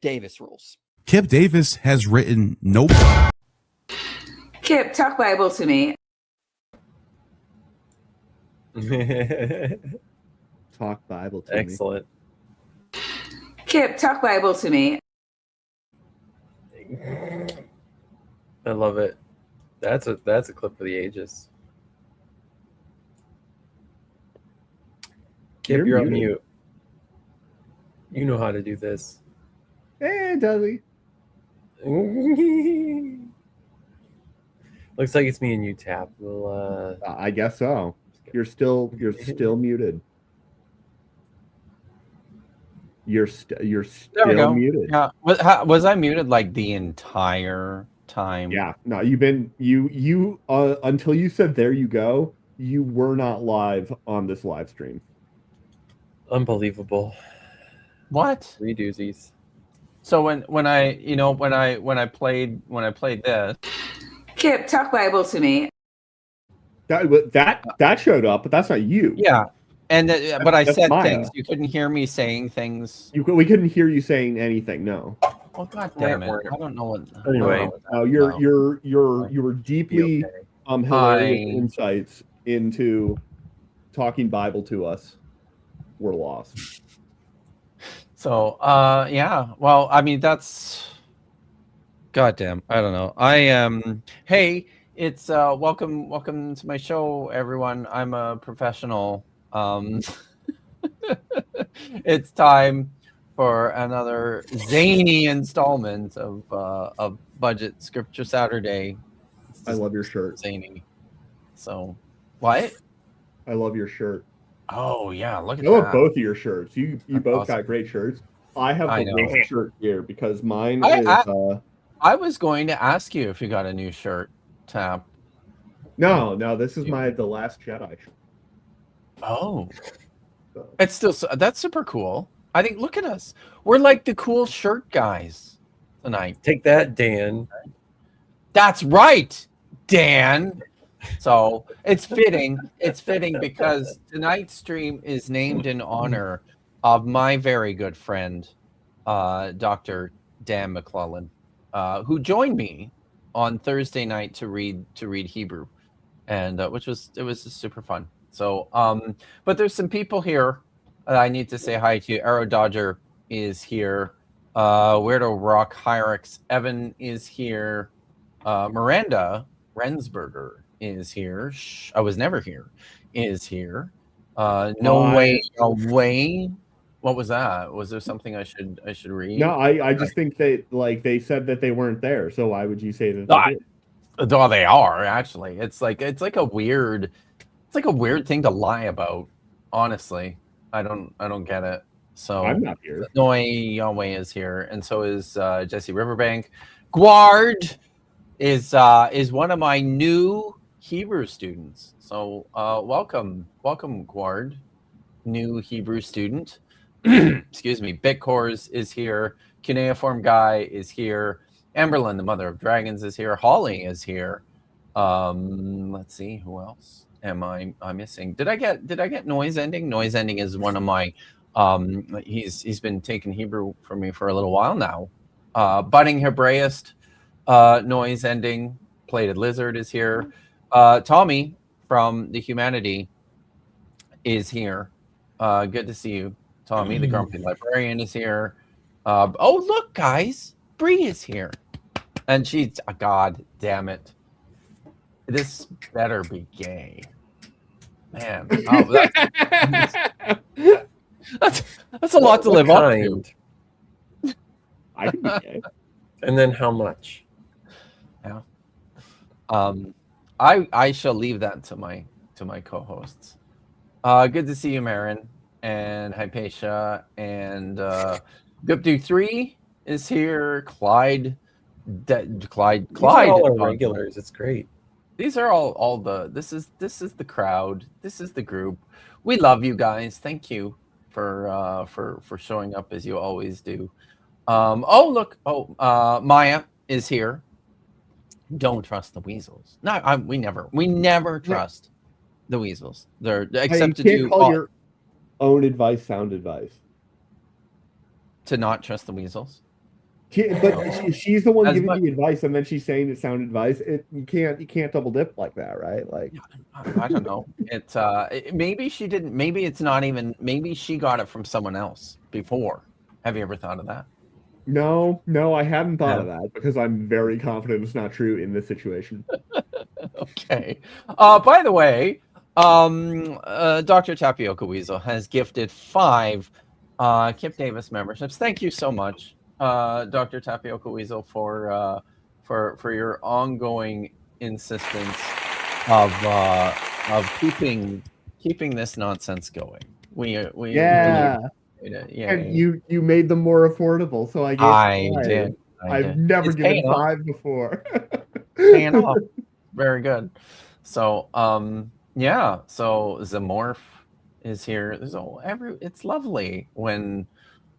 Davis rules. Kip Davis has written nope. Kip, talk Bible to me. Talk Bible to me. Excellent. Kip, talk Bible to me. I love it. That's a clip for the ages. Kip, you're on mute. You know how to do this. Does he? Looks like it's me and you, Tap. We'll I guess so. You're still muted. You're still muted. Yeah. Was I muted like the entire time? Yeah. No, you've been you until you said there you go. You were not live on this live stream. Unbelievable. What? 3 doozies. So when I played this. Kip, talk Bible to me. That showed up, but that's not you. Yeah. And but I said Maya. things. You couldn't hear me saying things. We couldn't hear you saying anything. No. Oh God damn it! I don't know what. Anyway, you were deeply hilarious insights into talking Bible to us were lost. So yeah. Well, I mean that's. Goddamn, I don't know. I am. Hey, it's welcome to my show, everyone. I'm a professional. It's time for another zany installment of Budget Scripture Saturday. I love your shirt. Zany. So, what? I love your shirt. Oh yeah, look at I that. love both of your shirts. You both awesome. got great shirts. I have the worst shirt here because mine is. I was going to ask you if you got a new shirt, Tap. No, this is the Last Jedi shirt. Oh, it's still that's super cool. I think look at us. We're like the cool shirt guys tonight. Take that, Dan. That's right, Dan. So it's fitting. It's fitting because tonight's stream is named in honor of my very good friend, Dr. Dan McClellan, who joined me on Thursday night to read Hebrew, and it was just super fun. So, but there's some people here I need to say hi to. Arrow Dodger is here. Weirdo Rock Hyrex Evan is here. Miranda Rensberger is here. I was never here. Is here. No way away. What was that? Was there something I should read? No, I just think they said that they weren't there. So why would you say that they did? Oh, they are actually. It's like a weird thing to lie about. Honestly, I don't get it. So I'm not here. Noe Yahweh is here, and so is Jesse Riverbank. Guard is one of my new Hebrew students. So welcome, Guard, new Hebrew student. Excuse me. Bitcores is here. Cuneiform Guy is here. Amberlyn, the Mother of Dragons, is here. Holly is here. Let's see who else am I missing. Did I get Noise Ending? Noise Ending is one of my. He's been taking Hebrew for me for a little while now. Budding Hebraist, Noise Ending, Plated Lizard is here. Tommy from The Humanity is here. Good to see you, Tommy. The Grumpy Librarian is here. Oh, look, guys. Bree is here. And she's, God damn it. This better be gay. Man. Oh, that's a lot to live up to. I can be gay. And then how much? Yeah. I shall leave that to my co-hosts. Good to see you, Marin and Hypatia, and Gupdu3 is here. Clyde. All our regulars. It's great. These are all the. This is the crowd. This is the group. We love you guys. Thank you for showing up as you always do. Oh look. Oh, Maya is here. Don't trust the weasels. No, we never trust the weasels. They're except to do call your own advice sound advice. To not trust the weasels. She's the one As giving much- the advice, and then she's saying it's sound advice. You can't double dip like that, right? Like, I don't know. Maybe she didn't. Maybe it's not even. Maybe she got it from someone else before. Have you ever thought of that? no, I hadn't thought of that because I'm very confident it's not true in this situation. Okay. By the way, Dr. Tapioca Weasel has gifted 5 Kip Davis memberships. Thank you so much, Dr. Tapioca Weasel, for your ongoing insistence of keeping this nonsense going. We Yeah. really appreciate it. And Yay. you made them more affordable, so I gave I 5. did. I've never It's given paying off. 5 before. Paying off. Very good. So yeah, so Zamorph is here. It's lovely when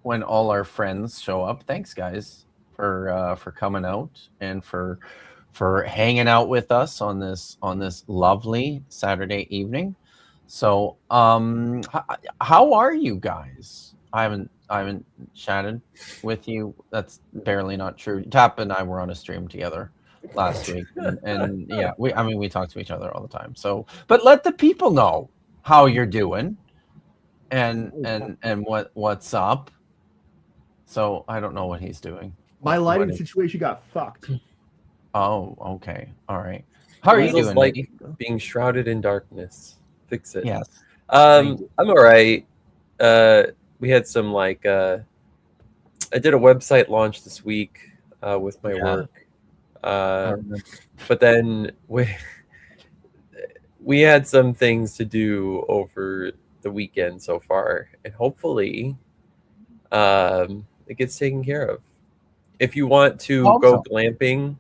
all our friends show up. Thanks guys for coming out and for hanging out with us on this lovely Saturday evening. So how are you guys? I haven't chatted with you. That's barely not true. Tap and I were on a stream together last week, and yeah, we talk to each other all the time. So, but let the people know how you're doing and what's up. So I don't know what he's doing. My lighting situation got fucked. Oh, okay, all right. How are you Weasel's doing? like Nicky? being shrouded in darkness. Fix it. Yes. I'm all right. We had some I did a website launch this week with my work. But then we had some things to do over the weekend so far, and hopefully it gets taken care of. If you want to go glamping,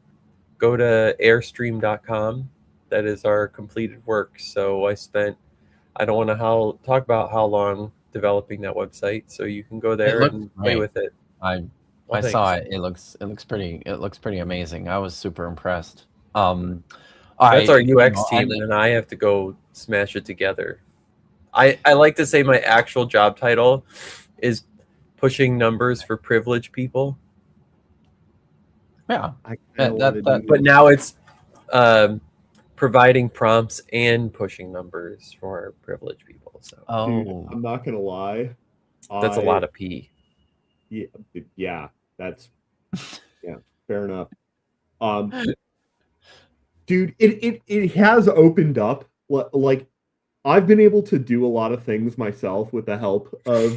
go to airstream.com. That is our completed work. So I don't want to talk about how long developing that website, so you can go there and play with it. I saw it. It looks pretty amazing. I was super impressed. That's our UX team, and then I have to go smash it together. I like to say my actual job title is pushing numbers for privileged people. Yeah, but now it's providing prompts and pushing numbers for privileged people. So, Dude, I'm not gonna lie. That's a lot of P. Yeah, that's fair enough. Dude, it has opened up. Like, I've been able to do a lot of things myself with the help of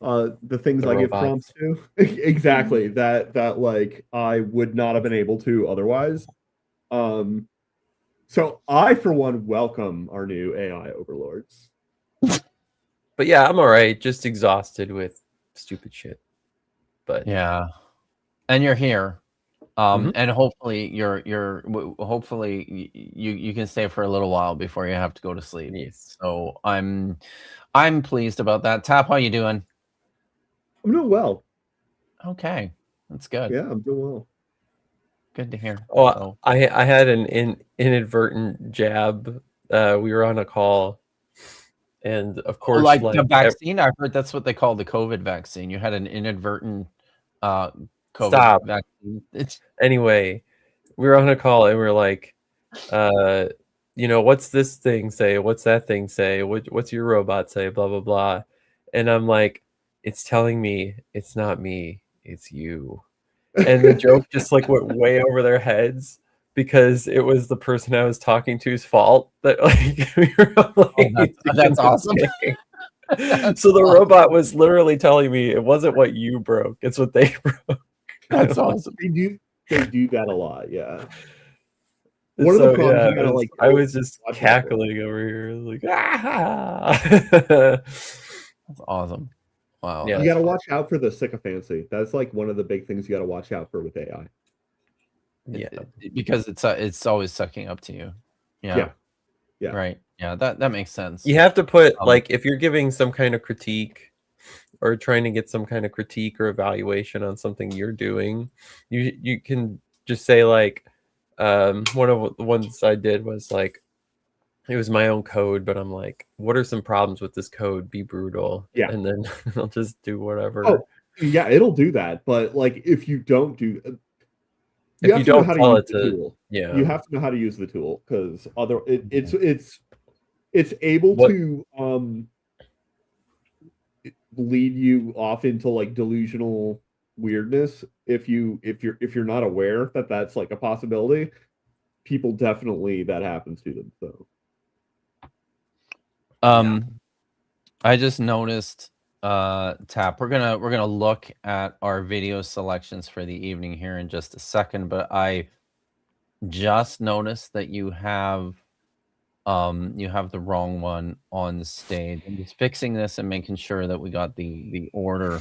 the things I give prompts to. Exactly. That like I would not have been able to otherwise. So I, for one, welcome our new AI overlords. But yeah, I'm all right. Just exhausted with stupid shit. But yeah, and you're here, and hopefully hopefully you can stay for a little while before you have to go to sleep. Yes. So I'm pleased about that. Tap, how you doing? I'm doing well. Okay, that's good. Yeah, I'm doing well. Good to hear. Oh, I had an inadvertent jab. We were on a call, and of course, like the vaccine. I heard that's what they call the COVID vaccine. You had an inadvertent COVID vaccine. Anyway, we were on a call and we are like, what's this thing say? What's that thing say? What's your robot say? Blah blah blah. And I'm like, it's telling me it's not me, it's you. And the joke just like went way over their heads because it was the person I was talking to's fault that like we were like, that's awesome. So the robot was literally telling me it wasn't what you broke, it's what they broke. That's awesome. They do that a lot, yeah. One of the problems I was just cackling over here, like That's awesome. Wow. Yeah, you gotta watch out for the sycophancy. That's like one of the big things you gotta watch out for with AI. Yeah, because it's always sucking up to you. Yeah. Right. Yeah, that makes sense. You have to put like if you're giving some kind of critique or trying to get some kind of critique or evaluation on something you're doing, you can just say like one of the ones I did was like it was my own code, but I'm like, what are some problems with this code? Be brutal. Yeah. And then I'll just do whatever. Yeah, it'll do that. But like, if you don't do, If you don't tell it to, tool. yeah, You have to know how to use the tool because it's able What- to lead you off into like delusional weirdness if you're not aware that that's like a possibility. People definitely that happens to them. So I just noticed Tap, we're gonna look at our video selections for the evening here in just a second, but I just noticed that you have the wrong one on the stage. I'm just fixing this and making sure that we got the order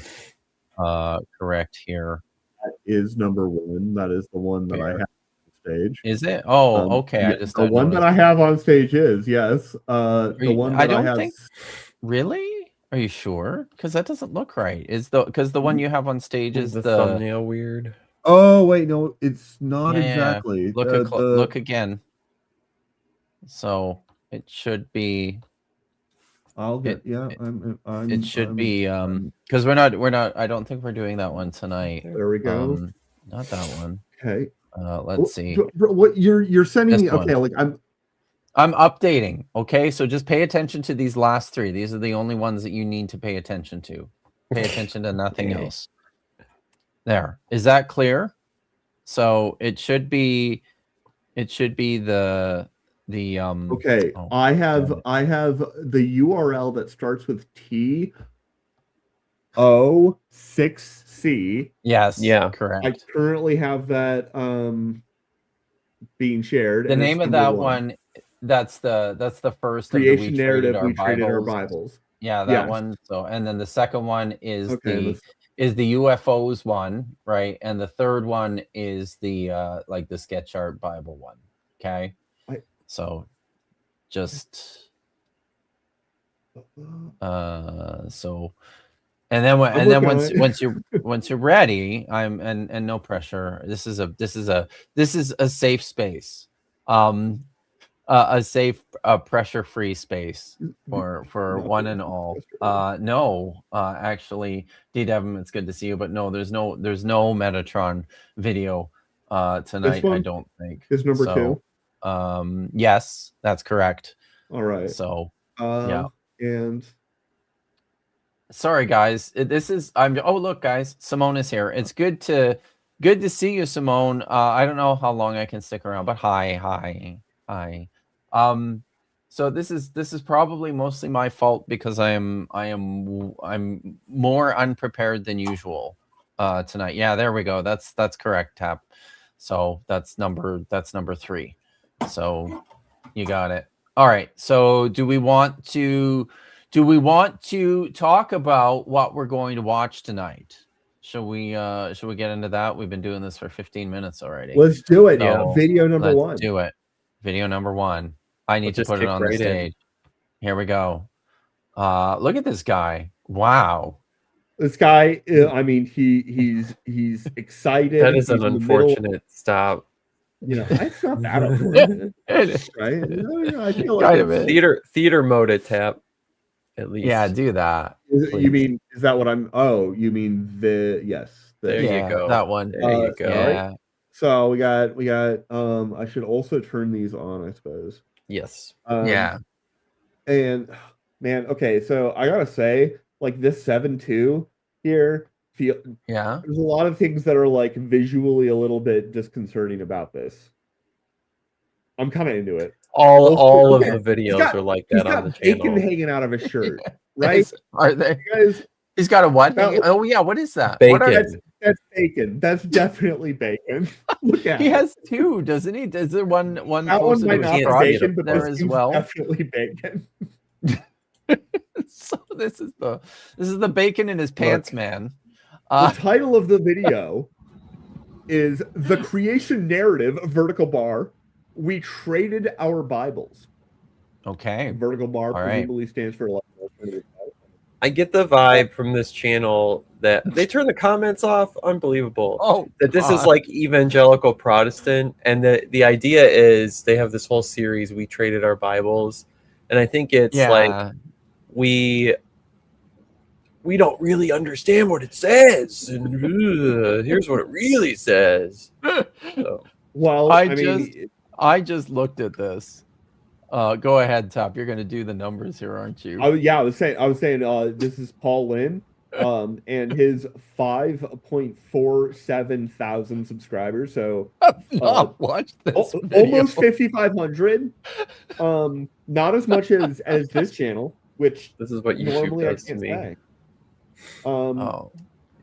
correct here. that is number one. That is the one that I have on stage. Is it? Oh, okay. Yeah, I just the one that I have on stage is yes. The one that I don't have. think. Really? Are you sure? Because that doesn't look right. Because the one you have on stage is the thumbnail weird? Oh wait, no, it's not Yeah. exactly. Look again. So it should be. I'll get. It should be because we're not. I don't think we're doing that one tonight. There we go. Not that one. Okay. Let's see. What you're sending me? Okay, like I'm updating. Okay, so just pay attention to these last three. These are the only ones that you need to pay attention to. Pay attention to nothing else. There. Is that clear? So it should be the okay. I have the URL that starts with TO6C. Yes. Yeah. Correct. I currently have that being shared. The name of that one. That's the first creation of the narrative. We traded our Bibles. Yeah, that one. So, and then the second one is the UFOs one, right? And the third one is the like the sketch art Bible one. Okay. So just so and then once you're ready, and no pressure. This is a safe space. A safe, pressure-free space for one and all. No, actually, D-Devin, it's good to see you, but no, there's no Metatron video tonight. I don't think is number 2. Yes, that's correct. All right. So yeah, and sorry guys, oh look guys, Simone is here. It's good to see you, Simone. I don't know how long I can stick around, but hi. So this is probably mostly my fault because I'm more unprepared than usual tonight. Yeah, there we go. That's correct, Tap. So that's number 3. So you got it. All right. So do we want to talk about what we're going to watch tonight? Should we get into that? We've been doing this for 15 minutes already. Let's do it. So, video number 1. Let's do it. Video number 1. I need to put it on the stage. Here we go. Look at this guy. Wow. This guy, I mean, he's excited. That is an unfortunate stop. You know, it's not that unfortunate, right? I feel like theater mode at Tap, at least. Yeah, do that. You mean is that what I'm? Oh, you mean yes? There you go. That one. There you go. Yeah. So we got. I should also turn these on, I suppose. Yes. Yeah. And man, okay. So I gotta say, like this 7.2 here, there's a lot of things that are like visually a little bit disconcerting about this. I'm kind of into it. All of the videos are like that on the channel. Bacon hanging out of his shirt, right? Are they? Guys, he's got a what? Oh yeah, what is that? Bacon. That's bacon. That's definitely bacon. Look at he has 2, doesn't he? Is there one that one might not be bacon, but there as well? Definitely bacon. So this is the bacon in his pants, man. The title of the video is "The Creation Narrative." Vertical bar. We traded our Bibles. Okay. Vertical bar presumably stands for like. I get the vibe from this channel that they turn the comments off. Unbelievable. Oh, that this is like evangelical Protestant, and the idea is they have this whole series. We traded our Bibles, and I think it's like we we don't really understand what it says, and here's what it really says. So. Well, I just looked at this. Go ahead, Top. You're going to do the numbers here, aren't you? I was saying. This is Paul Lynn, and his 5.47 thousand subscribers. So I've not watched this. Almost 5,500. Not as much as this channel, which this is what YouTube does to me. Say.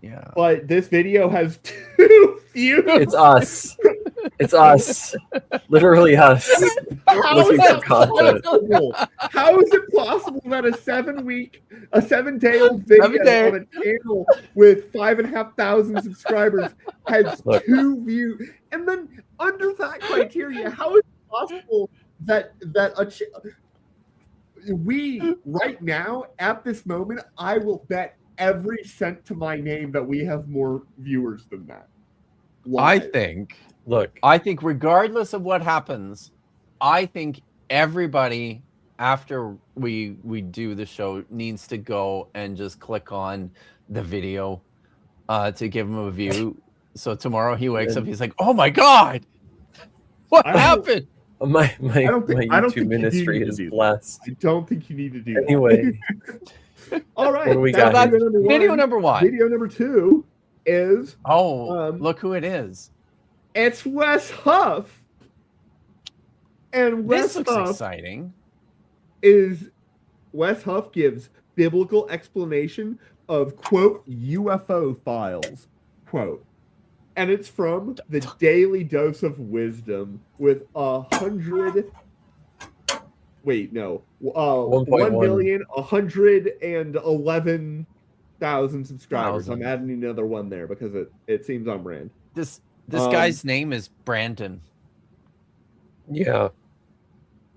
Yeah. But this video has 2 views. It's us. It's us. Literally us. Looking for content. How is it possible that a 7-day-old video on a channel with 5,500 subscribers has 2 views? And then under that criteria, how is it possible that we right now at this moment, I will bet every cent to my name that we have more viewers than that. Live. I think regardless of what happens, I think everybody after we do the show needs to go and just click on the video to give him a view. So tomorrow he wakes up, he's like, "Oh my God, what happened?" My YouTube ministry is blessed. I don't think you need to do that. Anyway. All right. What do we got? Video number 1. Video number 2 is look who it is. It's Wes Huff. And This looks exciting. Wes Huff gives biblical explanation of quote UFO files, quote. And it's from the Daily Dose of Wisdom with 100. Wait, no. 1,111,000 subscribers. I'm adding another one there because it seems on brand. This guy's name is Brandon. Yeah.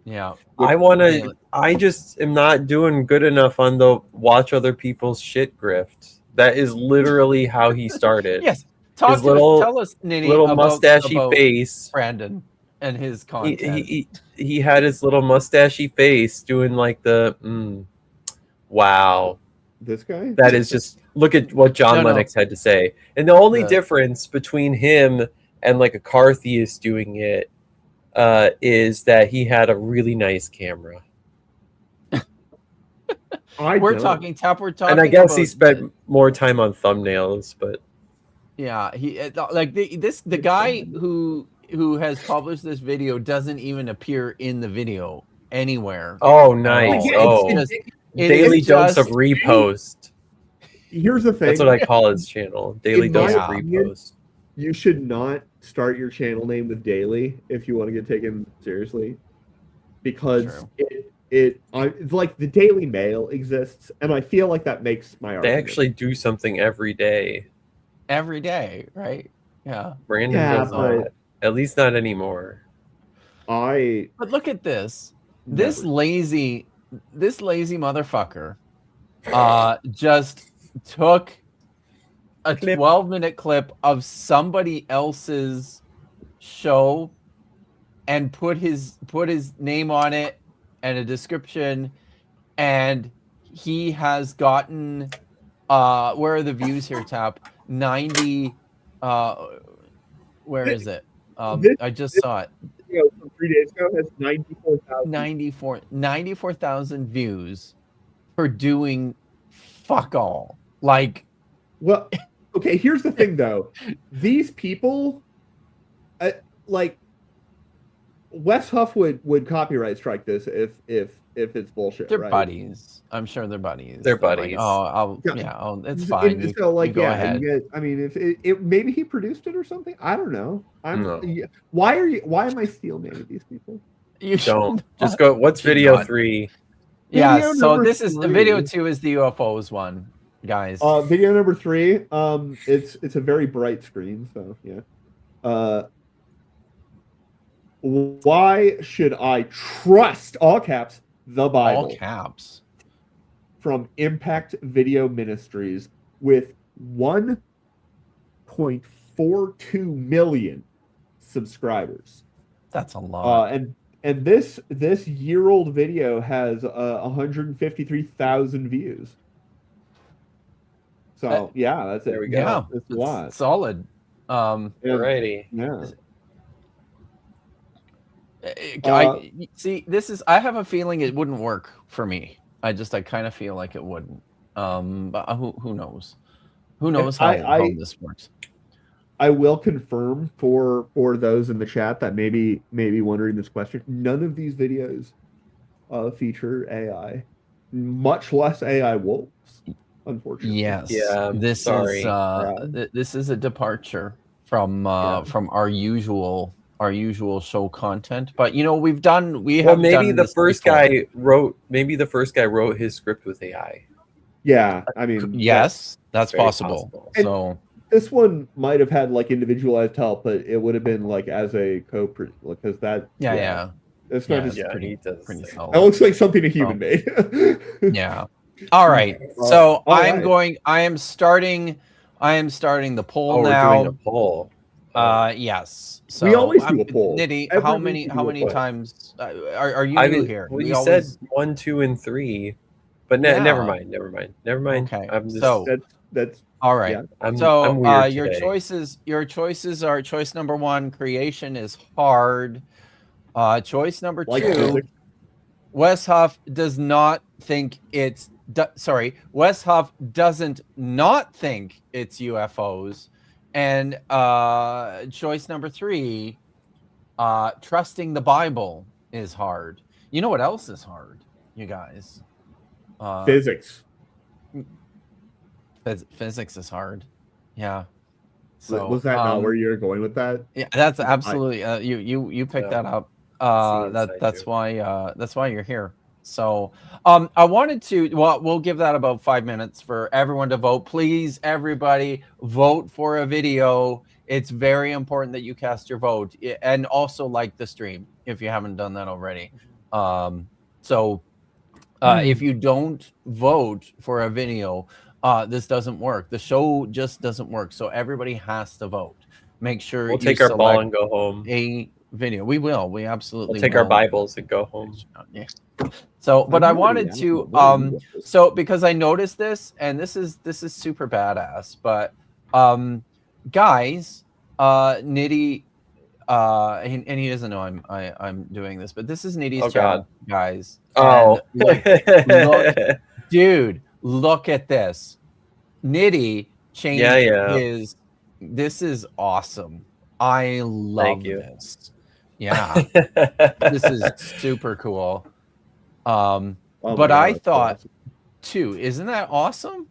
Yeah. I just am not doing good enough on the watch other people's shit grift. That is literally how he started. Yes. Tell us, Nitty, little mustachy face. Brandon and his content. He had his little mustachy face doing like the wow. This guy? That is just look at what John Lennox had to say. And the only difference between him and like a car theist doing it is that he had a really nice camera. We're talking. And I guess he spent more time on thumbnails, but yeah, he like the guy who has published this video doesn't even appear in the video anywhere. Oh, nice. Daily dose of repost. Here's the thing. That's what I call his channel. Daily dose of repost. You should not start your channel name with daily if you want to get taken seriously, because it's like the Daily Mail exists, and I feel like that makes my argument. They actually do something every day. Every day, right? Yeah. Brandon does not. At least not anymore. But look at this. This lazy motherfucker just took a 12-minute clip of somebody else's show and put his name on it and a description, and he has gotten where are the views here, Tap? 90 where is it? I just saw it. From 3 days ago has 94,000. 94,000 views for doing fuck all. Like, well, okay, here's the thing though. These people like Wes Huff would copyright strike this if it's bullshit. They're buddies. I'm sure they're buddies. They're buddies. Like, it's fine. So like, go ahead. I mean, if it maybe he produced it or something. I don't know. Why am I steel manning these people? You don't just go. What's video 3? Yeah. So this is video 2 is the UFOs one, guys. Video number 3. It's a very bright screen. So yeah. Why should I trust, all caps, the Bible? All caps. From Impact Video Ministries with 1.42 million subscribers. That's a lot. And this year-old video has 153,000 views. So yeah, that's it. There we go. Yeah, It's a lot. Solid. Alrighty. Yeah. I see. I have a feeling it wouldn't work for me. I kind of feel like it wouldn't. But who knows? Who knows how this works? I will confirm for those in the chat that maybe wondering this question. None of these videos feature AI, much less AI wolves. Unfortunately, Yes. Yeah. This is a departure from our usual show content. But maybe the first guy wrote his script with AI. Yeah, I mean, yes, that's possible. So this one might have had like individualized help, but it would have been like as a because that it's not just pretty solid. That looks like something a human made. Yeah. All right. So I am starting the poll now. We're doing a poll. Yes. So we always do a poll. Nitty, how many times are you new here? Well, you said 1, 2, and 3, but never mind. Okay. I'm just, so that's all right. Yeah, I'm your today. choices are choice number 1, creation is hard. Choice number 2, Wes Huff does not think it's Wes Huff doesn't not think it's UFOs. And choice number 3, trusting the Bible is hard. You know what else is hard, you guys? Physics. Physics is hard. Yeah. So was that not where you're going with that? Yeah, that's absolutely. You picked that up. That's why you're here. So I wanted to. Well, we'll give that about 5 minutes for everyone to vote. Please, everybody, vote for a video. It's very important that you cast your vote, and also like the stream if you haven't done that already. If you don't vote for a video, this doesn't work. The show just doesn't work. So everybody has to vote. Make sure we'll take our ball and go home. A video. We will. We absolutely we'll take our Bibles and go home. Yeah. So, but I wanted to because I noticed this, and this is super badass. But guys, Nitty, and he doesn't know I'm doing this, but this is Nitty's channel, guys. Oh, dude, look at this. Nitty changed his. This is awesome. I love this. Yeah, this is super cool. But I thought too, isn't that awesome?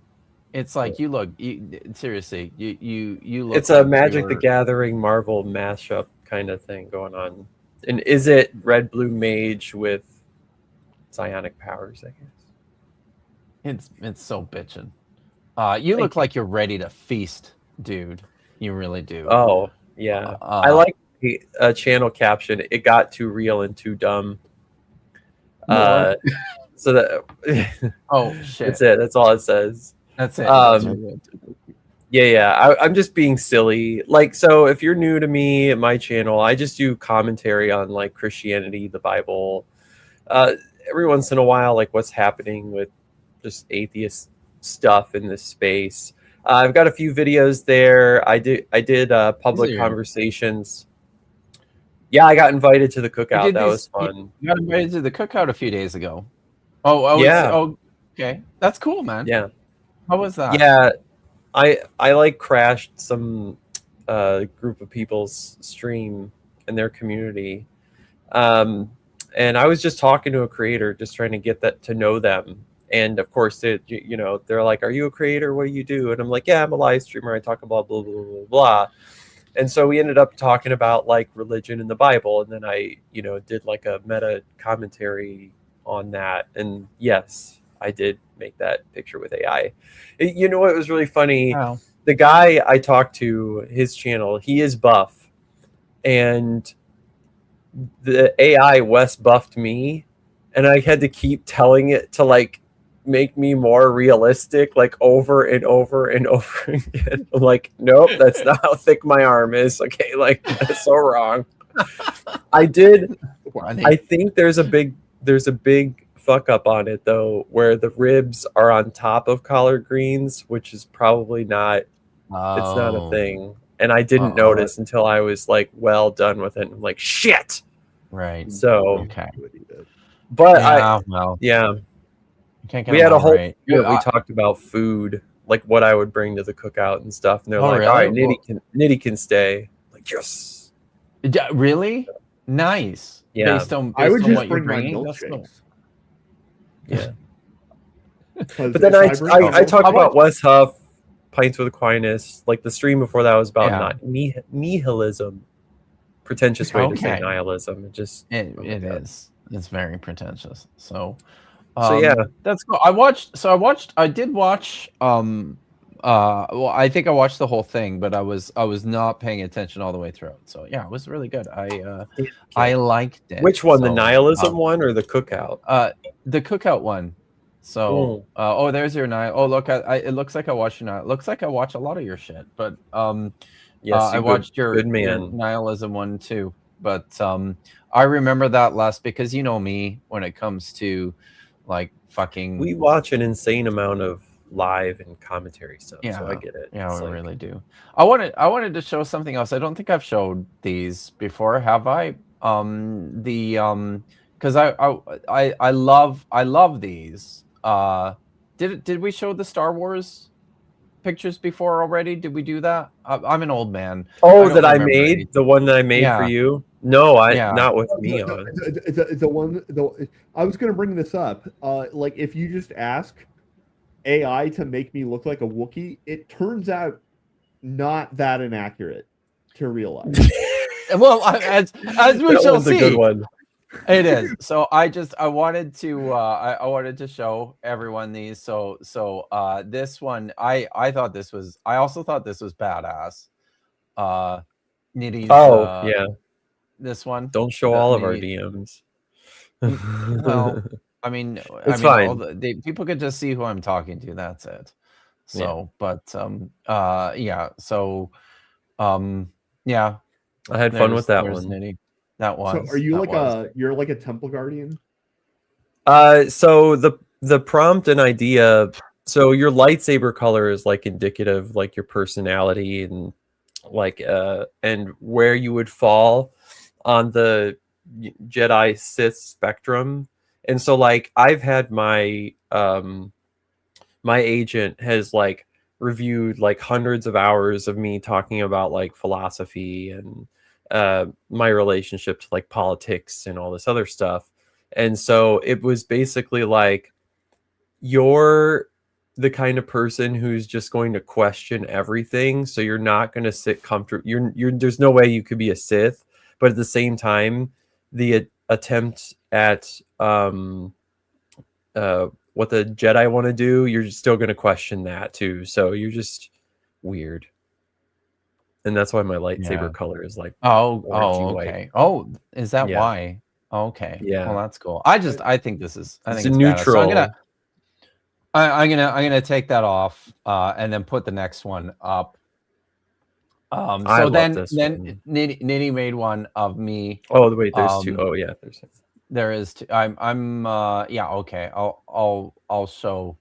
It's like you look seriously. You look. It's a Magic the Gathering Marvel mashup kind of thing going on. And is it Red Blue Mage with psionic powers? I guess. It's so bitchin'. You look like you're ready to feast, dude. You really do. Oh yeah, I like the channel caption. It got too real and too dumb. So that. Oh shit! That's it. That's all it says. That's it. I'm just being silly. Like, so if you're new to me at my channel, I just do commentary on like Christianity, the Bible. Every once in a while, like what's happening with just atheist stuff in this space. I've got a few videos there. I did public conversations. Yeah, I got invited to the cookout. That was fun. You got invited to the cookout a few days ago. Oh yeah. Okay. That's cool, man. Yeah. How was that? Yeah, I like crashed some group of people's stream in their community, and I was just talking to a creator, just trying to get that to know them. And of course, they're like, "Are you a creator? What do you do?" And I'm like, "Yeah, I'm a live streamer. I talk about blah blah blah blah blah." And so we ended up talking about like religion and the Bible, and then I did like a meta commentary on that. And yes, I did make that picture with AI. You know what was really funny? Wow. The guy I talked to, his channel, he is buff, and the AI Wes buffed me, and I had to keep telling it to like make me more realistic, like over and over and over again. I'm like, nope, that's not how thick my arm is. Okay, like that's so wrong. I think there's a big fuck up on it though, where the ribs are on top of collard greens, which is probably not. It's not a thing, and I didn't notice until I was like well done with it. I'm like, shit. Right. So okay. But we had a whole we talked about food, like what I would bring to the cookout and stuff, and they're like, really? All right, Nitty can stay. Like, yes. Yeah, really? Nice. Yeah. Based on I would just what you're bring my bringing. milkshakes. Yeah. But then I talked about Wes Huff, Pints with Aquinas. Like the stream before that was about nihilism. Pretentious way to say nihilism. It is. It's very pretentious. So yeah, that's cool. I did watch well, I think I watched the whole thing, but I was not paying attention all the way through. So yeah, it was really good. I liked it. Which one, the nihilism one or the cookout? The cookout one. So there's your nihil. Oh look, it looks like I watched your nihil. It looks like I watch a lot of your shit, but yes, I watched your nihilism one too. But I remember that last because you know me when it comes to like fucking. We watch an insane amount of live and commentary stuff, so I get it. Yeah, we really do. I wanted to show something else. I don't think I've showed these before, have I? Because I love these. Did we show the Star Wars pictures before already? Did we do that? I'm an old man. That I made the one that I made for you. No, not with me on. The one. I was going to bring this up. Like if you just ask AI to make me look like a Wookiee, it turns out not that inaccurate to real life. Well, as we shall see, a good one. It is. So I wanted to I wanted to show everyone these. So this one I also thought this was badass. Nitty's this one. Don't show all of our DMs. Well, I mean, fine. People could just see who I'm talking to. That's it. So, but I had fun with that one. Nitty. That one. So are you you're like a temple guardian? So the prompt and idea. So your lightsaber color is like indicative, like your personality and like and where you would fall on the Jedi Sith spectrum. And so like I've had my my agent has like reviewed like hundreds of hours of me talking about like philosophy and my relationship to like politics and all this other stuff. And so it was basically like, you're the kind of person who's just going to question everything. So you're not going to sit comfortable. You're there's no way you could be a Sith, but at the same time, the attempt at what the Jedi want to do, you're still going to question that too. So you're just weird. And that's why my lightsaber color is like okay. white. Oh, is that why? Okay. Yeah. Well, that's cool. I think it's neutral. So I'm gonna take that off and then put the next one up. So then Nitty made one of me. Oh wait, there's two. Oh yeah, there is two. I'm okay. I'll show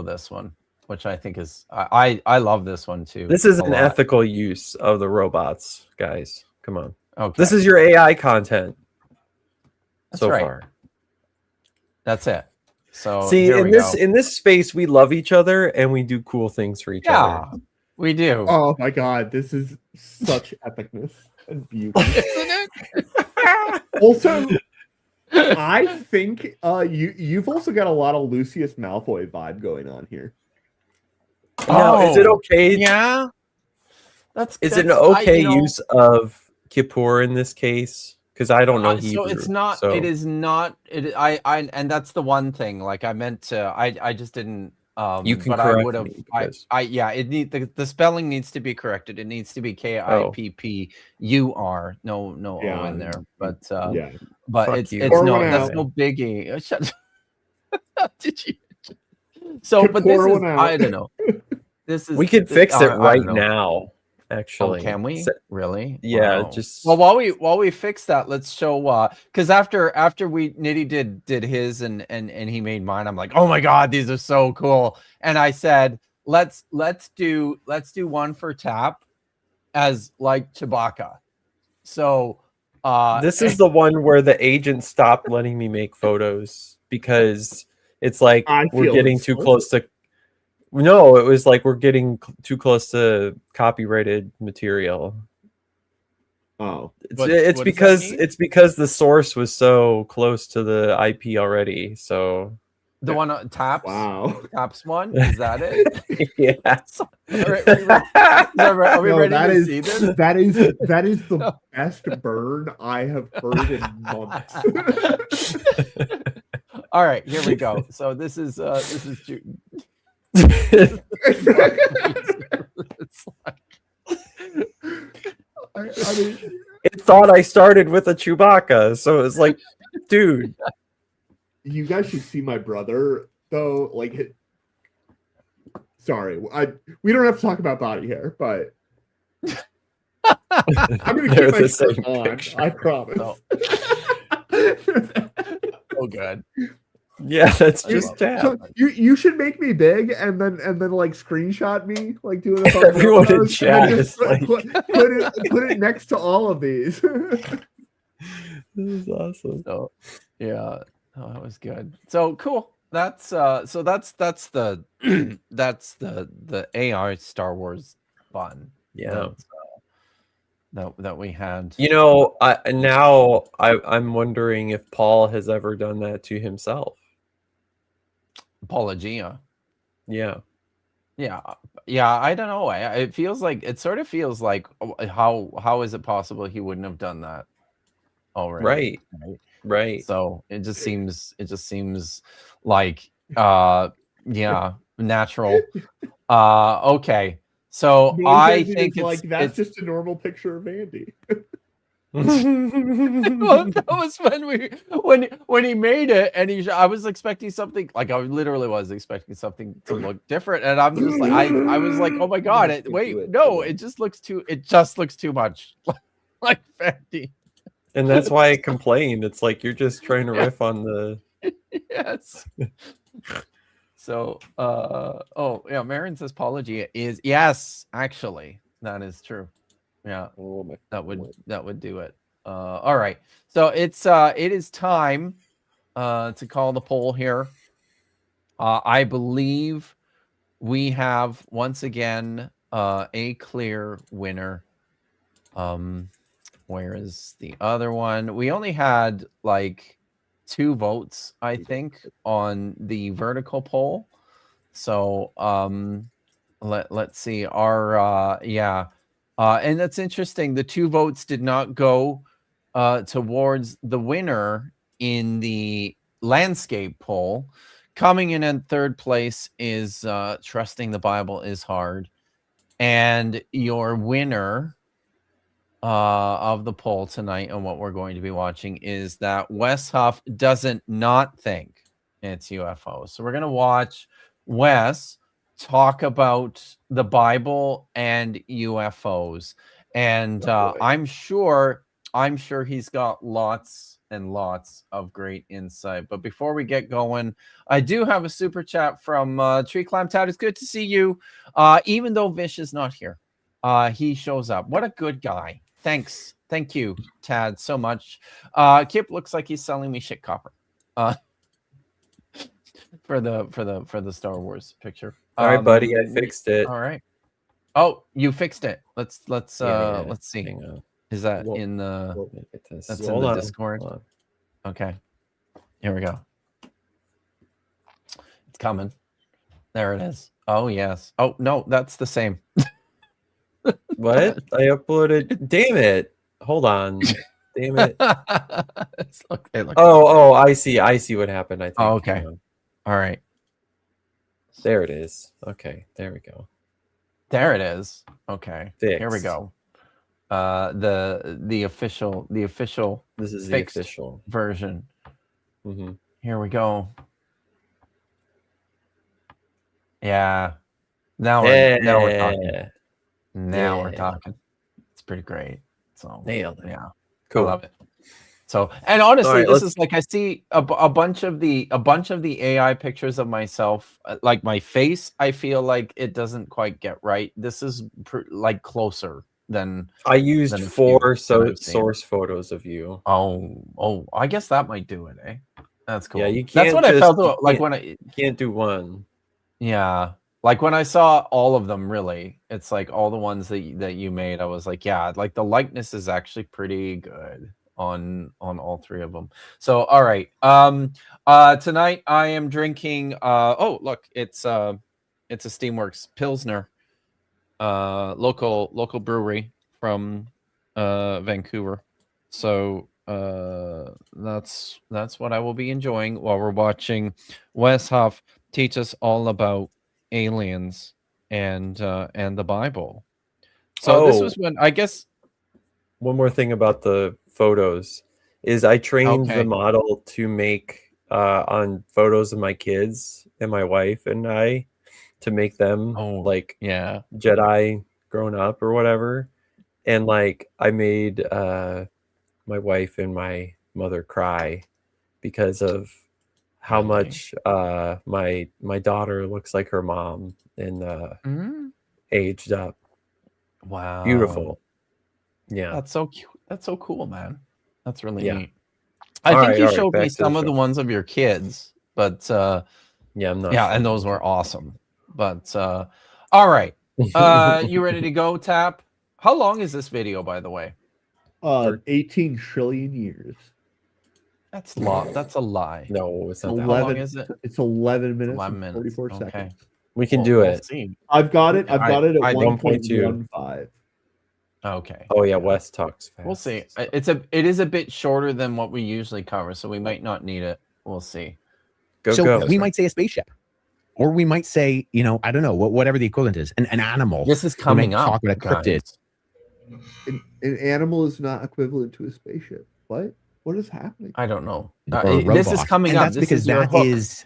this one, which I think is I love this one too. This is an ethical use of the robots, guys. Come on. Okay. This is your AI content. That's right. Far. That's it. So see, in this space, we love each other and we do cool things for each other. Yeah, we do. Oh my god, this is such epicness and beauty, isn't it? Also, I think you've also got a lot of Lucius Malfoy vibe going on here. Now, is it okay? Yeah, is it an okay use of Kippur in this case? Because I don't know Hebrew. So it's not. So. It is not. I and that's the one thing. Like I meant to. I just didn't. You can but correct I would have. Me It the spelling needs to be corrected. It needs to be Kippur. No O in there. But But Fuck it's you. no. That's no biggie. Did you? So, but this is. I don't know. This is. We could fix it right now. actually. Oh, can we really? Yeah, Wow. just well, while we fix that, let's show because after Nitty did his and he made mine, I'm like, oh my god, these are so cool. And I said, let's do one for Tap as like Chewbacca. So this is the one where the agent stopped letting me make photos because it's like we're getting too close to. No, it was like we're getting too close to copyrighted material. Oh, it's because the source was so close to the IP already. So the one on Taps. Wow. Taps one, is that it? Yeah. Are we ready to see this? That is the best burn I have heard in months. All right, here we go. So this is it's like, I mean, it thought I started with a Chewbacca, so it's like, dude. You guys should see my brother, though. Like, sorry, we don't have to talk about body hair, but I'm gonna keep my shirt on. I promise. Oh, good. Yeah, that's just so you should make me big and then like screenshot me like doing a everyone in chat is like... put it next to all of these. This is awesome. So yeah, that was good. So cool. That's the that's the AR Star Wars fun. Yeah. That we had. You know, I'm wondering if Paul has ever done that to himself. Apologia. Yeah. I don't know. It sort of feels like how is it possible he wouldn't have done that already? Right. So it just seems like natural. Okay. So I think it's that's just a normal picture of Andy. Well, that was when he made it, and I was expecting something, like I literally was expecting something to look different, and I'm just like I was like, oh my god, it just looks too much like Fendi. And that's why I complained. It's like you're just trying to riff on the yes. So Marin says apology is yes, actually that is true. Yeah, that would do it. All right, so it is time to call the poll here. I believe we have once again a clear winner. Where is the other one? We only had like 2 votes, I think, on the vertical poll. So let's see. And that's interesting. The 2 votes did not go towards the winner in the landscape poll. Coming in 3rd place is Trusting the Bible is Hard. And your winner of the poll tonight and what we're going to be watching is that Wes Huff doesn't not think it's UFOs. So we're going to watch Wes talk about the Bible and UFOs, and I'm sure he's got lots and lots of great insight. But before we get going, I do have a super chat from Tree Climb Tad. It's good to see you, even though Vish is not here. He shows up. What a good guy. Thank you, Tad, so much. Kip looks like he's selling me shit copper. For the Star Wars picture. All right, buddy, I fixed it. All right. Oh, you fixed it. Let's let's see. Is that in the that's in the Discord? Okay. Here we go. It's coming. There it is. Oh yes. Oh no, that's the same. What? I uploaded. Damn it. Hold on. Damn it. Oh, I see what happened. I think. Oh, okay. All right. There it is. Okay, there we go. There it is. Okay. Fixed. Here we go. The official. This is the official version. Mm-hmm. Here we go. Yeah. Now we're talking. Now we're Yeah. talking. It's pretty great. So Nailed it. yeah, Cool. I love it. So, and honestly, All right, this let's- is like I see a bunch of the AI pictures of myself, like my face. I feel like it doesn't quite get right. This is like closer than I used than a 4 few that I've seen. source photos of you. Oh, I guess that might do it, eh? That's cool. Yeah, you That's can't what I just- felt you like can't- when I You can't do one. yeah, like when I saw all of them. Really, it's like all the ones that you made. I was like, yeah, like the likeness is actually pretty good on all 3 of them. So all right, tonight I am drinking. Oh look, it's a Steamworks Pilsner, local brewery from Vancouver. So that's what I will be enjoying while we're watching Wes Huff teach us all about aliens and the Bible. So this was when I guess One more thing about the photos is I trained Okay. the model to make on photos of my kids and my wife and I to make them like yeah, Jedi grown up or whatever. And like I made my wife and my mother cry because of how Really? much my daughter looks like her mom and aged up. Wow, Beautiful. Yeah. That's so cute. That's so cool, man. That's really Yeah. neat. I All think right, you all right, showed me back to the some of the show. ones of your kids, but Yeah, I'm not yeah, sure. and those were awesome. But all right, you ready to go, Tap? How long is this video, by the way? 18 trillion years. That's a lie. No, it's not that. How long is it? It's 11 minutes 11 and minutes. 44 Okay. seconds. We can Well, do we'll it. see. I've got it. I've got it at I- 1.15. Okay. Oh yeah, Wes talks fast. We'll see. It is a bit shorter than what we usually cover, so we might not need it. We'll see. So we might say a spaceship, or we might say, I don't know, whatever the equivalent is, an animal. This is We coming might up, talk about a cryptid. guys. An animal is not equivalent to a spaceship. What? What is happening? I don't know. Or a This is robot. coming And up. that's This because is your that hook. is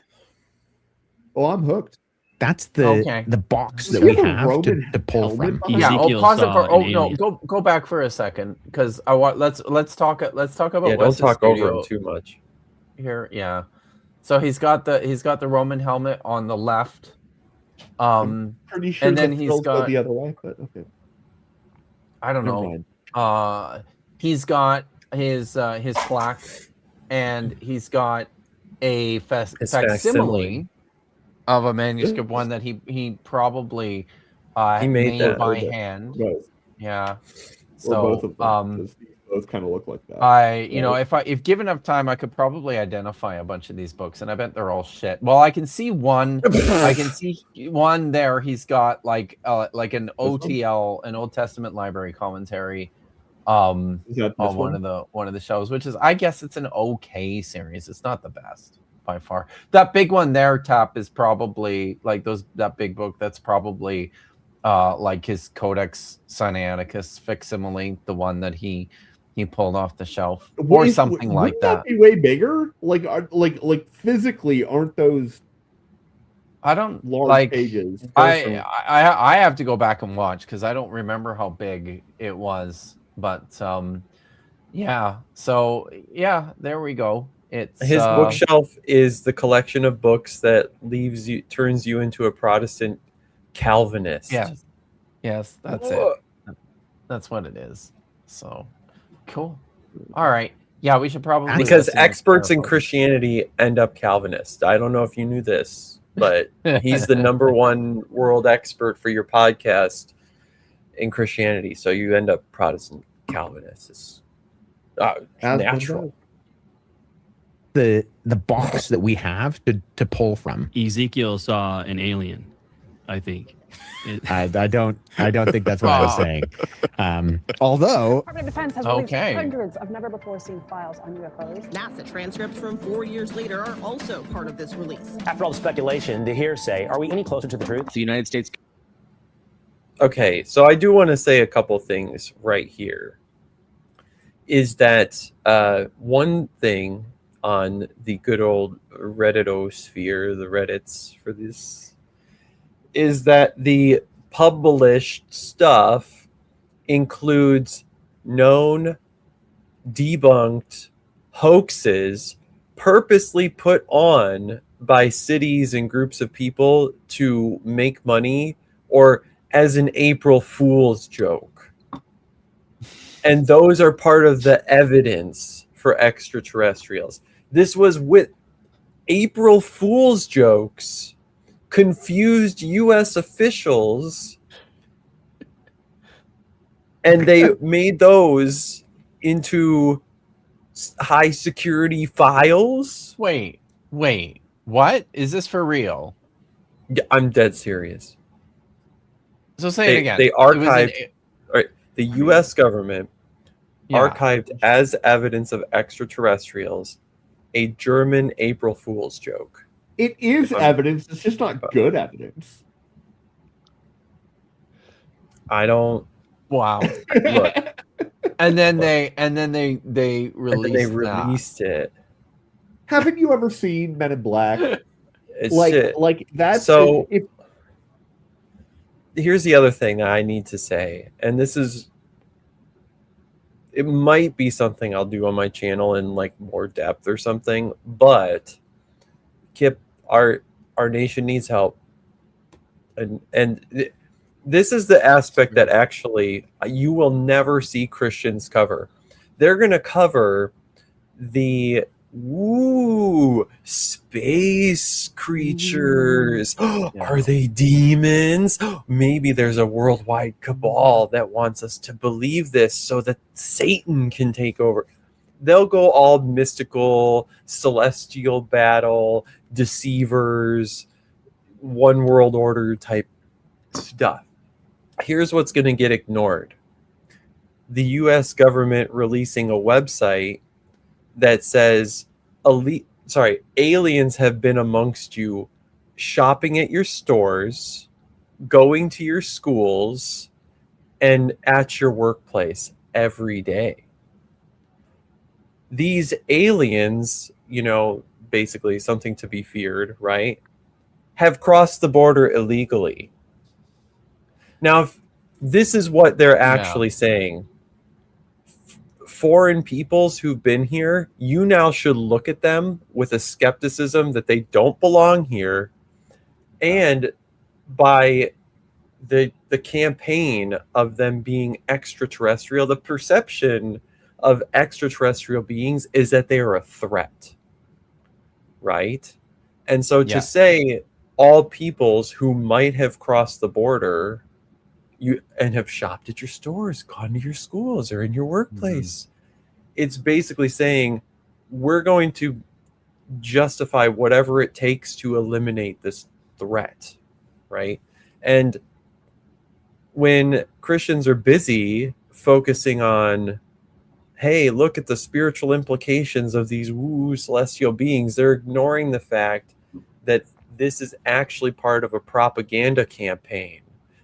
Oh, I'm hooked. that's the Okay. the box Does that he we have a have Roman to pull helmet from. behind Yeah, him? Ezekiel pause it saw for. an Oh no, alien. go back for a second because I want let's talk about Yeah, don't Wes's talk over studio him too much. here. Yeah, so he's got the Roman helmet on the left. Pretty sure and then the he's thrills go got the other way, but okay. I don't Never know. mind. He's got his plaque, and he's got a His facsimile of a manuscript one that he probably He made that. by Both. hand. Both. Yeah. Or both So of them. These both kind of look like that. if given enough time, I could probably identify a bunch of these books, and I bet they're all shit. Well, I can see one. I can see one there. He's got like an OTL, an Old Testament library commentary, on Is that this one of the shows, which is, I guess, it's an okay series. It's not the best by far. That big one there, Tap, is probably like that big book. That's probably like his Codex Sinaiticus facsimile, the one that he pulled off the shelf, or something like wouldn't that. Be way bigger. Like physically, aren't those I don't large like pages? I have to go back and watch because I don't remember how big it was. But yeah, so yeah, there we go. It's His bookshelf is the collection of books that turns you into a Protestant Calvinist. Yes, that's it. That's what it is. So cool. All right. Yeah, we should probably Because listen to experts in Clarify. Christianity end up Calvinist. I don't know if you knew this, but he's the number one world expert for your podcast in Christianity. So you end up Protestant Calvinist. It's natural. The box that we have to pull from. Ezekiel saw an alien, I think. I don't think that's what I was saying. Although Department of Defense has released hundreds of never-before-seen files on UFOs. NASA transcripts from 4 years later are also part of this release. After all the speculation, the hearsay, are we any closer to the truth? The United States. Okay, so I do want to say a couple things right here. Is that one thing on the good old Redditosphere, the Reddits for this, is that the published stuff includes known, debunked hoaxes purposely put on by cities and groups of people to make money or as an April Fool's joke. And those are part of the evidence for extraterrestrials. This was with April Fool's jokes confused U.S. officials, and they made those into high security files. Wait, what? Is this for real? Yeah, I'm dead serious. So say it again. They archived, right? The U.S. government archived as evidence of extraterrestrials a German April Fool's joke. It is evidence. It's just not good evidence. I don't. Wow. Look. And then they released it. Haven't you ever seen Men in Black? It's like that's so. Here's the other thing that I need to say, and this is. It might be something I'll do on my channel in like more depth or something, but Kip, our nation needs help, and this is the aspect that actually you will never see Christians cover. They're going to cover the space creatures. Are they demons? Maybe there's a worldwide cabal that wants us to believe this so that Satan can take over. They'll go all mystical, celestial battle, deceivers, one world order type stuff. Here's what's going to get ignored. The U.S. government releasing a website that says aliens have been amongst you, shopping at your stores, going to your schools, and at your workplace every day. These aliens, basically something to be feared, right, have crossed the border illegally. Now, if this is what they're actually saying. Foreign peoples who've been here, you now should look at them with a skepticism that they don't belong here. And by the campaign of them being extraterrestrial, the perception of extraterrestrial beings is that they are a threat. Right? And so to say all peoples who might have crossed the border and have shopped at your stores, gone to your schools, or in your workplace. It's basically saying we're going to justify whatever it takes to eliminate this threat, right? And when Christians are busy focusing on, hey, look at the spiritual implications of these celestial beings, they're ignoring the fact that this is actually part of a propaganda campaign.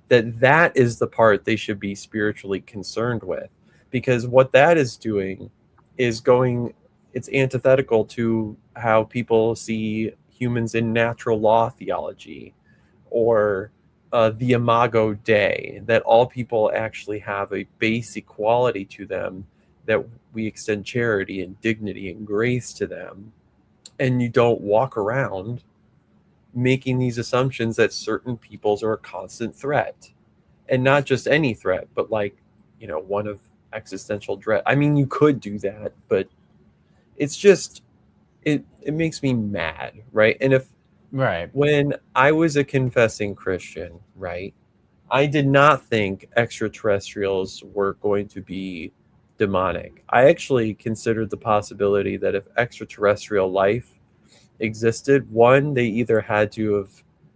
That is the part they should be spiritually concerned with, because what that is doing is it's antithetical to how people see humans in natural law theology, or the Imago Dei, that all people actually have a base equality to them, that we extend charity and dignity and grace to them, and you don't walk around making these assumptions that certain peoples are a constant threat, and not just any threat, but one of existential dread. I mean, you could do that, but it's just, it makes me mad, right? And when I was a confessing Christian, right, I did not think extraterrestrials were going to be demonic. I actually considered the possibility that if extraterrestrial life existed, one, they either had to have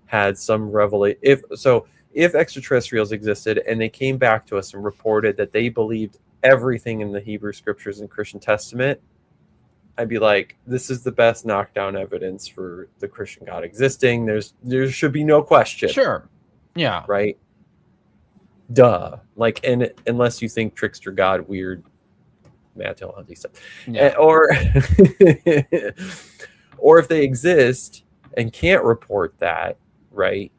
had some revelation. If extraterrestrials existed and they came back to us and reported that they believed everything in the Hebrew scriptures and Christian Testament, I'd be like, this is the best knockdown evidence for the Christian God existing. There should be no question. Sure. Yeah. Right? Duh. And unless you think trickster God weird Matt Huntley stuff. Yeah. Or if they exist and can't report that, right?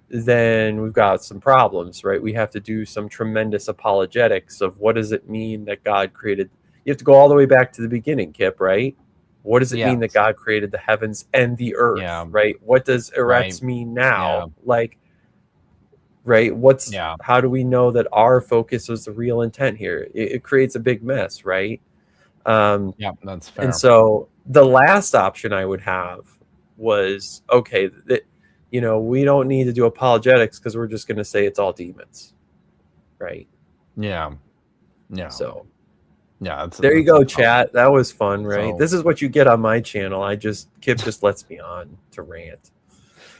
then we've got some problems, right? We have to do some tremendous apologetics of what does it mean that God created. You have to go all the way back to the beginning, Kip, right? What does it mean that God created the heavens and the earth, right? What does eretz mean now? Like, right? How do we know that our focus was the real intent here? It creates a big mess, right? That's fair. And so the last option I would have was, okay, we don't need to do apologetics because we're just going to say it's all demons, right? So there you go, chat. That was fun, right? This is what you get on my channel. Kip just lets me on to rant.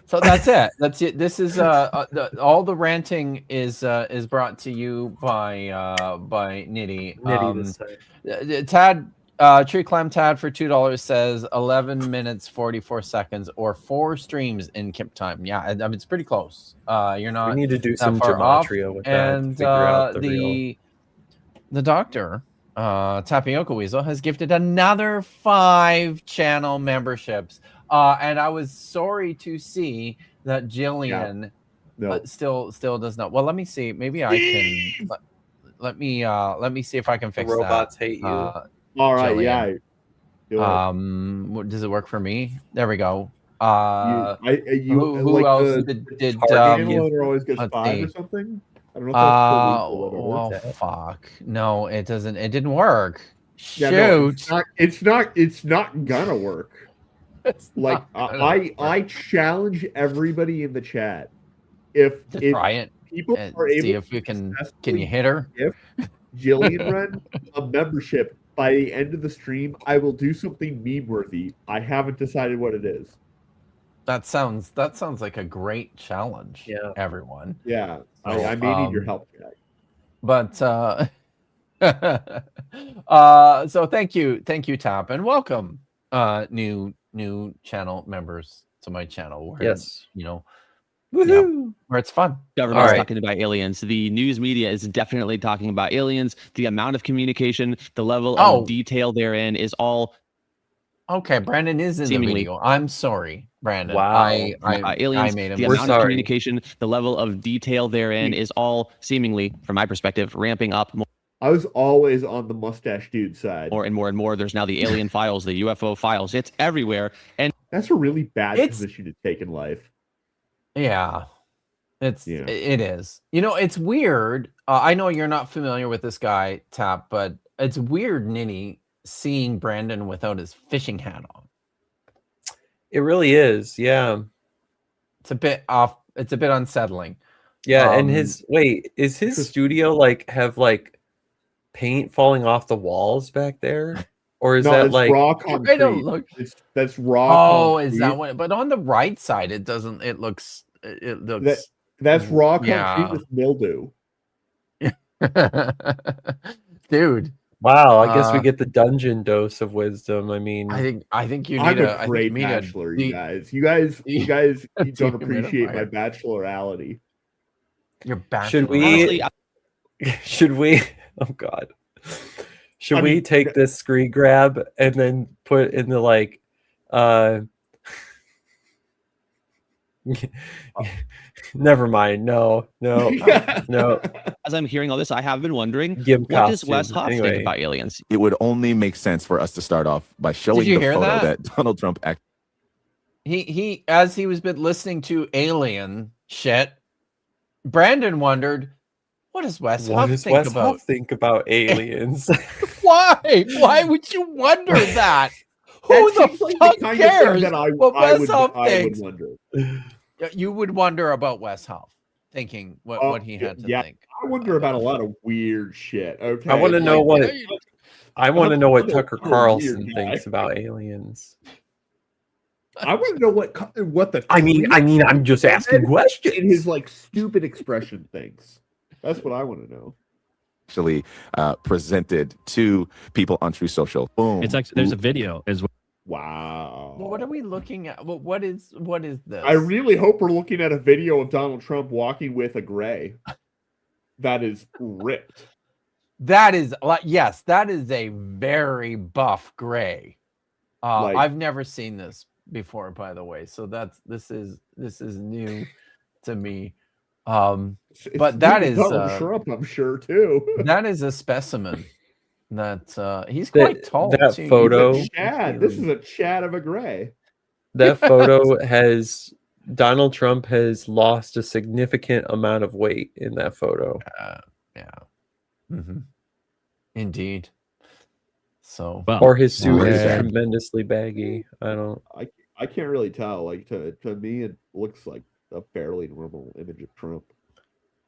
So that's it. That's it. This is all the ranting is brought to you by Nitty. Tad Tree Clam Tad for $2 says 11 minutes 44 seconds or 4 streams in Kip time. Yeah, I mean, it's pretty close. You're not. We need to do some gematria with that to figure out the doctor Tapioca Weasel has gifted another 5 channel memberships. And I was sorry to see that Jillian still does not. Well, let me see. Maybe I can. Let me see if I can fix robots that. hate you. All right, Jillian. Does it work for me? There we go. Who else did always gets 5 or something? I don't know if that's well, fuck. No, it doesn't. It didn't work. Yeah, Shoot. No, it's not gonna work. Like I challenge everybody in the chat. If try it, people are see able if we can you hit her? If Jillian run a membership by the end of the stream, I will do something meme worthy. I haven't decided what it is. That sounds like a great challenge. Yeah, everyone. Yeah, I may need your help, Jack. But so thank you, Tap, and welcome new channel members to my channel. Where, where it's fun. Government's talking about aliens. The news media is definitely talking about aliens. The amount of communication, the level of detail therein is all. Okay, Brandon is in the video. I'm sorry, Brandon. Wow. Aliens, I made him. The amount of communication, the level of detail therein is all seemingly, from my perspective, ramping up. I was always on the mustache dude side. More and more and more. There's now the alien files, the UFO files. It's everywhere. And that's a really bad position to take in life. Yeah. It is. It's weird. I know you're not familiar with this guy, Tap, but it's weird, Nitty, seeing Brandon without his fishing hat on. It really is, yeah. It's a bit off. It's a bit unsettling. Yeah, and is his studio have paint falling off the walls back there? Or is that raw concrete? I don't look. That's raw. Oh, concrete. Is that what? But on the right side, it doesn't. It looks. That's raw concrete with mildew. Dude. Wow, I guess we get the dungeon dose of wisdom. I mean, I think you need I'm a great bachelor, you guys. You guys don't appreciate my bachelorality. Your bachelor. Should we? Oh God. Should we take this screen grab and then put in the never mind. No. As I'm hearing all this, I have been wondering, what does Wes Hoff think about aliens? It would only make sense for us to start off by showing the photo that Donald Trump he as he was been listening to alien shit, Brandon wondered, what does Wes Hoff think about aliens? Why would you wonder that? Who the fuck cares what Wes Hoff thinks? You would wonder about Wes Hoff thinking what he had to think. I wonder about a lot of weird shit. Okay, I want to know what Tucker Carlson thinks about aliens. I want to know what the. I mean, I'm just asking questions. In his stupid expression things. That's what I want to know. Actually, presented to people on True Social. Boom. It's actually there's a video as well. Wow. Well, what are we looking at? Well, what is this? I really hope we're looking at a video of Donald Trump walking with a gray. That is ripped. That is that is a very buff gray. I've never seen this before, by the way. So this is new. to me. It's But that is Donald Trump, I'm sure too. that is a specimen. That he's quite tall. That too. photo. Chad. This is a Chad of a gray. That photo has Donald Trump has lost a significant amount of weight in that photo. Yeah. Mm-hmm. Indeed. So, or his suit is tremendously baggy. I can't really tell. Like to me, it looks like a fairly normal image of Trump.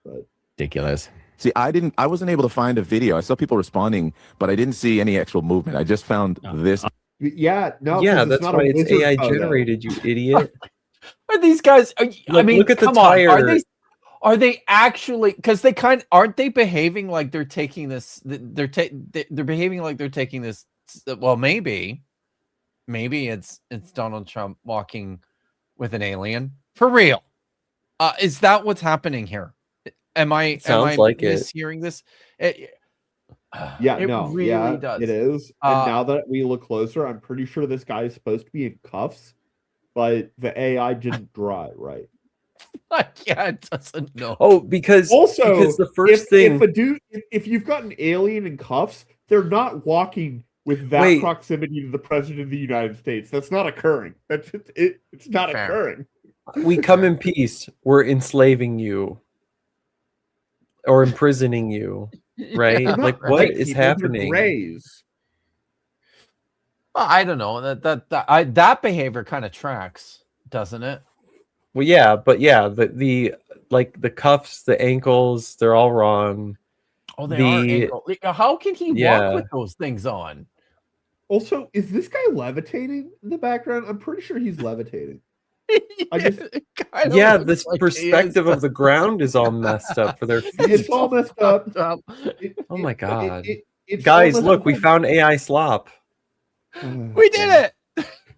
But ridiculous. See, I wasn't able to find a video. I saw people responding, but I didn't see any actual movement. I just found this. Yeah, no, that's why it's AI generated, you idiot. Are these guys? I mean, look at the come tire. on. Are they actually? Because they aren't they behaving like they're taking this? They're behaving like they're taking this. Well, maybe it's Donald Trump walking with an alien for real. Is that what's happening here? Am I mishearing this? It really does. It is. And now that we look closer, I'm pretty sure this guy is supposed to be in cuffs, but the AI didn't draw it right. Yeah, it doesn't know. Oh, because the first thing, if you've got an alien in cuffs, they're not walking with that proximity to the president of the United States. That's not occurring. That's just, it's not occurring. We come in peace. We're enslaving you or imprisoning you, right? Like what is happening? Well, I don't know. That behavior kind of tracks, doesn't it? Well, yeah, but the cuffs, the ankles, they're all wrong. Oh, they are ankle. How can he walk with those things on? Also, is this guy levitating in the background? I'm pretty sure he's levitating. This perspective of the ground is all messed up for their feet. It's all messed up. Oh my god. Guys, look, we found AI slop. We did it.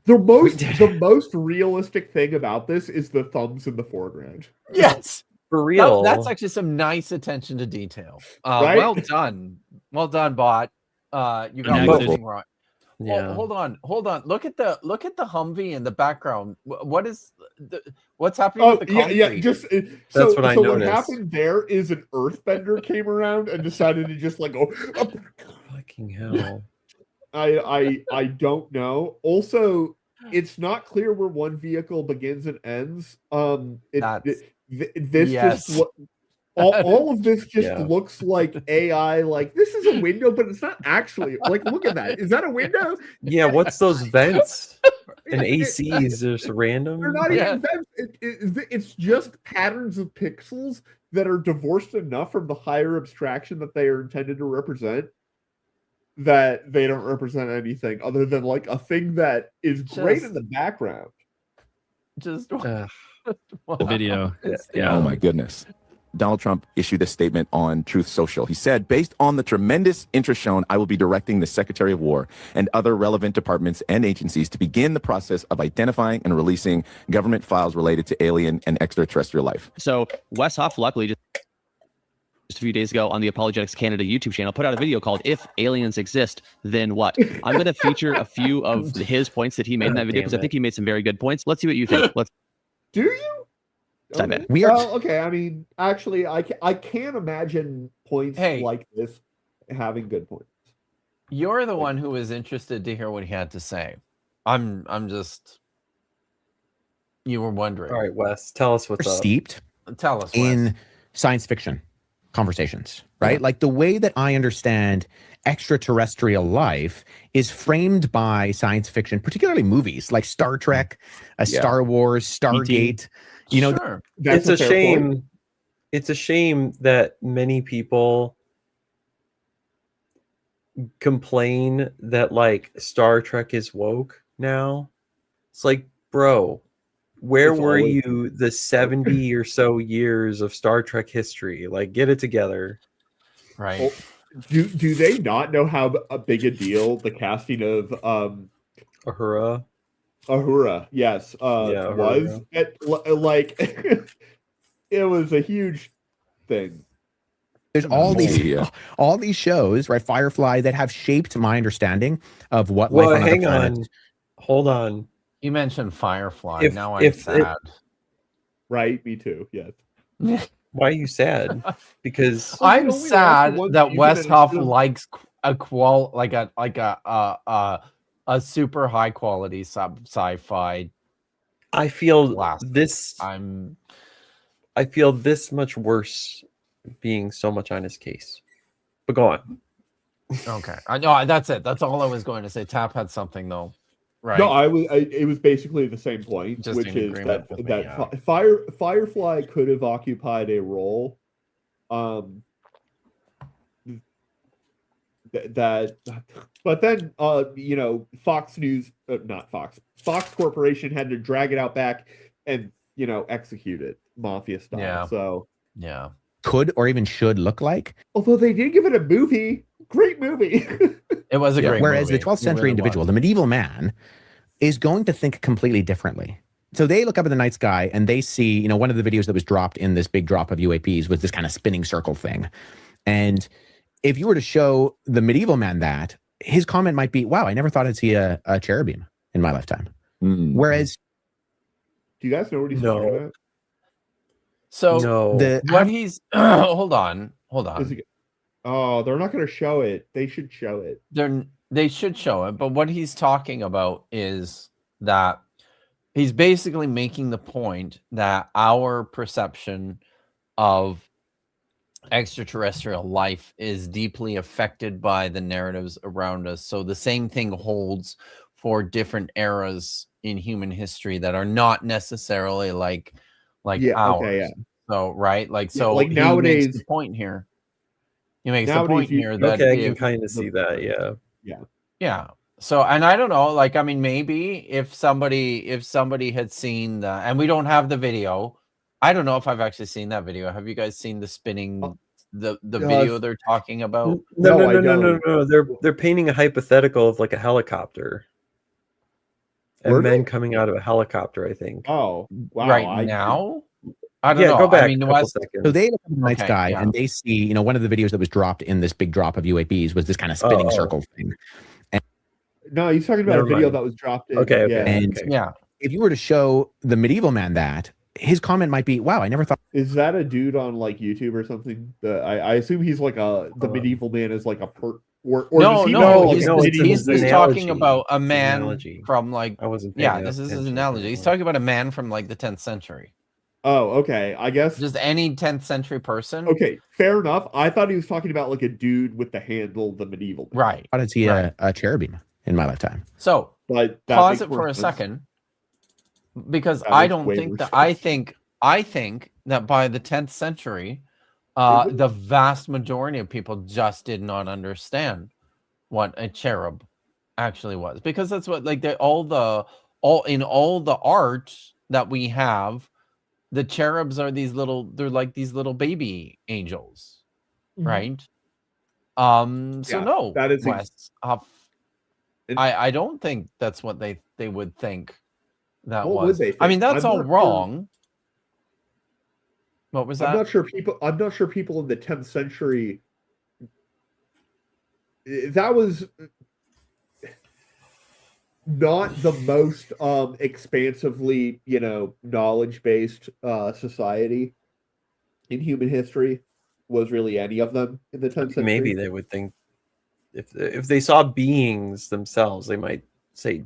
The most realistic thing about this is the thumbs in the foreground. Yes. For real. That's actually some nice attention to detail. Right? Well done, bot. You got everything right. Yeah. Hold on. Look at the Humvee in the background. What's happening with the concrete? That's what I noticed. What happened there is an earthbender came around and decided to just like go. Fucking hell. I don't know. Also, it's not clear where one vehicle begins and ends. All of this just looks like AI. Like this is a window, but it's not actually. Like, look at that. Is that a window? Yeah. What's those vents and ACs? Just random. They're not even vents. It's just patterns of pixels that are divorced enough from the higher abstraction that they are intended to represent, that they don't represent anything other than like a thing that is great in the background. Just the video. Oh my goodness. Donald Trump issued a statement on Truth Social. He said, based on the tremendous interest shown, I will be directing the Secretary of War and other relevant departments and agencies to begin the process of identifying and releasing government files related to alien and extraterrestrial life. So Wes Hoff, luckily, just a few days ago on the Apologetics Canada YouTube channel, put out a video called If Aliens Exist, Then What? I'm going to feature a few of his points that he made in that video because I think he made some very good points. Let's see what you think. Do you? Okay. Okay. I mean, actually, I can't imagine points like this having good points. You're the one who was interested to hear what he had to say. I'm just. You were wondering. All right, Wes, tell us what's up. Steeped. Tell us, in science fiction conversations, right? Yeah. Like the way that I understand extraterrestrial life is framed by science fiction, particularly movies like Star Trek, Star Wars, Stargate. You know, sure. It's a shame. Point. It's a shame that many people complain that like Star Trek is woke now. It's like, bro, where were you the 70 or so years of Star Trek history? Like, get it together. Right. Well, do they not know how big a deal the casting of Uhura, yes, was? Like, it was a huge thing. There's all these shows, right? Firefly, that have shaped my understanding of what life on other planets. Hold on. You mentioned Firefly. Now I'm sad. right? Me too. Yes. Why are you sad? Because I'm sad that Westhoff likes a super high quality sci-fi. I feel I feel this much worse being so much on his case. But go on. Okay, I know that's it. That's all I was going to say. Tap had something though, right? No, it was basically the same point, Just which in is agreement that with me, yeah. Firefly could have occupied a role, but then Fox News, Fox Corporation had to drag it out back and execute it mafia style. Yeah. So yeah, could or even should look like. Although they did give it a movie, great movie. It was a great Whereas movie. the 12th century individual, the medieval man, is going to think completely differently. So they look up at the night sky and they see, one of the videos that was dropped in this big drop of UAPs was this kind of spinning circle thing. And if you were to show the medieval man that, his comment might be, wow, I never thought I'd see a cherubim in my lifetime. Whereas, do you guys know what he's talking about? So what he's hold on. Oh, they're not going to show it. They should show it. They should show it. But what he's talking about is that he's basically making the point that our perception of extraterrestrial life is deeply affected by the narratives around us. So the same thing holds for different eras in human history that are not necessarily like ours. Okay, yeah. So right, like like he nowadays. Makes the point here. He makes the point here that I can kind of see that. Yeah. So, and I don't know, like, I mean, maybe if somebody had seen the, and we don't have the video. I don't know if I've actually seen that video. Have you guys seen the spinning, the video they're talking about? No. They're painting a hypothetical of like a helicopter. And men coming out of a helicopter, I think. Oh, wow. Right now? I don't know. Go back. I mean, so they look at the night sky and they see, one of the videos that was dropped in this big drop of UAPs was this kind of spinning circle thing. And no, he's talking about a video that was dropped in. If you were to show the medieval man that, his comment might be, wow, I never thought. Is that a dude on like YouTube or something? I assume he's like the medieval man is like a he's talking about a man from like, this is his analogy. He's talking about a man from like the 10th century. Oh, okay. I guess just any 10th century person. Okay, fair enough. I thought he was talking about like a dude with the handle, the medieval man. Right. I didn't see a cherubim in my lifetime. So pause it for a second, because I don't think that I think that by the 10th century, the vast majority of people just did not understand what a cherub actually was, because that's what like all the art that we have. The cherubs are they're like these little baby angels, right? No, that is Wes, I don't think that's what they would think that what was. Would they think? I mean, that's all wrong. What was that? I'm not sure people in the 10th century. That was not the most expansively, knowledge-based society in human history. Was really any of them in the 10th century? Maybe they would think if they saw beings themselves, they might say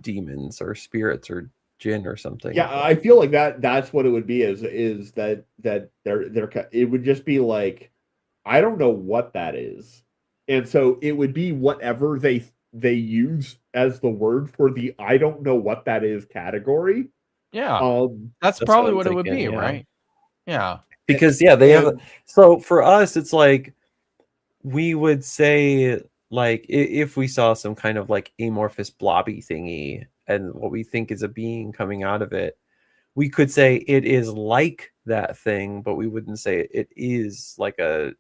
demons or spirits or jinn or something. Yeah, I feel like that's what it would be. Is that it would just be like, I don't know what that is, and so it would be whatever they use as the word for the I don't know what that is category. Yeah. That's probably what it would be, right? Yeah. Because they have so for us it's like we would say like if we saw some kind of like amorphous blobby thingy and what we think is a being coming out of it, we could say it is like that thing, but we wouldn't say it is like a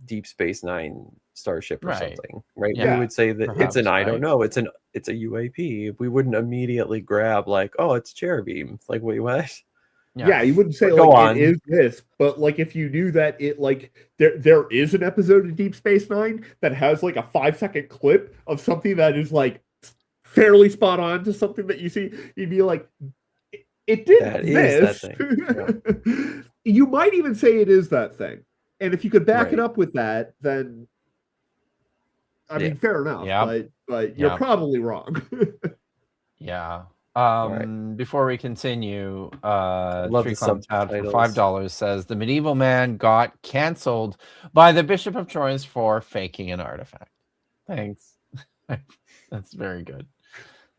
Deep Space Nine starship or something, right? Yeah, we would say that it's an I don't know, it's a UAP. We wouldn't immediately grab like, oh, it's cherubim. Like, wait, what? Yeah, you wouldn't say like it is this, but like if you knew that it like there is an episode of Deep Space Nine that has like a 5-second clip of something that is like fairly spot on to something that you see, you'd be like, It did That this. is that thing. You might even say it is that thing. And if you could back it Right. up with that, then I mean, fair enough. Yeah. But you're probably wrong. Yeah. Right. Before we continue, love the Treeclump Tad for subtitles. $5 says the medieval man got canceled by the Bishop of Troyes for faking an artifact. Thanks. That's very good.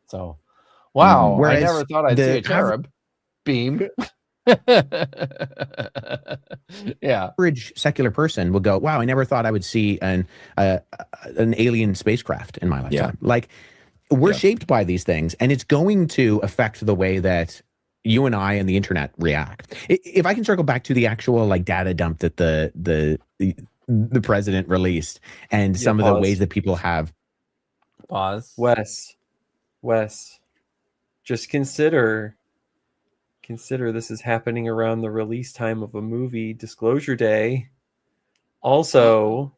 So, wow, I Whereas never thought I'd see a cherub beam. Yeah. Average secular person will go, wow, I never thought I would see an alien spacecraft in my lifetime. Like, we're shaped by these things, and it's going to affect the way that you and I and the internet react. If I can circle back to the actual like data dump that the president released, and some of the ways that people have Wes, just consider this is happening around the release time of a movie, Disclosure Day. Also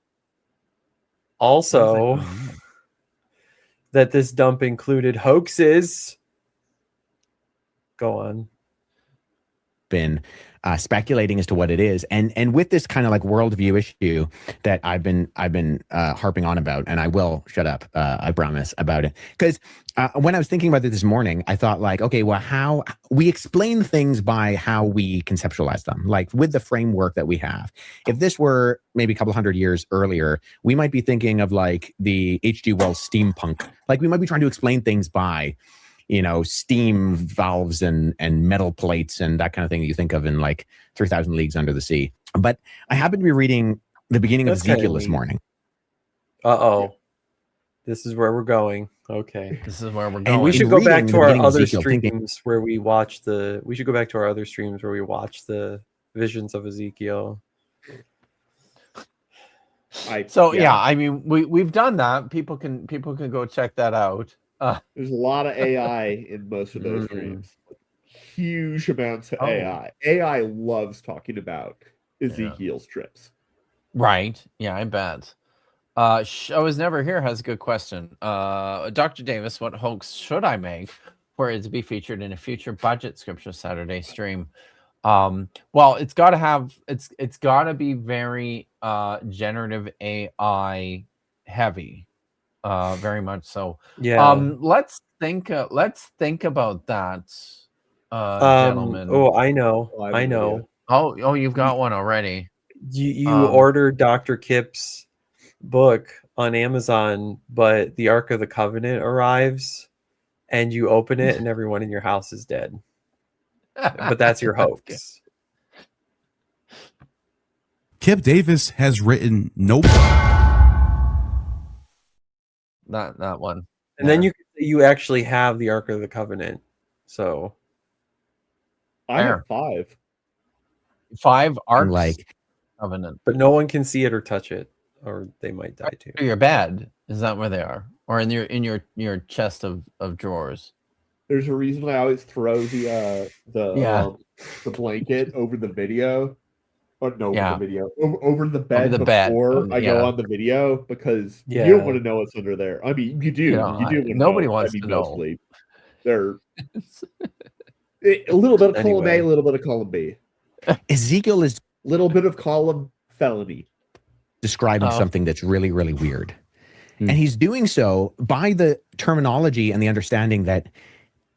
that this dump included hoaxes. Go on. Been speculating as to what it is, and with this kind of like worldview issue that I've been harping on about, and I will shut up, I promise, about it, because when I was thinking about it this morning, I thought like, okay, well, how we explain things by how we conceptualize them, like with the framework that we have. If this were maybe a couple hundred years earlier, we might be thinking of like the H.G. Wells steampunk, like we might be trying to explain things by, you know, steam valves and metal plates and that kind of thing that you think of in like 3,000 Leagues Under the Sea. But I happened to be reading the beginning of Ezekiel this morning. This is where we're going. Okay. This is where we're going. And we should go back to our other streams where we watch the. We should go back to our other streams where we watch the visions of Ezekiel. I mean, we've done that. People can go check that out. There's a lot of AI in most of those streams. Huge amounts of AI. AI loves talking about Ezekiel's trips. Right. Yeah, I bet. I Was Never Here has a good question. Dr. Davis, what hoax should I make for it to be featured in a future Budget Scripture Saturday stream? Well, it's got to be very generative AI heavy. Very much so. Yeah. Let's think about that, gentlemen. Oh, I know. Oh, you've got one already. You ordered Dr. Kip's book on Amazon, but the Ark of the Covenant arrives, and you open it, and everyone in your house is dead. But that's your hoax. Kip Davis has written Nope. That one. And then you actually have the Ark of the Covenant. So I have 5. 5 Arks Covenant. But no one can see it or touch it, or they might die too. Your bed, is that where they are? Or in your chest of drawers? There's a reason I always throw the blanket over the video. The video over the bed before I go on the video, because you don't want to know what's under there. I mean, you do. Nobody wants to know. Mostly, they're a little bit of column A, a little bit of column B. Ezekiel is a little bit of column felony, describing something that's really, really weird, and he's doing so by the terminology and the understanding that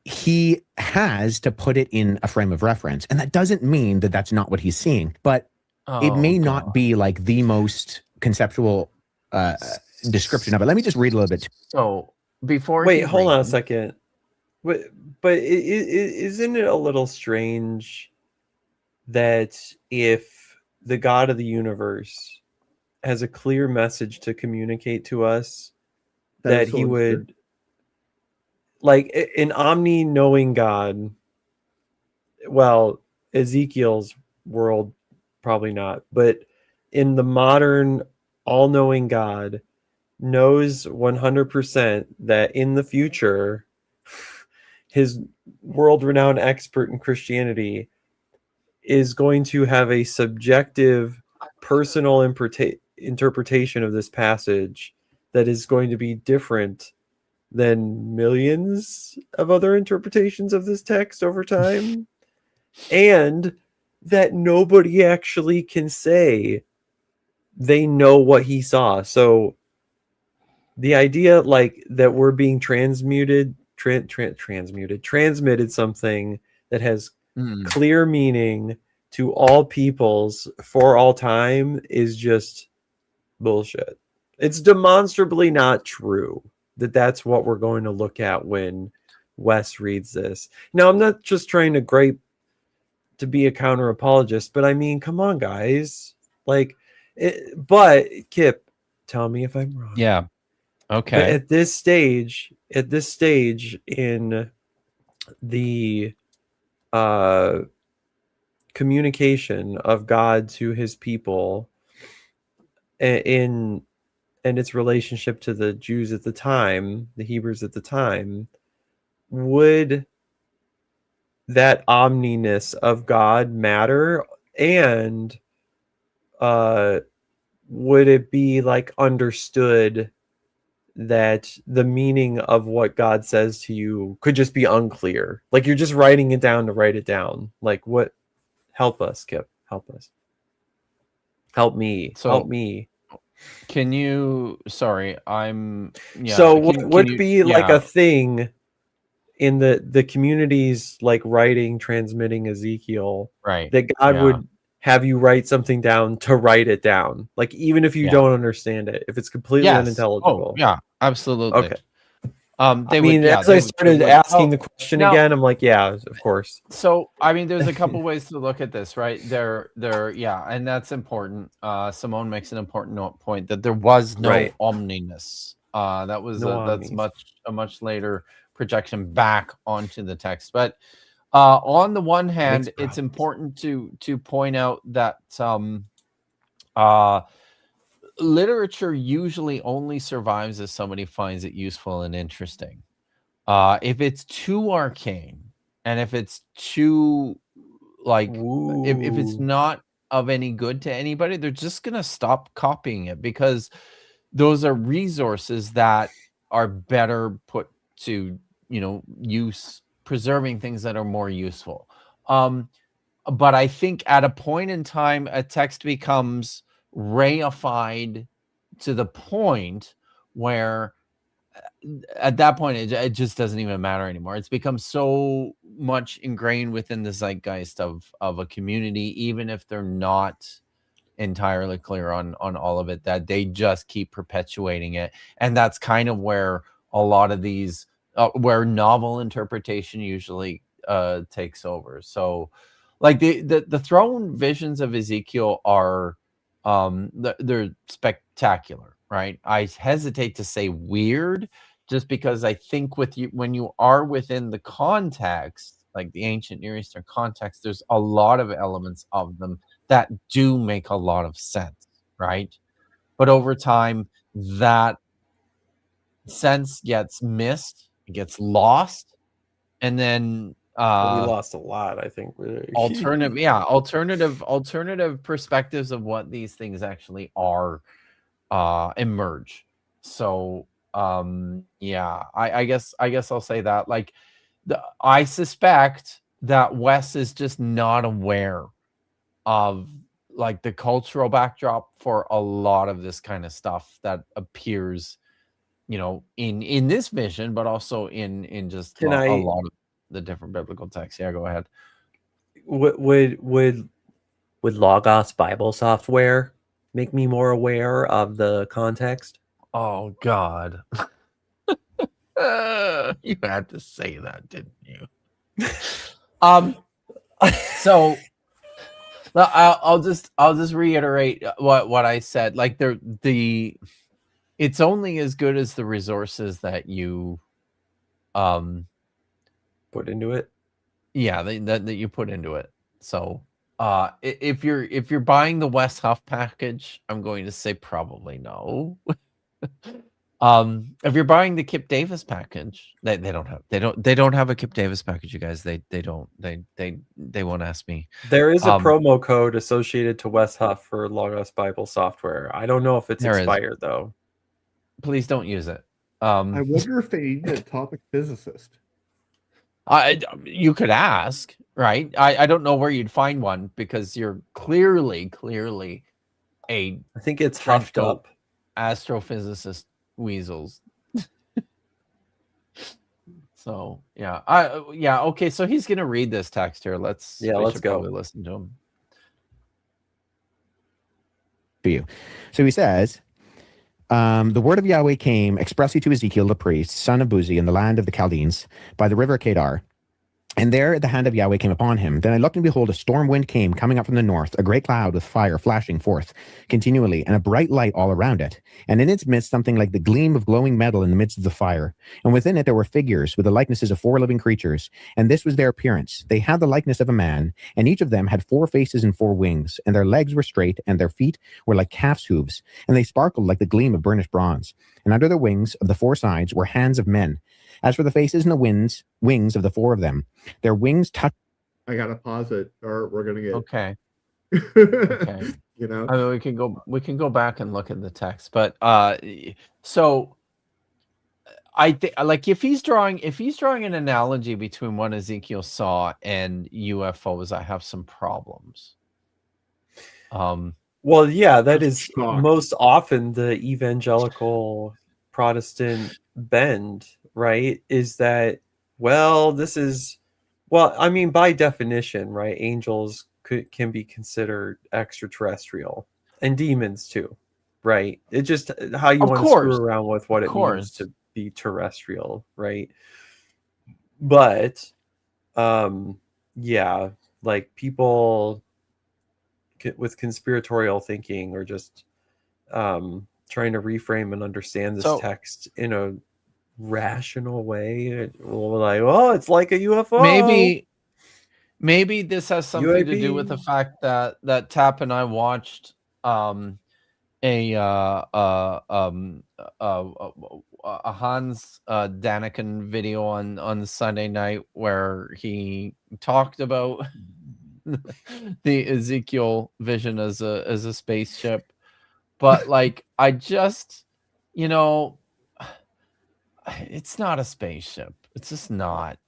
he has to put it in a frame of reference, and that doesn't mean that that's not what he's seeing, but it may not be like the most conceptual description of it. Let me just read a little bit. So hold on a second. But isn't it a little strange that if the God of the universe has a clear message to communicate to us, that he would, like an omni-knowing God, well, Ezekiel's world, probably not, but in the modern all-knowing God knows 100% that in the future, his world-renowned expert in Christianity is going to have a subjective, personal interpretation of this passage that is going to be different than millions of other interpretations of this text over time, and that nobody actually can say they know what he saw. So the idea like that we're being transmitted something that has clear meaning to all peoples for all time is just bullshit. It's demonstrably not true that that's what we're going to look at when Wes reads this. Now, I'm not just trying to be a counter apologist, but I mean, come on, guys. Like, but Kip, tell me if I'm wrong. Yeah. Okay. But at this stage in the communication of God to his people and its relationship to the Jews at the time, the Hebrews at the time, would that omniness of God matter? And would it be like understood that the meaning of what God says to you could just be unclear? Like you're just writing it down to write it down. Like what? Help us, Kip. Help us. Help me. Help me. Can you? Sorry, I'm. Yeah. So would it be like a thing in the communities like writing, transmitting Ezekiel, right? That God would have you write something down to write it down, like even if you don't understand it, if it's completely unintelligible. Oh, yeah, absolutely. Okay. As I started asking the question again, I'm like, yeah, of course. So, I mean, there's a couple ways to look at this, right? And that's important. Simone makes an important point that there was no omniness. That's a much later projection back onto the text. But on the one hand, it's important to point out that literature usually only survives if somebody finds it useful and interesting. If it's too arcane and if it's too if it's not of any good to anybody, they're just gonna stop copying it, because those are resources that are better put to use, preserving things that are more useful. But I think at a point in time, a text becomes reified to the point where at that point it just doesn't even matter anymore. It's become so much ingrained within the zeitgeist of a community, even if they're not entirely clear on all of it, that they just keep perpetuating it. And that's kind of where a lot of these where novel interpretation usually takes over. So like the throne visions of Ezekiel are they're spectacular, right? I hesitate to say weird, just because I think when you are within the context, like the ancient Near Eastern context, there's a lot of elements of them that do make a lot of sense, right? But over time, that sense gets missed, it gets lost, and then we lost a lot, I think. Alternative perspectives of what these things actually are emerge. So I guess I'll say that, like, I suspect that Wes is just not aware of like the cultural backdrop for a lot of this kind of stuff that appears in this vision, but also in just a lot of the different biblical texts. Yeah, go ahead. Would Logos Bible software make me more aware of the context? Oh God. You had to say that, didn't you? So I'll just reiterate what I said. Like it's only as good as the resources that you put into it. Yeah, that you put into it. So if you're buying the Wes Huff package, I'm going to say probably no. If you're buying the Kip Davis package, they don't have a Kip Davis package, you guys. They won't ask me. There is a promo code associated to Wes Huff for Logos Bible software. I don't know if it's expired though. Please don't use it. I wonder if they need an atomic physicist. You could ask, right? I don't know where you'd find one because you're clearly a I think it's huffed up astrophysicist weasels. So yeah, okay. So he's gonna read this text here. Let's go. Probably listen to him. For you, so he says, the word of Yahweh came expressly to Ezekiel the priest, son of Buzi, in the land of the Chaldeans, by the river Kedar. And there the hand of Yahweh came upon him. Then I looked, and behold, a storm wind came coming up from the north, a great cloud with fire flashing forth continually, and a bright light all around it. And in its midst something like the gleam of glowing metal in the midst of the fire. And within it there were figures with the likenesses of 4 living creatures. And this was their appearance. They had the likeness of a man, and each of them had 4 faces and 4 wings. And their legs were straight, and their feet were like calf's hooves. And they sparkled like the gleam of burnished bronze. And under the wings of the 4 sides were hands of men. As for the faces and the wings of the 4 of them, their wings touched. I gotta pause it, or we're gonna get okay. You know, I mean, we can go back and look at the text, but so I think, like, if he's drawing an analogy between what Ezekiel saw and UFOs, I have some problems. Well, yeah, that is most often the evangelical Protestant bend, right? Is that, well, this is, well, I mean, by definition, right? Angels can be considered extraterrestrial, and demons too, right? It's just how you want to screw around with what it means to be terrestrial, right? But, yeah, like people with conspiratorial thinking or just trying to reframe and understand this text in a rational way, like, oh, it's like a UFO. Maybe this has something UAP. to do with the fact that Tap and I watched a Hans Daniken video on Sunday night where he talked about the Ezekiel vision as a spaceship. But like, I just, it's not a spaceship. It's just not.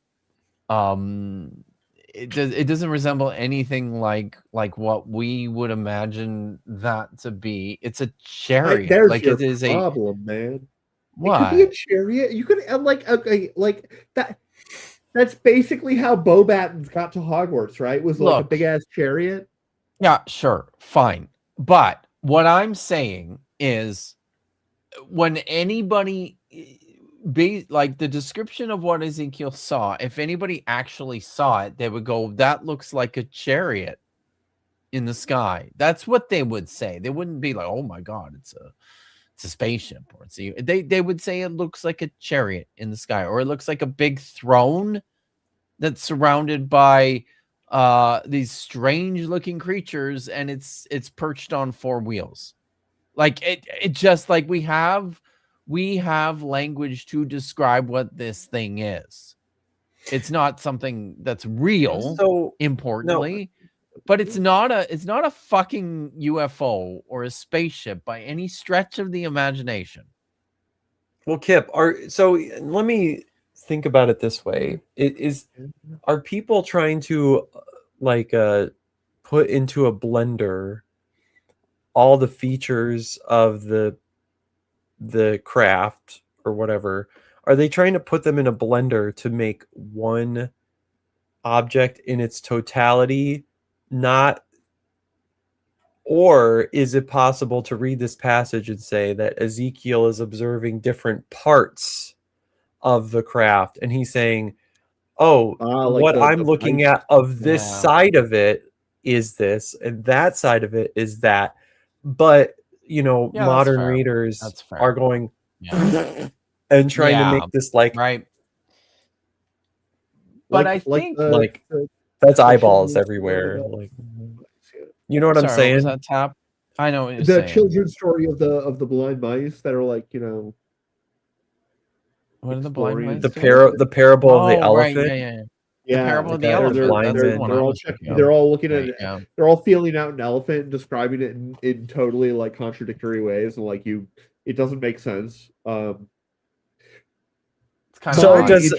It doesn't resemble anything like what we would imagine that to be. It's a chariot. There's like your it is problem, man. What? It could be a chariot. You could like that. That's basically how Bobatons got to Hogwarts, right? Was like a big ass chariot. Yeah, sure, fine. But what I'm saying is, when anybody like the description of what Ezekiel saw, if anybody actually saw it, they would go, that looks like a chariot in the sky. That's what they would say. They wouldn't be like, oh my God, it's a spaceship, or they would say it looks like a chariot in the sky, or it looks like a big throne that's surrounded by these strange looking creatures, and it's perched on 4 wheels. Like it just, like, we have language to describe what this thing is. It's not something that's real, so importantly, but it's not a fucking UFO or a spaceship by any stretch of the imagination. Well, Kip, so let me think about it this way. Are people trying to put into a blender all the features of the craft or whatever? Are they trying to put them in a blender to make one object in its totality? Or is it possible to read this passage and say that Ezekiel is observing different parts of the craft, and he's saying, what I'm looking at of this side of it is this, and that side of it is that. But modern readers are going and trying to make this right. But I think that's eyeballs everywhere. You know what I'm saying? Was that Tap? I know what you're the saying. Children's story of the blind mice that are like, what are the blind mice? The parable of the elephant. Right, yeah. The parable of the elephant. They're all looking at it. Yeah. They're all feeling out an elephant and describing it in totally like contradictory ways, and like it doesn't make sense. It's kind So of it does. Is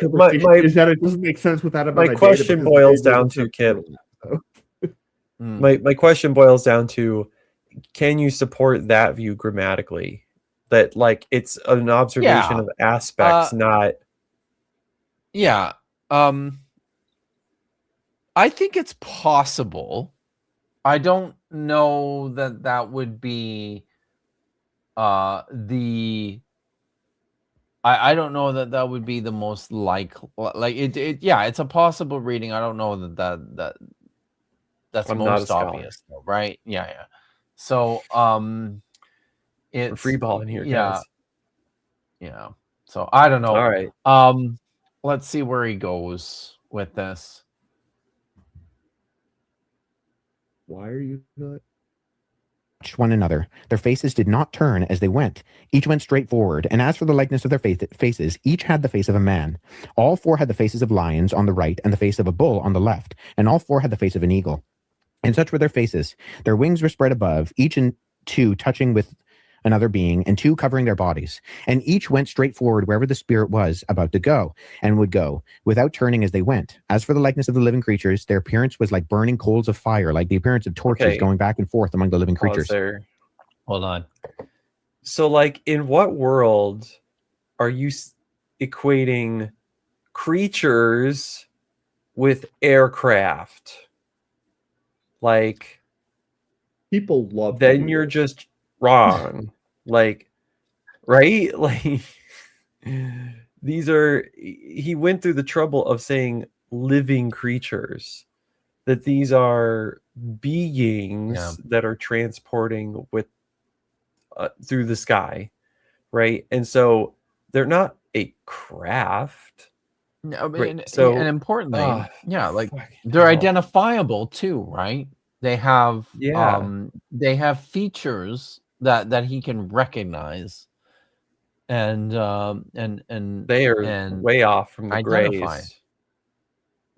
that it doesn't make sense with that amount My of question data boils down to Kip. My question boils down to: can you support that view grammatically? That like it's an observation of aspects, not. Yeah. I think it's possible. I don't know that that would be the. I don't know that that would be the most like it. Yeah, it's a possible reading. I don't know that's I'm not a most scholar. obvious, though, right? Yeah. So it's We're free balling here, guys. Yeah. So I don't know. All right. Let's see where he goes with this. Why are you not? One another. Their faces did not turn as they went. Each went straight forward. And as for the likeness of their faces, each had the face of a man. All four had the faces of lions on the right and the face of a bull on the left. And all four had the face of an eagle. And such were their faces. Their wings were spread above, each and two touching with another being, and two covering their bodies. And each went straight forward wherever the spirit was about to go, and would go, without turning as they went. As for the likeness of the living creatures, their appearance was like burning coals of fire, like the appearance of torches going back and forth among the living creatures. Hold on. So, like, in what world are you equating creatures with aircraft? Like, people love. Then you're just wrong. Like, right? Like, these are. He went through the trouble of saying living creatures. That these are beings that are transporting with through the sky, right? And so they're not a craft. No, I mean, right? So, and importantly, like they're identifiable too, right? They have they have features that he can recognize, and they are way off from the identify. grays.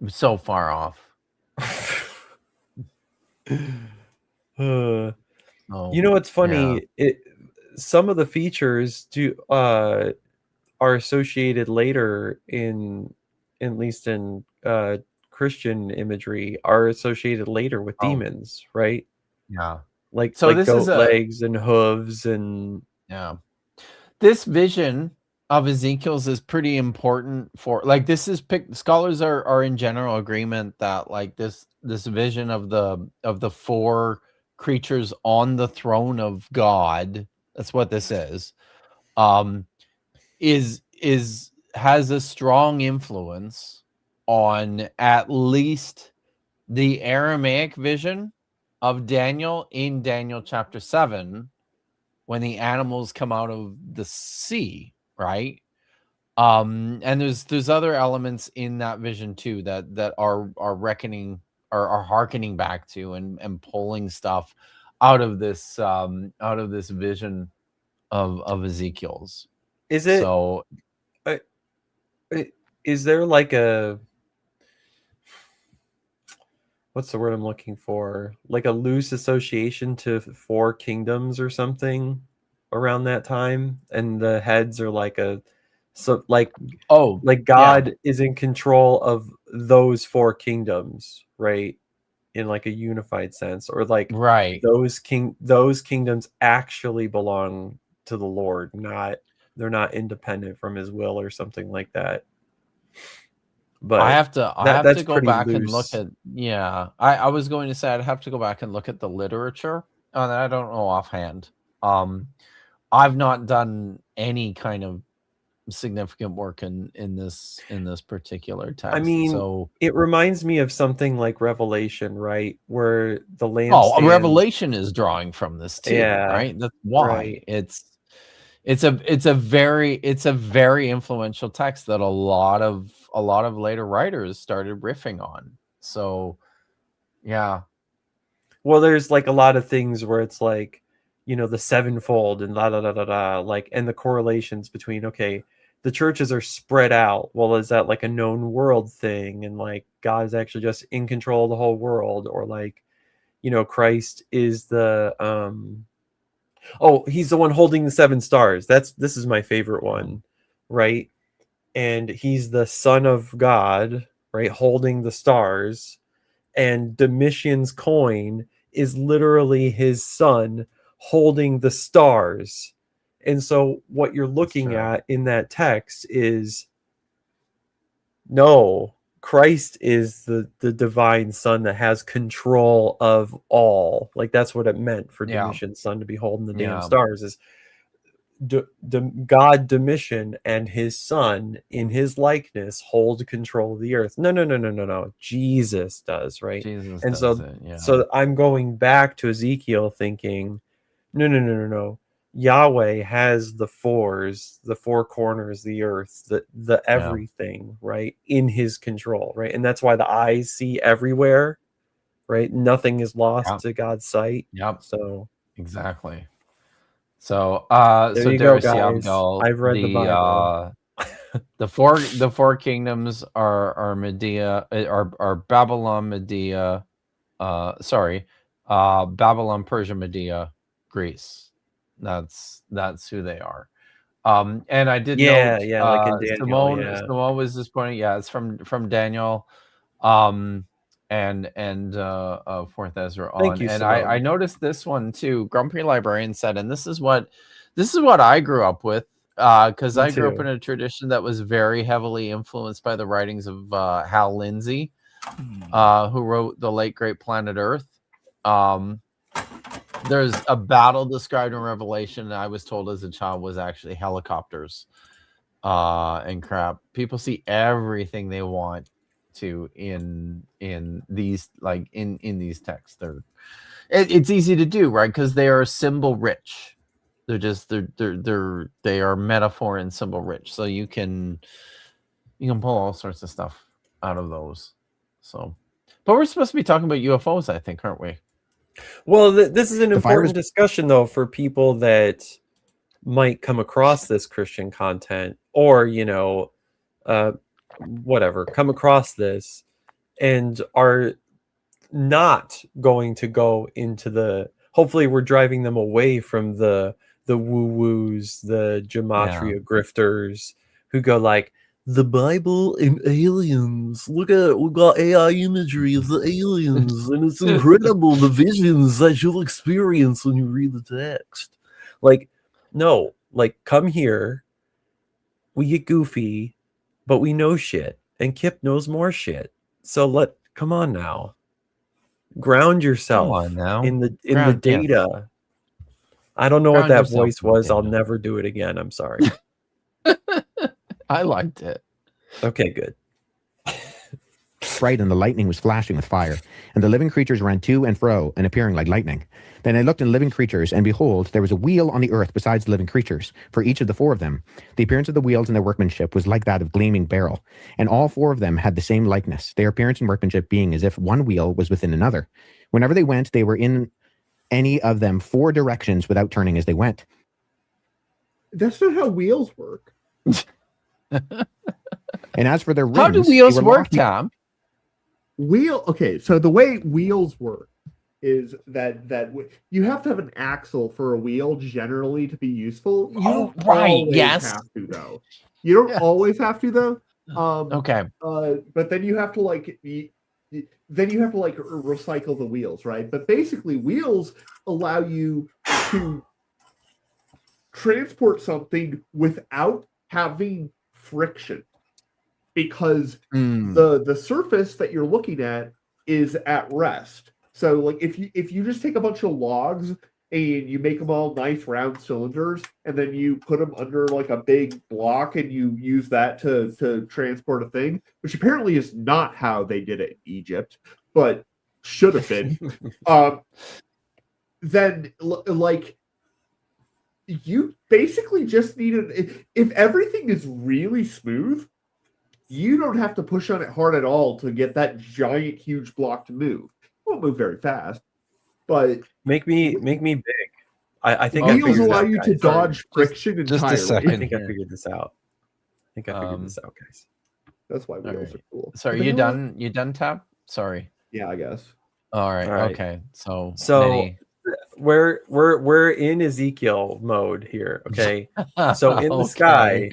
So far off. You know what's funny? Some of the features are associated later in, at least in Christian imagery, are associated later with demons, right? Yeah. Like so like this goat is legs and hooves and this vision of Ezekiel's is pretty important for like this is scholars are in general agreement that like this vision of the four creatures on the throne of God, that's what this is has a strong influence on at least the Aramaic vision of Daniel in Daniel chapter 7 when the animals come out of the sea, right? And there's other elements in that vision too that are reckoning are hearkening back to and pulling stuff out of this vision of Ezekiel's. Is it so? Is there like a what's the word I'm looking for? Like a loose association to four kingdoms or something around that time, and the heads are like God is in control of those four kingdoms, right? In like a unified sense, or like those kingdoms actually belong to the Lord, they're not independent from his will or something like that. But I have to go back loose. and look at I was going to say I'd have to go back and look at the literature on that. I don't know offhand. I've not done any kind of significant work in this particular text. I mean, so it reminds me of something like Revelation, right? Where the lampstand. Revelation is drawing from this too, right? That's why it's a very influential text that a lot of later writers started riffing on. So well, there's like a lot of things where it's like, you know, the sevenfold and like, and the correlations between, okay, the churches are spread out. Well, is that like a known world thing? And like God is actually just in control of the whole world, or like, you know, Christ is the he's the one holding the seven stars. This is my favorite one, right? and he's the son of God, right, holding the stars, and Domitian's coin is literally his son holding the stars. And so what you're looking at in that text is, no, Christ is the divine son that has control of all. Like, that's what it meant for Domitian's son to be holding the damn stars, is God Domitian and his son in his likeness hold control of the earth. No. Jesus does, right? Jesus and does so it, yeah. so I'm going back to Ezekiel thinking, no. Yahweh has the four corners, the earth, the everything, right, in his control, right? And that's why the eyes see everywhere, right? Nothing is lost to God's sight. Yep. So exactly. So there so you go, Darius guys. Abdel, I've read the Bible. the four kingdoms are Medea, are Babylon, Medea, Babylon, Persia, Medea, Greece. That's who they are. And I did note, like in Daniel, Simone was just pointing, it's from Daniel, and 4th Ezra on. Thank you, and Simone. I noticed this one too. Grumpy Librarian said, and this is what I grew up with, because I grew up in a tradition that was very heavily influenced by the writings of Hal Lindsey, who wrote The Late Great Planet Earth. There's a battle described in Revelation that I was told as a child was actually helicopters and crap. People see everything they want to in these, like in these texts. It's easy to do, right? Because they are symbol rich. They are metaphor and symbol rich. So you can pull all sorts of stuff out of those. So, but we're supposed to be talking about UFOs, I think, aren't we? Well, this is an important discussion, though, for people that might come across this Christian content, or come across this and are not going to go into the. Hopefully, we're driving them away from the woo-woos, the gematria grifters who go like, the Bible and aliens. We got AI imagery of the aliens, and it's incredible, the visions that you'll experience when you read the text. Like, no, like, come here. We get goofy, but we know shit, and Kip knows more shit. So come on now. Ground yourself in the data. Yeah. I don't know what that voice was. I'll never do it again. I'm sorry. I liked it. Okay, good. Bright, and the lightning was flashing with fire, and the living creatures ran to and fro, and appearing like lightning. Then I looked in the living creatures, and behold, there was a wheel on the earth besides the living creatures, for each of the four of them. The appearance of the wheels and their workmanship was like that of gleaming beryl, and all four of them had the same likeness, their appearance and workmanship being as if one wheel was within another. Whenever they went, they were in any of them four directions without turning as they went. That's not how wheels work. And as for their rims, how do wheels work, Tom? Okay, so the way wheels work is that you have to have an axle for a wheel generally to be useful. You don't always have to, though. You don't always have to, though. Okay. But then you have to recycle the wheels, right? But basically, wheels allow you to transport something without having friction, because the surface that you're looking at is at rest. So, like, if you just take a bunch of logs and you make them all nice round cylinders, and then you put them under like a big block and you use that to transport a thing, which apparently is not how they did it in Egypt, but should have been. Then, like, you basically just need if everything is really smooth, you don't have to push on it hard at all to get that giant, huge block to move. It won't move very fast, but make me big. I think wheels allow you to dodge friction entirely. A second. I think I figured this out. Guys. That's why wheels are cool. Sorry, you done? You done, Tab? Sorry. Yeah, I guess. All right. Okay. So we're in Ezekiel mode here. Okay. So in the sky,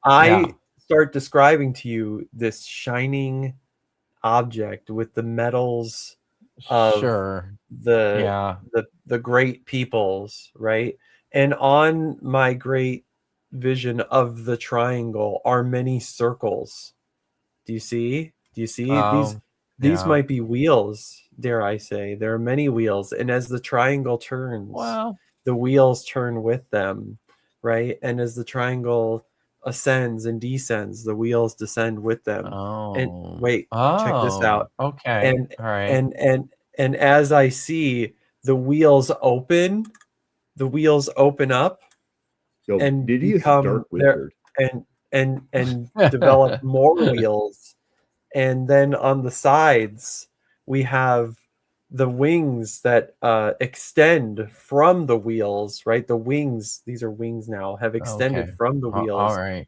I start describing to you this shining object with the metals of the great peoples, right? And on my great vision of the triangle are many circles. Do you see? These might be wheels, dare I say. There are many wheels, and as the triangle turns, the wheels turn with them, right? And as the triangle ascends and descends, the wheels descend with them. And wait, check this out. Okay. And all right. And as I see the wheels open up and become there and develop more wheels. And then on the sides, we have the wings that extend from the wheels, right? The wings, these are wings now, have extended from the wheels. All right.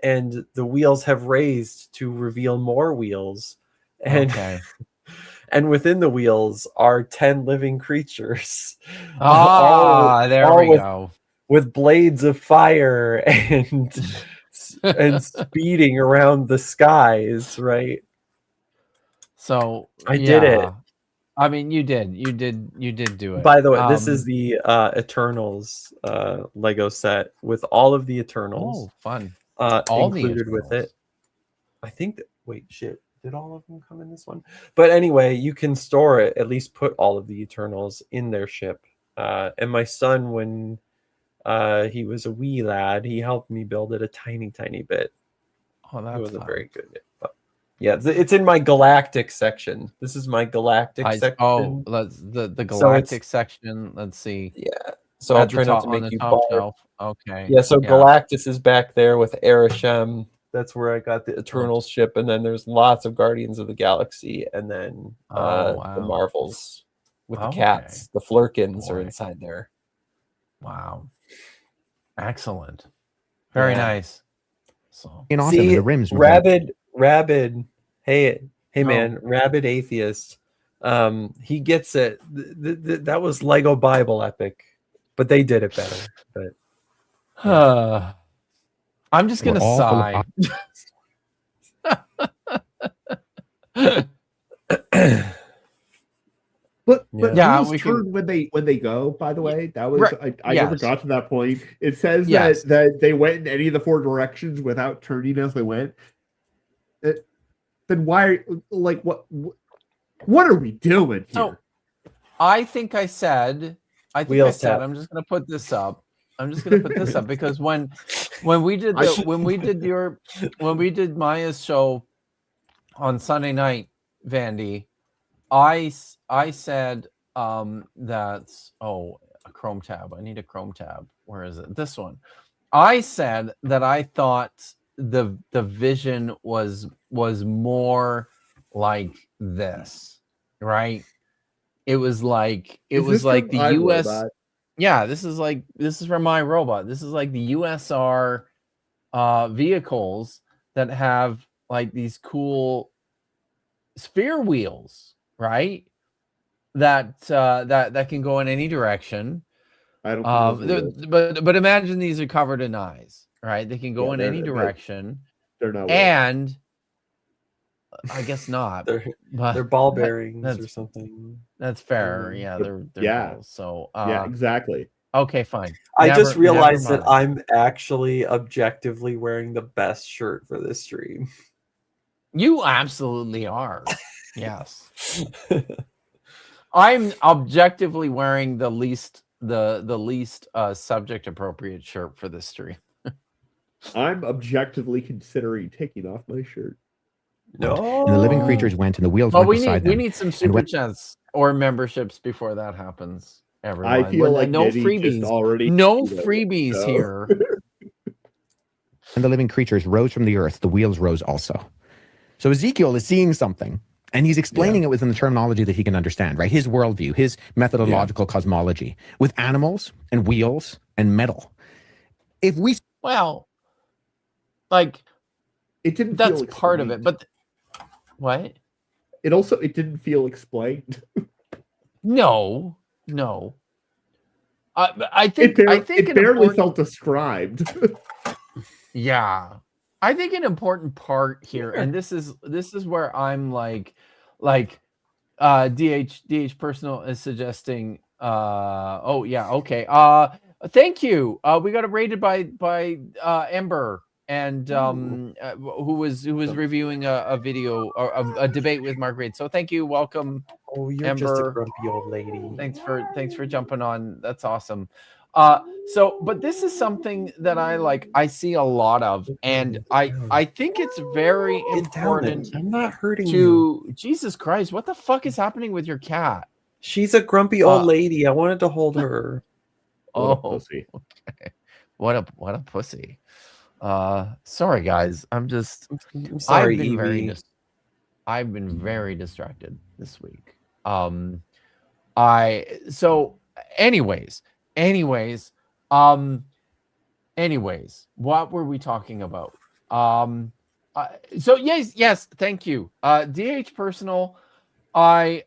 And the wheels have raised to reveal more wheels. And, and within the wheels are 10 living creatures. There we go. With blades of fire and speeding around the skies, right? So I did it. I mean, you did do it. By the way, this is the Eternals Lego set with all of the Eternals. Oh, fun! All included with it. I think that. Wait, shit. Did all of them come in this one? But anyway, you can store it. At least put all of the Eternals in their ship. And my son, when he was a wee lad, he helped me build it a tiny bit. Oh, that wasn't very good. But yeah, it's in my galactic section. This is my galactic section. Oh, the galactic section. Let's see. Yeah. So I'll try not to make you bar. Okay. Yeah. So Galactus is back there with Arishem. That's where I got the Eternals ship, and then there's lots of Guardians of the Galaxy, and then the Marvels with the cats. The Flurkins are inside there. Wow. Excellent. Very nice. So see, the rims. Rabid. Hey, man, Rabid Atheist. He gets it. That was Lego Bible Epic, but they did it better. But I'm just gonna sigh. But we turned when they go. By the way, that was I never got to that point. It says that they went in any of the 4 directions without turning as they went. Then why? Like what are we doing here? So, I think I said. I'm just gonna put this up. Because when we did Maya's show on Sunday night, Vandy, I said that's a Chrome tab. I need a Chrome tab. Where is it? This one. I said that I thought the vision was more like this, right? It was like the US. Robot? Yeah, this is from My Robot. This is like the USR vehicles that have like these cool sphere wheels, right? That can go in any direction. I don't. But imagine these are covered in eyes, right? They can go in any direction. They're not. And I guess not. They're ball bearings or something. That's fair. Yeah, they're balls. So yeah, exactly. Okay, fine. I just realized that I'm actually objectively wearing the best shirt for this stream. You absolutely are. Yes. I'm objectively wearing the least subject appropriate shirt for this stream. I'm objectively considering taking off my shirt. No. And the living creatures went, and the wheels went beside them. We need some super chats or memberships before that happens. Everyone. I feel like no freebies. No freebies here. And the living creatures rose from the earth. The wheels rose also. So Ezekiel is seeing something, and he's explaining it within the terminology that he can understand, right? His worldview, his methodological cosmology, with animals and wheels and metal. It didn't. That's part of it, but what? It didn't feel explained. No. I think it barely felt described. Yeah. I think an important part here, and this is where I'm like DH personal is suggesting oh yeah, okay. Thank you. We got rated by Ember, and who was reviewing a video or a debate with Margaret. So thank you. Welcome. Oh, you're Ember. just a grumpy old lady. Thanks for jumping on. That's awesome. But this is something that I see a lot of, and I think it's very important. I'm not hurting to you. Jesus Christ, what the fuck is happening with your cat? She's a grumpy old lady. I wanted to hold her. Okay. What a pussy. Sorry guys. I'm sorry, Evie. I've been very distracted this week. Anyways, what were we talking about? So yes, thank you. DH personal, I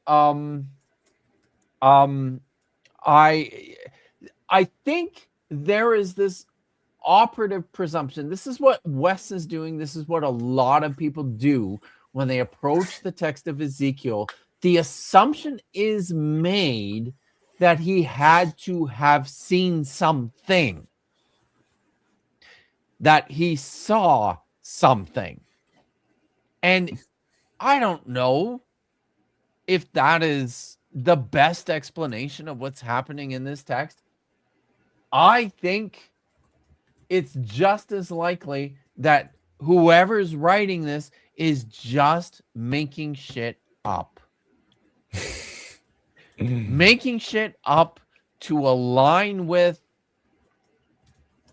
think there is this operative presumption. This is what Wes is doing. This is what a lot of people do when they approach the text of Ezekiel. The assumption is made that he had to have seen something, that he saw something. And I don't know if that is the best explanation of what's happening in this text. I think it's just as likely that whoever's writing this is just making shit up. Making shit up to align with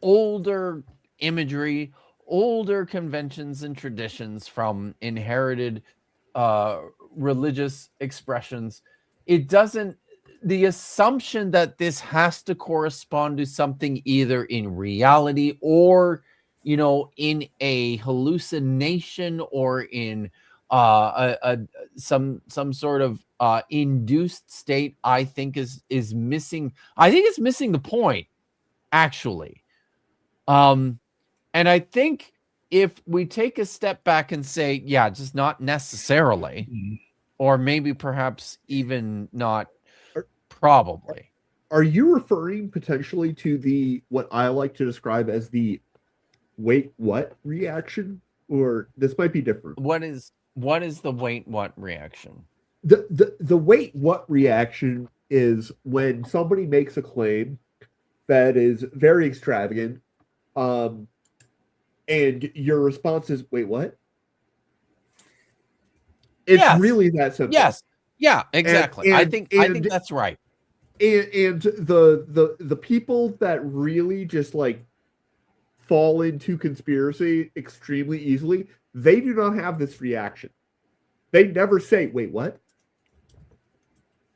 older imagery, older conventions and traditions from inherited religious expressions. It doesn't, the assumption that this has to correspond to something either in reality or, in a hallucination or in some sort of induced state, I think is missing. I think it's missing the point, actually. And I think if we take a step back and say, yeah, just not necessarily, or maybe perhaps even not probably. Are you referring potentially to what I like to describe as the wait, what reaction? Or this might be different. What is the wait, what reaction? The wait, what reaction is when somebody makes a claim that is very extravagant, and your response is, wait, what? It's really that simple. Yes. Yeah, exactly. I think that's right. And the people that really just fall into conspiracy extremely easily, they do not have this reaction. They never say, wait, what?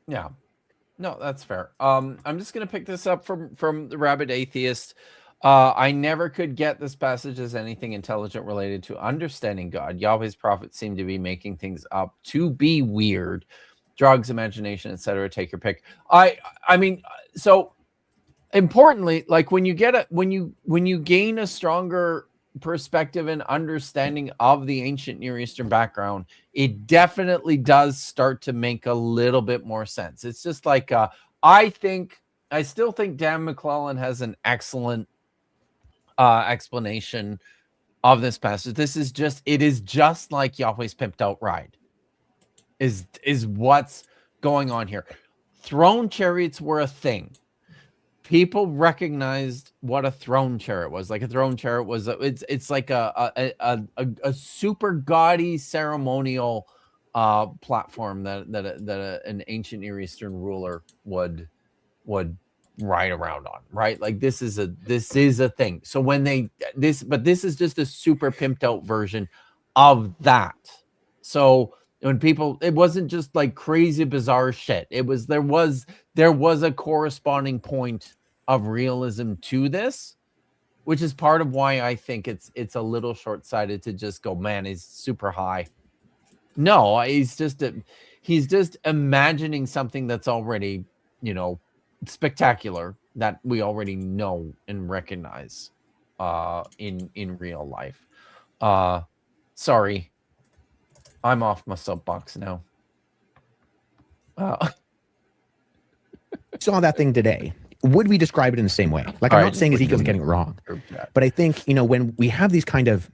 Yeah. No, that's fair. I'm just going to pick this up from the Rabid Atheist. I never could get this passage as anything intelligent related to understanding God. Yahweh's prophets seem to be making things up to be weird. Drugs, imagination, etc. Take your pick. I mean, so importantly, when you gain a stronger perspective and understanding of the ancient Near Eastern background, it definitely does start to make a little bit more sense. It's just I still think Dan McClellan has an excellent explanation of this passage. It is just like Yahweh's pimped out ride is what's going on here. Throne chariots were a thing. People recognized what a throne chariot was. Like a throne chariot was, it's like a super gaudy ceremonial platform that an ancient Near Eastern ruler would ride around on, right? Like this is a thing. So when this is just a super pimped out version of that. So when people, it wasn't just like crazy bizarre shit. There was a corresponding point of realism to this, which is part of why I think it's a little short-sighted to just go, man, he's super high. No, he's just imagining something that's already, spectacular, that we already know and recognize in real life. Sorry. I'm off my soapbox now. Saw that thing today. Would we describe it in the same way? Like, I'm not saying Ezekiel's getting it wrong, but I think, you know, when we have these kind of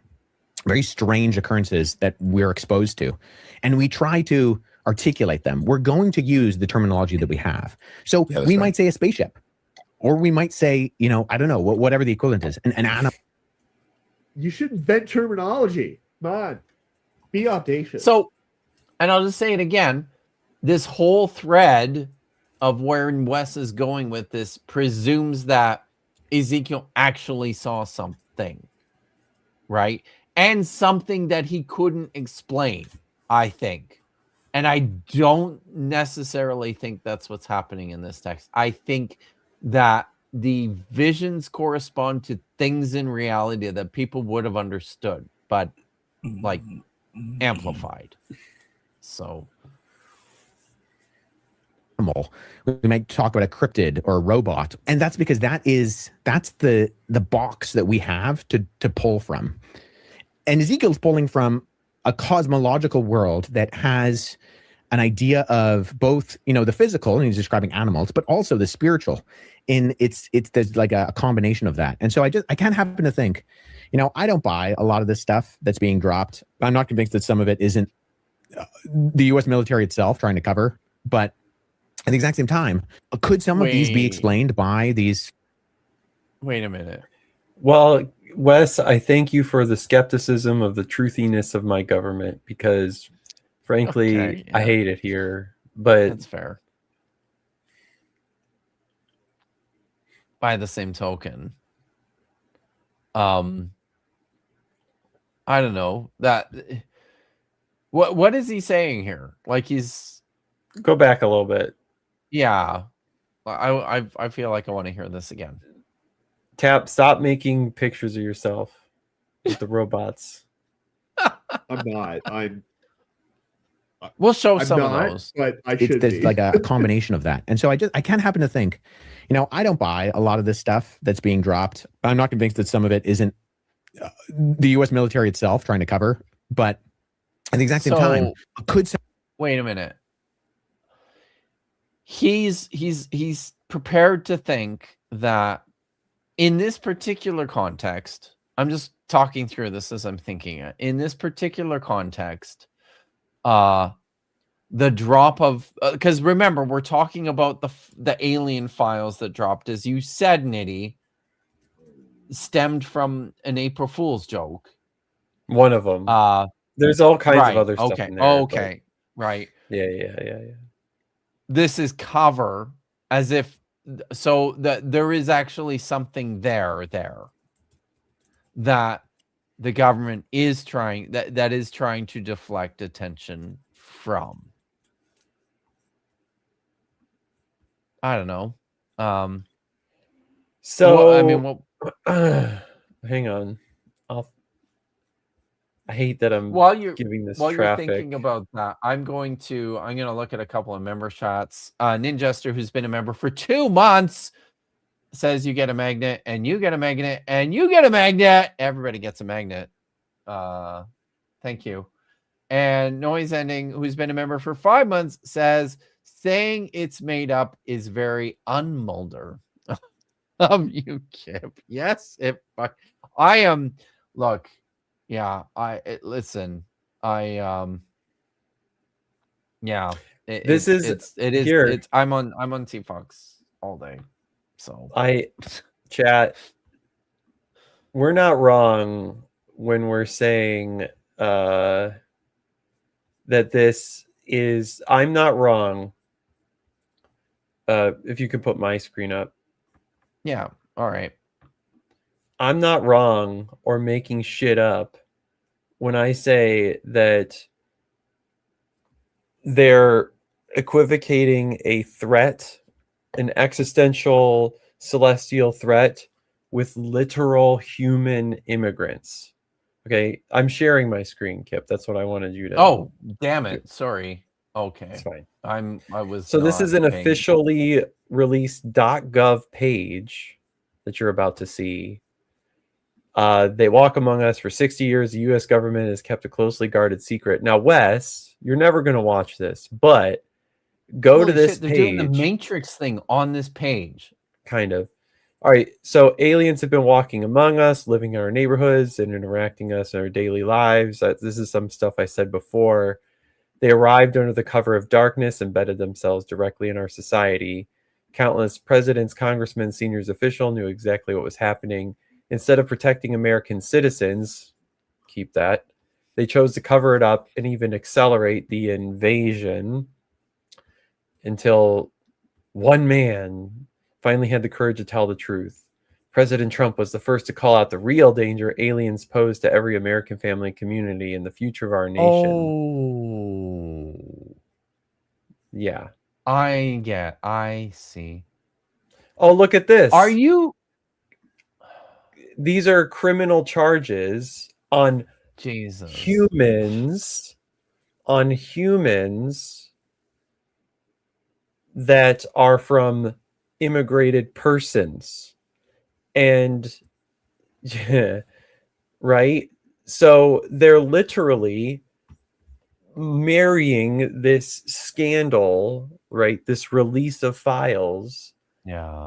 very strange occurrences that we're exposed to, and we try to articulate them, we're going to use the terminology that we have. So we might say a spaceship, or we might say, you know, I don't know, whatever the equivalent is, an animal. You should invent terminology. Come on, be audacious. So, and I'll just say it again, this whole thread of where Wes is going with this presumes that Ezekiel actually saw something, right? And something that he couldn't explain, I think. And I don't necessarily think that's what's happening in this text. I think that the visions correspond to things in reality that people would have understood, but like amplified. So we might talk about a cryptid or a robot, and that's because that's the box that we have to pull from. And Ezekiel's pulling from a cosmological world that has an idea of both, you know, the physical, and he's describing animals, but also the spiritual. In there's like a combination of that. And so I can't happen to think, you know, I don't buy a lot of this stuff that's being dropped. I'm not convinced that some of it isn't the U.S. military itself trying to cover, but at the exact same time, could some of these be explained by these? Wait a minute. Well, Wes, I thank you for the skepticism of the truthiness of my government, because frankly, I hate it here, but that's fair. By the same token, I don't know that. What is he saying here? Like, he's go back a little bit. Yeah, I feel like I want to hear this again. Tap, stop making pictures of yourself with the robots. I'm not. We'll show some of those, but I should. There's like a combination of that, and so I can't happen to think, you know, I don't buy a lot of this stuff that's being dropped. I'm not convinced that some of it isn't the U.S. military itself trying to cover, but at the exact same time, could wait a minute. He's prepared to think that in this particular context, I'm just talking through this as I'm thinking it. In this particular context, the drop of because remember, we're talking about the alien files that dropped, as you said, Nitty, stemmed from an April Fool's joke. One of them. There's all kinds of other stuff in there. Okay. Right. Yeah. This is cover, as if so that there is actually something there that the government is trying that is trying to deflect attention from. I don't know. So I mean, hang on. I hate that I'm giving this while traffic. You're thinking about that, I'm gonna look at a couple of member chats. Ninjester, who's been a member for 2 months, says you get a magnet, and you get a magnet, and you get a magnet. Everybody gets a magnet. Thank you. And Noise Ending, who's been a member for 5 months, says saying it's made up is very unmulder of you, Kip. Yes, I am. Look. Yeah, listen. Yeah. It is. I'm on Team Fox all day. So chat. We're not wrong when we're saying that this is. I'm not wrong. If you could put my screen up. Yeah. All right. I'm not wrong or making shit up when I say that they're equivocating a threat, an existential celestial threat, with literal human immigrants. Okay, I'm sharing my screen, Kip. That's what I wanted you to. Oh, damn it! Sorry. Okay, it's fine. So this is an officially released .gov page that you're about to see. They walk among us for 60 years. The U.S. government has kept a closely guarded secret. Now, Wes, you're never going to watch this, but go to this They're page. doing the Matrix thing on this page. Kind of. All right. So aliens have been walking among us, living in our neighborhoods and interacting us in our daily lives. This is some stuff I said before. They arrived under the cover of darkness, embedded themselves directly in our society. Countless presidents, congressmen, seniors officials knew exactly what was happening. Instead of protecting American citizens, keep that, they chose to cover it up and even accelerate the invasion until one man finally had the courage to tell the truth. President Trump was the first to call out the real danger aliens pose to every American family and community and the future of our nation. Oh. Yeah. I see. Oh, look at this. Are you? These are criminal charges on humans that are from immigrated persons. And yeah, right? So they're literally marrying this scandal, right? This release of files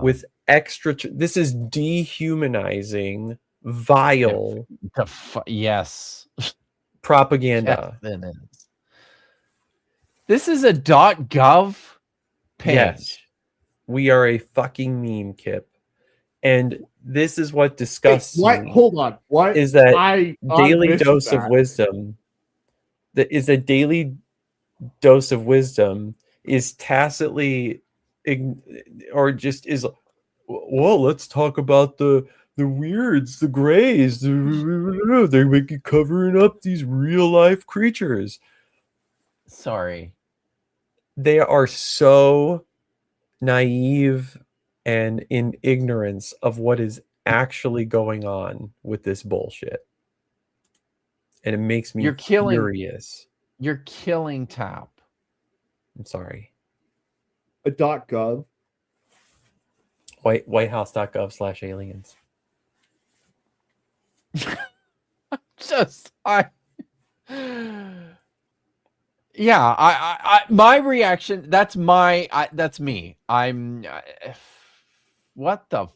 with extra. This is dehumanizing, vile. Yes. Propaganda. This is a .gov page. Yes. We are a fucking meme, Kip. And this is what disgusts me. Hold on. What is that I daily dose that. of wisdom? That is a daily dose of wisdom is tacitly or just is. Well, let's talk about the weirds, the grays. They're making covering up these real life creatures. Sorry. They are so naive and in ignorance of what is actually going on with this bullshit. And it makes me furious. You're killing TAP. I'm sorry. A .gov. Whitehouse.gov/aliens. Yeah, I my reaction, that's me. I'm what the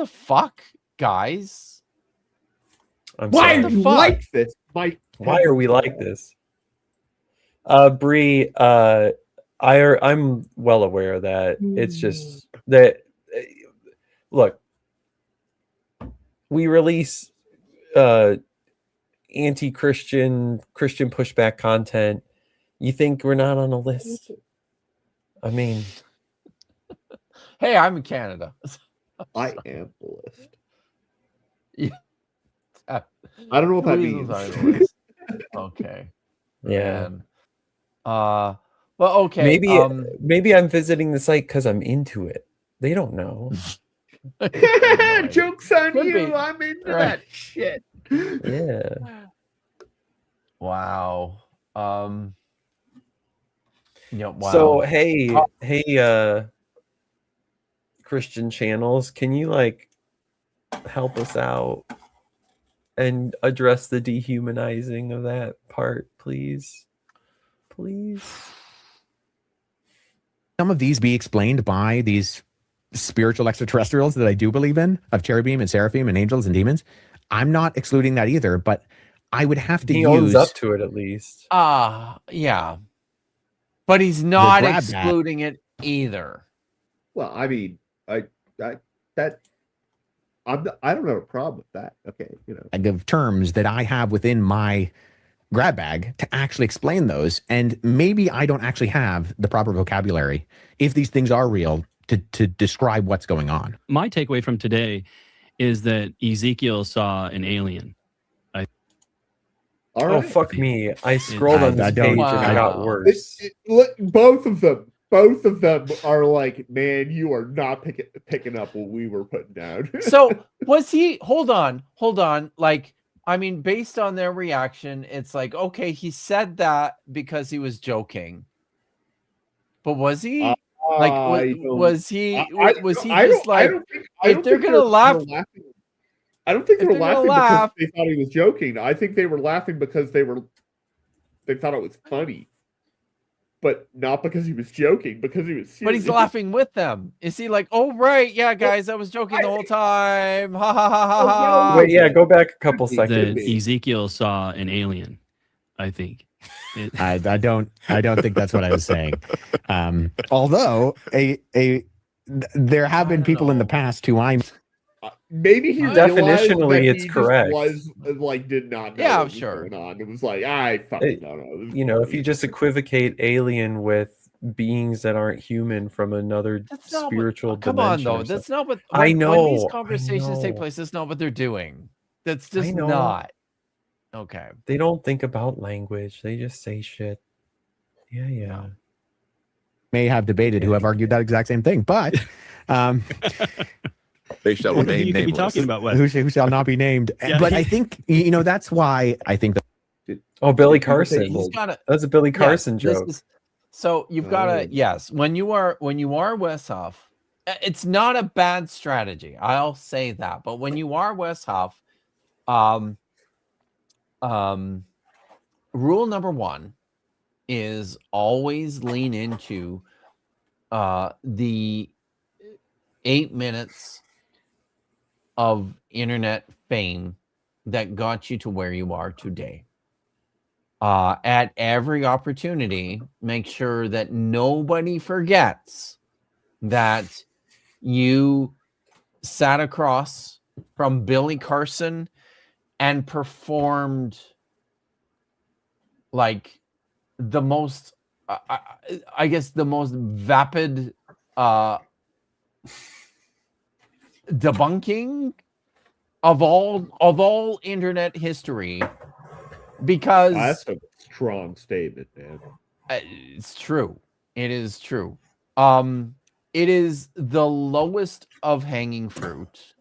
fuck, guys? Why are you like this? Why are we like this? Bree, I'm well aware of that. It's just that look, we release anti-Christian, Christian pushback content. You think we're not on a list? I mean, hey, I'm in Canada. I am the list. Yeah. I don't know what that means. Okay. Yeah. Well, okay. Maybe I'm visiting the site because I'm into it. They don't know. Joke's on you. I'm into that shit. Yeah. Wow. Yeah. Wow. So hey, Christian channels, can you like help us out and address the dehumanizing of that part, please? Please. Some of these be explained by these spiritual extraterrestrials that I do believe in, of cherubim and seraphim and angels and demons. I'm not excluding that either, but I would have to he use owns up to it at least. Yeah. But he's not excluding it either. Well, I mean, I don't have a problem with that. Okay, I give terms that I have within my grab bag to actually explain those, and maybe I don't actually have the proper vocabulary if these things are real to describe what's going on. My takeaway from today is that Ezekiel saw an alien. Oh, fuck me. I scrolled on this page and I got worse. Look, both of them are like, man, you are not picking up what we were putting down. So was he, hold on. Like, I mean, based on their reaction, it's like, okay, he said that because he was joking. But was he? Was he just like, if they're going to laugh? I don't think they If were they're gonna laughing laugh- because they thought he was joking. I think they were laughing because they thought it was funny. But not because he was joking, because he was serious. But he's laughing with them. Is he like, oh, right, yeah, guys, I was joking the whole time. Ha, ha, ha, ha, ha. Wait, yeah, go back a couple That seconds. Ezekiel saw an alien, I think. I don't think that's what I was saying. Although there have been people in the past who I'm maybe he definitionally that it's he correct. Just was like did not know Yeah, what was sure. going on. It was like I fucking don't know. You know, if you just equivocate alien with beings that aren't human from another spiritual Come dimension. on, though. or That's something. not what I when know. these I conversations take know. place, that's not what they're doing. That's I just know. not. Okay. They don't think about language. They just say shit. Yeah. may have debated who have argued that exact same thing, but they shall What remain you could be nameless. talking about, Wes? who shall not be named. Yeah. But I think that's why I think that Oh, Billy Carson. He's gotta- That's a Billy Yes, Carson this joke. is- so you've got to yes. When you are Wes Huff, it's not a bad strategy. I'll say that. But when you are Wes Huff, rule number 1 is always lean into the 8 minutes of internet fame that got you to where you are today. At every opportunity, make sure that nobody forgets that you sat across from Billy Carson and performed like the most, I guess, the most vapid debunking of all internet history. Because that's a strong statement, man. It's true. It is true. It is the lowest of hanging fruit.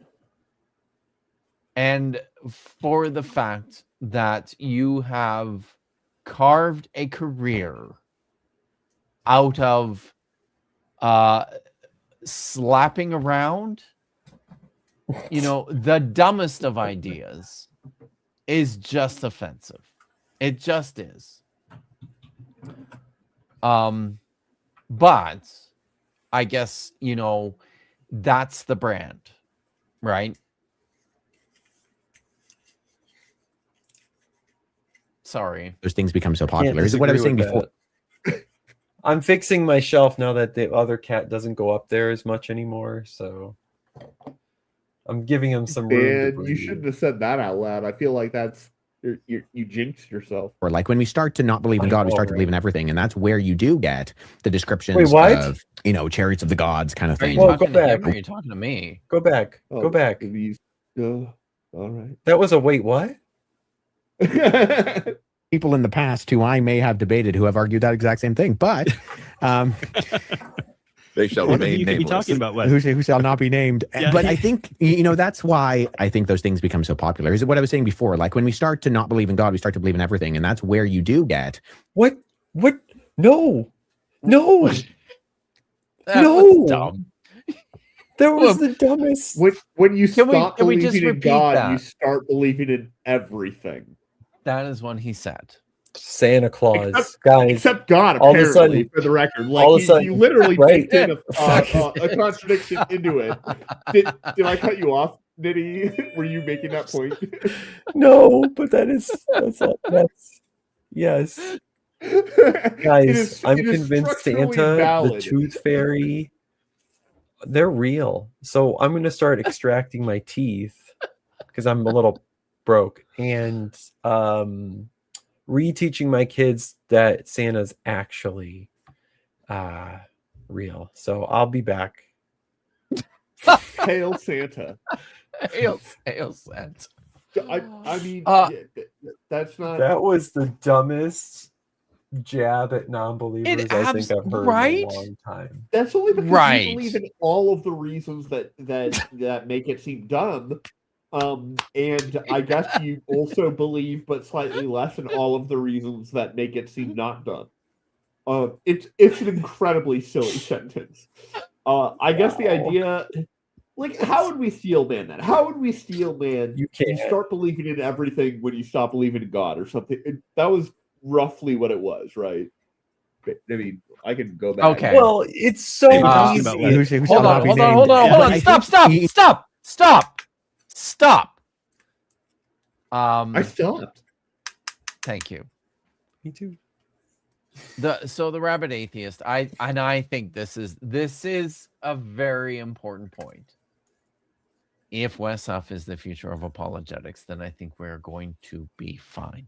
And for the fact that you have carved a career out of slapping around, the dumbest of ideas is just offensive. It just is. But I guess, that's the brand, right? Sorry. Those things become so popular. Is what I was saying before. I'm fixing my shelf now that the other cat doesn't go up there as much anymore, so I'm giving him some room. And you shouldn't have said that out loud. I feel like that's you jinxed yourself. Or like when we start to not believe in God, we start to believe in everything, and that's where you do get the descriptions of chariots of the gods kind of thing. Are you talking to him or are you talking to me? Go back. Go back. All right. That was a wait, what? People in the past who I may have debated who have argued that exact same thing, but they shall remain nameless. Be talking about, Wes? Who shall not be named. Yeah. But I think that's why I think those things become so popular. Is what I was saying before. Like when we start to not believe in God, we start to believe in everything, and that's where you do get what? No. That was dumb. That was the dumbest. When you stop can we just believing in repeat God, that? you start believing in everything. That is when he said. Santa Claus, guys. Except God, all of a apparently, sudden, for the record. Like, all of a sudden, you literally right? baked in a contradiction into it. Did I cut you off, Nitty? Were you making that point? No, but that's yes. Guys, I'm convinced Santa, the Tooth Fairy, they're real. So I'm going to start extracting my teeth because I'm a little broke and reteaching my kids that Santa's actually real. So I'll be back. Hail Santa. Hail Santa. I mean, that's not. That was the dumbest jab at non-believers I think I've heard in a long time. That's only because you believe in all of the reasons that make it seem dumb. And I guess you also believe, but slightly less, in all of the reasons that make it seem not dumb. It's an incredibly silly sentence. I guess the idea Like, how would we steel man that? How would we steel man? You can't. You start believing in everything when you stop believing in God or something. That was roughly what it was, right? I mean, I can go back. Okay. Well, it's so easy. Hold on. Stop. I stopped. Thank you. Me too. The rabid atheist. I think this is a very important point. If Westhoff is the future of apologetics, then I think we're going to be fine.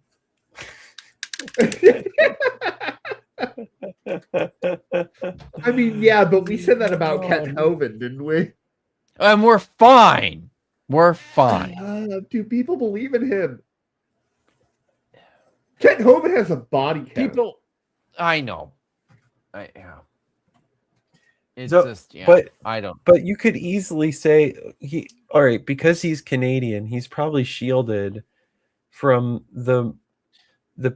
I mean, yeah, but we said that about Kent Hovind, didn't we? And we're fine. We're fine. Do people believe in him? Kent Hovind has a body count. People, I know. Yeah. It's So, just, yeah. but I don't. But you could easily say all right, because he's Canadian, he's probably shielded from the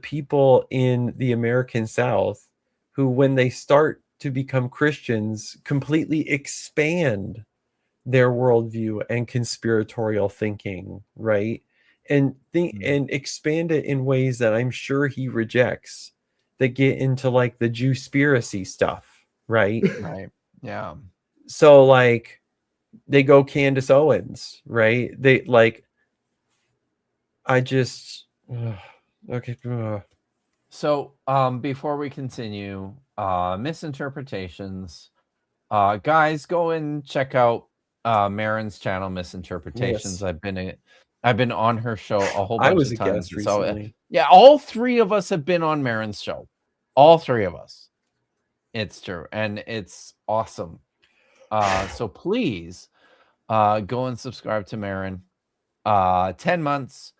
people in the American South who, when they start to become Christians, completely expand their worldview and conspiratorial thinking, right? And and expand it in ways that I'm sure he rejects, that get into like the Jewspiracy stuff, right? Right. Yeah. So like they go Candace Owens, right? They like, I just okay. So before we continue, misinterpretations, guys, go and check out Marin's channel, Misinterpretations. Yes. I've been on her show a whole bunch I was of a times. guest So recently. yeah, all three of us have been on Marin's show. All three of us. It's true, and it's awesome. So please go and subscribe to Marin. 10 months.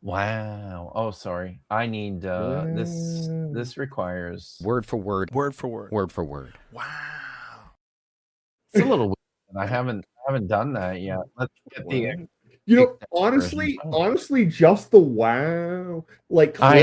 Wow. Oh, sorry. I need this requires word for word. Word for word. Word for word. Wow. It's a little weird. I haven't done that yet. Let's get the honestly, just the wow clip on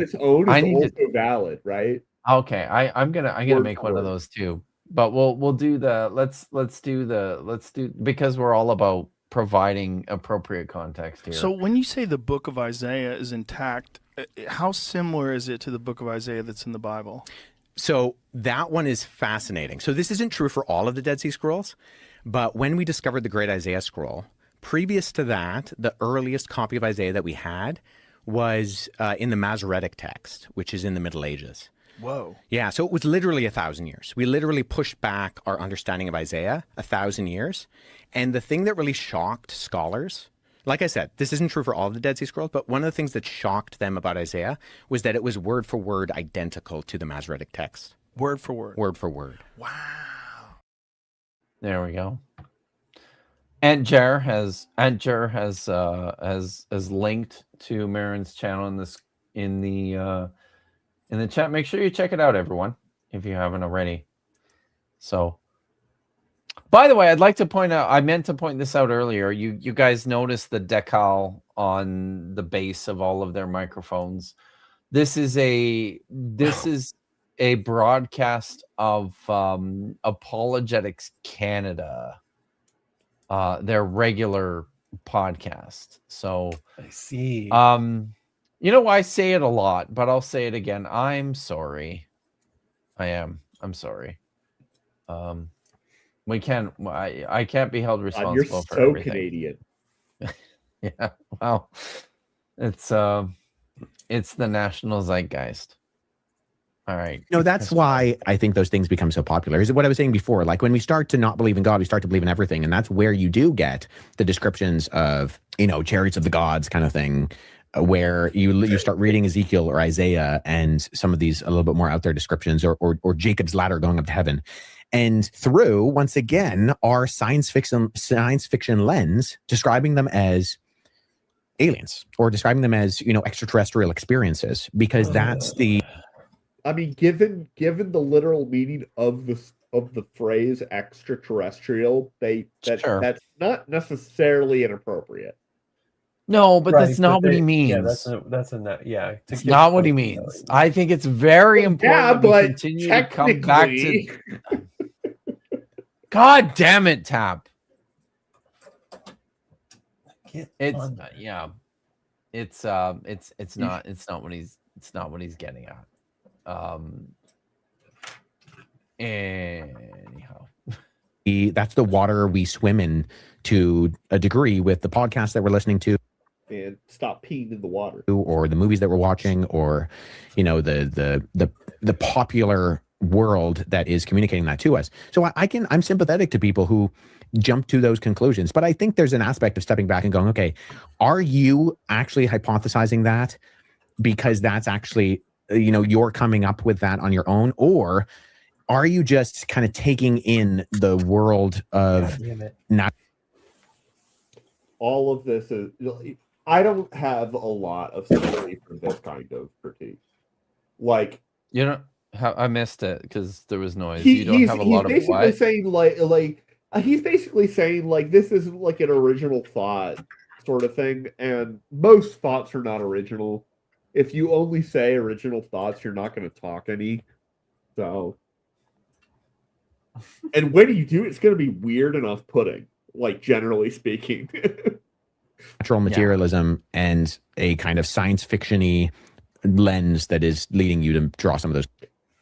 its own is also valid, right? Okay, I'm gonna make one of those too. But we'll do the let's do because we're all about providing appropriate context here. So when you say the book of Isaiah is intact, how similar is it to the book of Isaiah that's in the Bible? So that one is fascinating. So this isn't true for all of the Dead Sea Scrolls, but when we discovered the Great Isaiah Scroll, previous to that, the earliest copy of Isaiah that we had was in the Masoretic text, which is in the Middle Ages. Whoa. Yeah, so it was literally 1,000 years. We literally pushed back our understanding of Isaiah 1,000 years. And the thing that really shocked scholars, like I said, this isn't true for all of the Dead Sea Scrolls, but one of the things that shocked them about Isaiah was that it was word for word identical to the Masoretic text. Word for word. Word for word. Wow. There we go. And Jer has linked to Marin's channel in the chat. Make sure you check it out, everyone, if you haven't already. So, by the way, I'd like to point out, I meant to point this out earlier. You guys noticed the decal on the base of all of their microphones. This is a broadcast of Apologetics Canada, their regular podcast. So I see. You know, I say it a lot, but I'll say it again. I'm sorry. I'm sorry. I can't be held responsible you're for so everything. Canadian. Yeah. Well, it's the national zeitgeist. All right. No, that's why I think those things become so popular. Is what I was saying before. Like when we start to not believe in God, we start to believe in everything. And that's where you do get the descriptions of, chariots of the gods kind of thing, where you start reading Ezekiel or Isaiah and some of these a little bit more out there descriptions, or Jacob's ladder going up to heaven. And through, once again, our science fiction lens, describing them as aliens or describing them as, extraterrestrial experiences, because that's the... I mean, given the literal meaning of the phrase extraterrestrial, that's not necessarily inappropriate. No, but that's not what he means. Yeah, that's not what he means. I think it's very important that we continue to come back to. God damn it, Tap. It's yeah. It's not what he's getting at. Anyhow. That's the water we swim in to a degree with the podcast that we're listening to. And stop peeing in the water. Or the movies that we're watching, or the popular world that is communicating that to us. So I'm sympathetic to people who jump to those conclusions, but I think there's an aspect of stepping back and going, okay, are you actually hypothesizing that because that's actually, you're coming up with that on your own, or are you just kind of taking in the world of not? All of this is, I don't have a lot of sympathy for this kind of critique. Like, I missed it because there was noise. You don't have a lot of what? He's basically saying like this isn't like an original thought sort of thing, and most thoughts are not original. If you only say original thoughts, you're not going to talk any. So, and when you do, it's going to be weird and off-putting, like generally speaking. Natural materialism and a kind of science fiction-y lens that is leading you to draw some of those.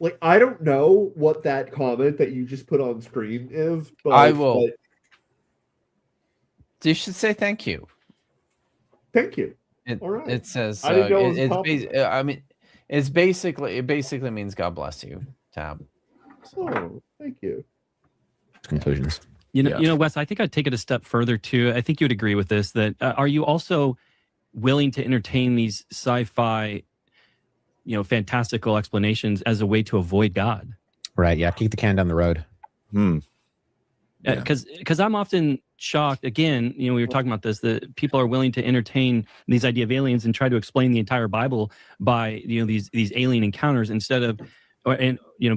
Like, I don't know what that comment that you just put on screen is, but I will. You should say thank you. Thank you. All right. It says I didn't know it basically means God bless you, Tab. So. Oh, thank you. Conclusions. You know, Wes, I think I'd take it a step further too. I think you would agree with this, that are you also willing to entertain these sci-fi, fantastical explanations as a way to avoid God? Right. Yeah. Kick the can down the road. Because I'm often shocked. Again, we were talking about this, that people are willing to entertain these idea of aliens and try to explain the entire Bible by these alien encounters instead of,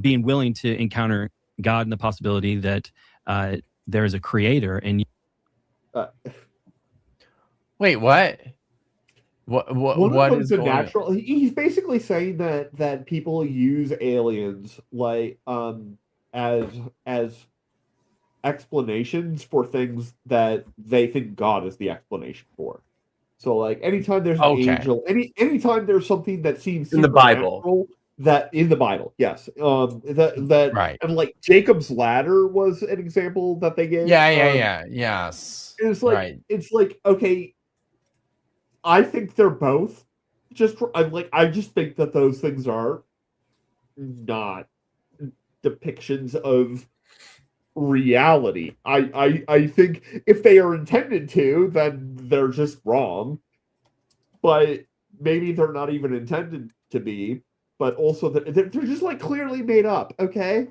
being willing to encounter God and the possibility that there is a creator. And wait, what? What is going natural? He's basically saying that people use aliens like as explanations for things that they think God is the explanation for. So like anytime there's an angel, anytime there's something that seems in the Bible, that in the Bible, yes, that right, and like Jacob's ladder was an example that they gave. Yes. It's like it's like okay. I think they're both I just think that those things are not depictions of reality. I think if they are intended to, then they're just wrong. But maybe they're not even intended to be. But also they're just like clearly made up. Okay,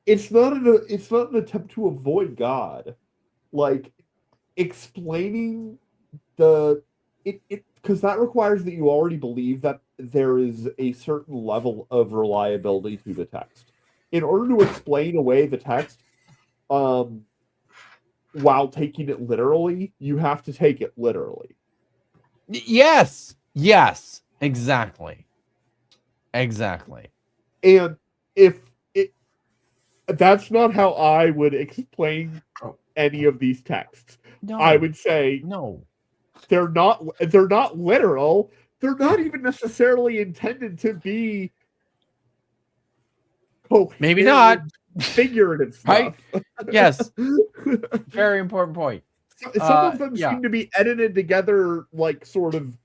it's not an attempt to avoid God, like explaining because that requires that you already believe that there is a certain level of reliability to the text. In order to explain away the text, while taking it literally, you have to take it literally. Yes, exactly. And that's not how I would explain any of these texts. No, I would say no. They're not literal. They're not even necessarily intended to be maybe not figurative stuff. Right? Yes. Very important point. Some of them seem to be edited together like sort of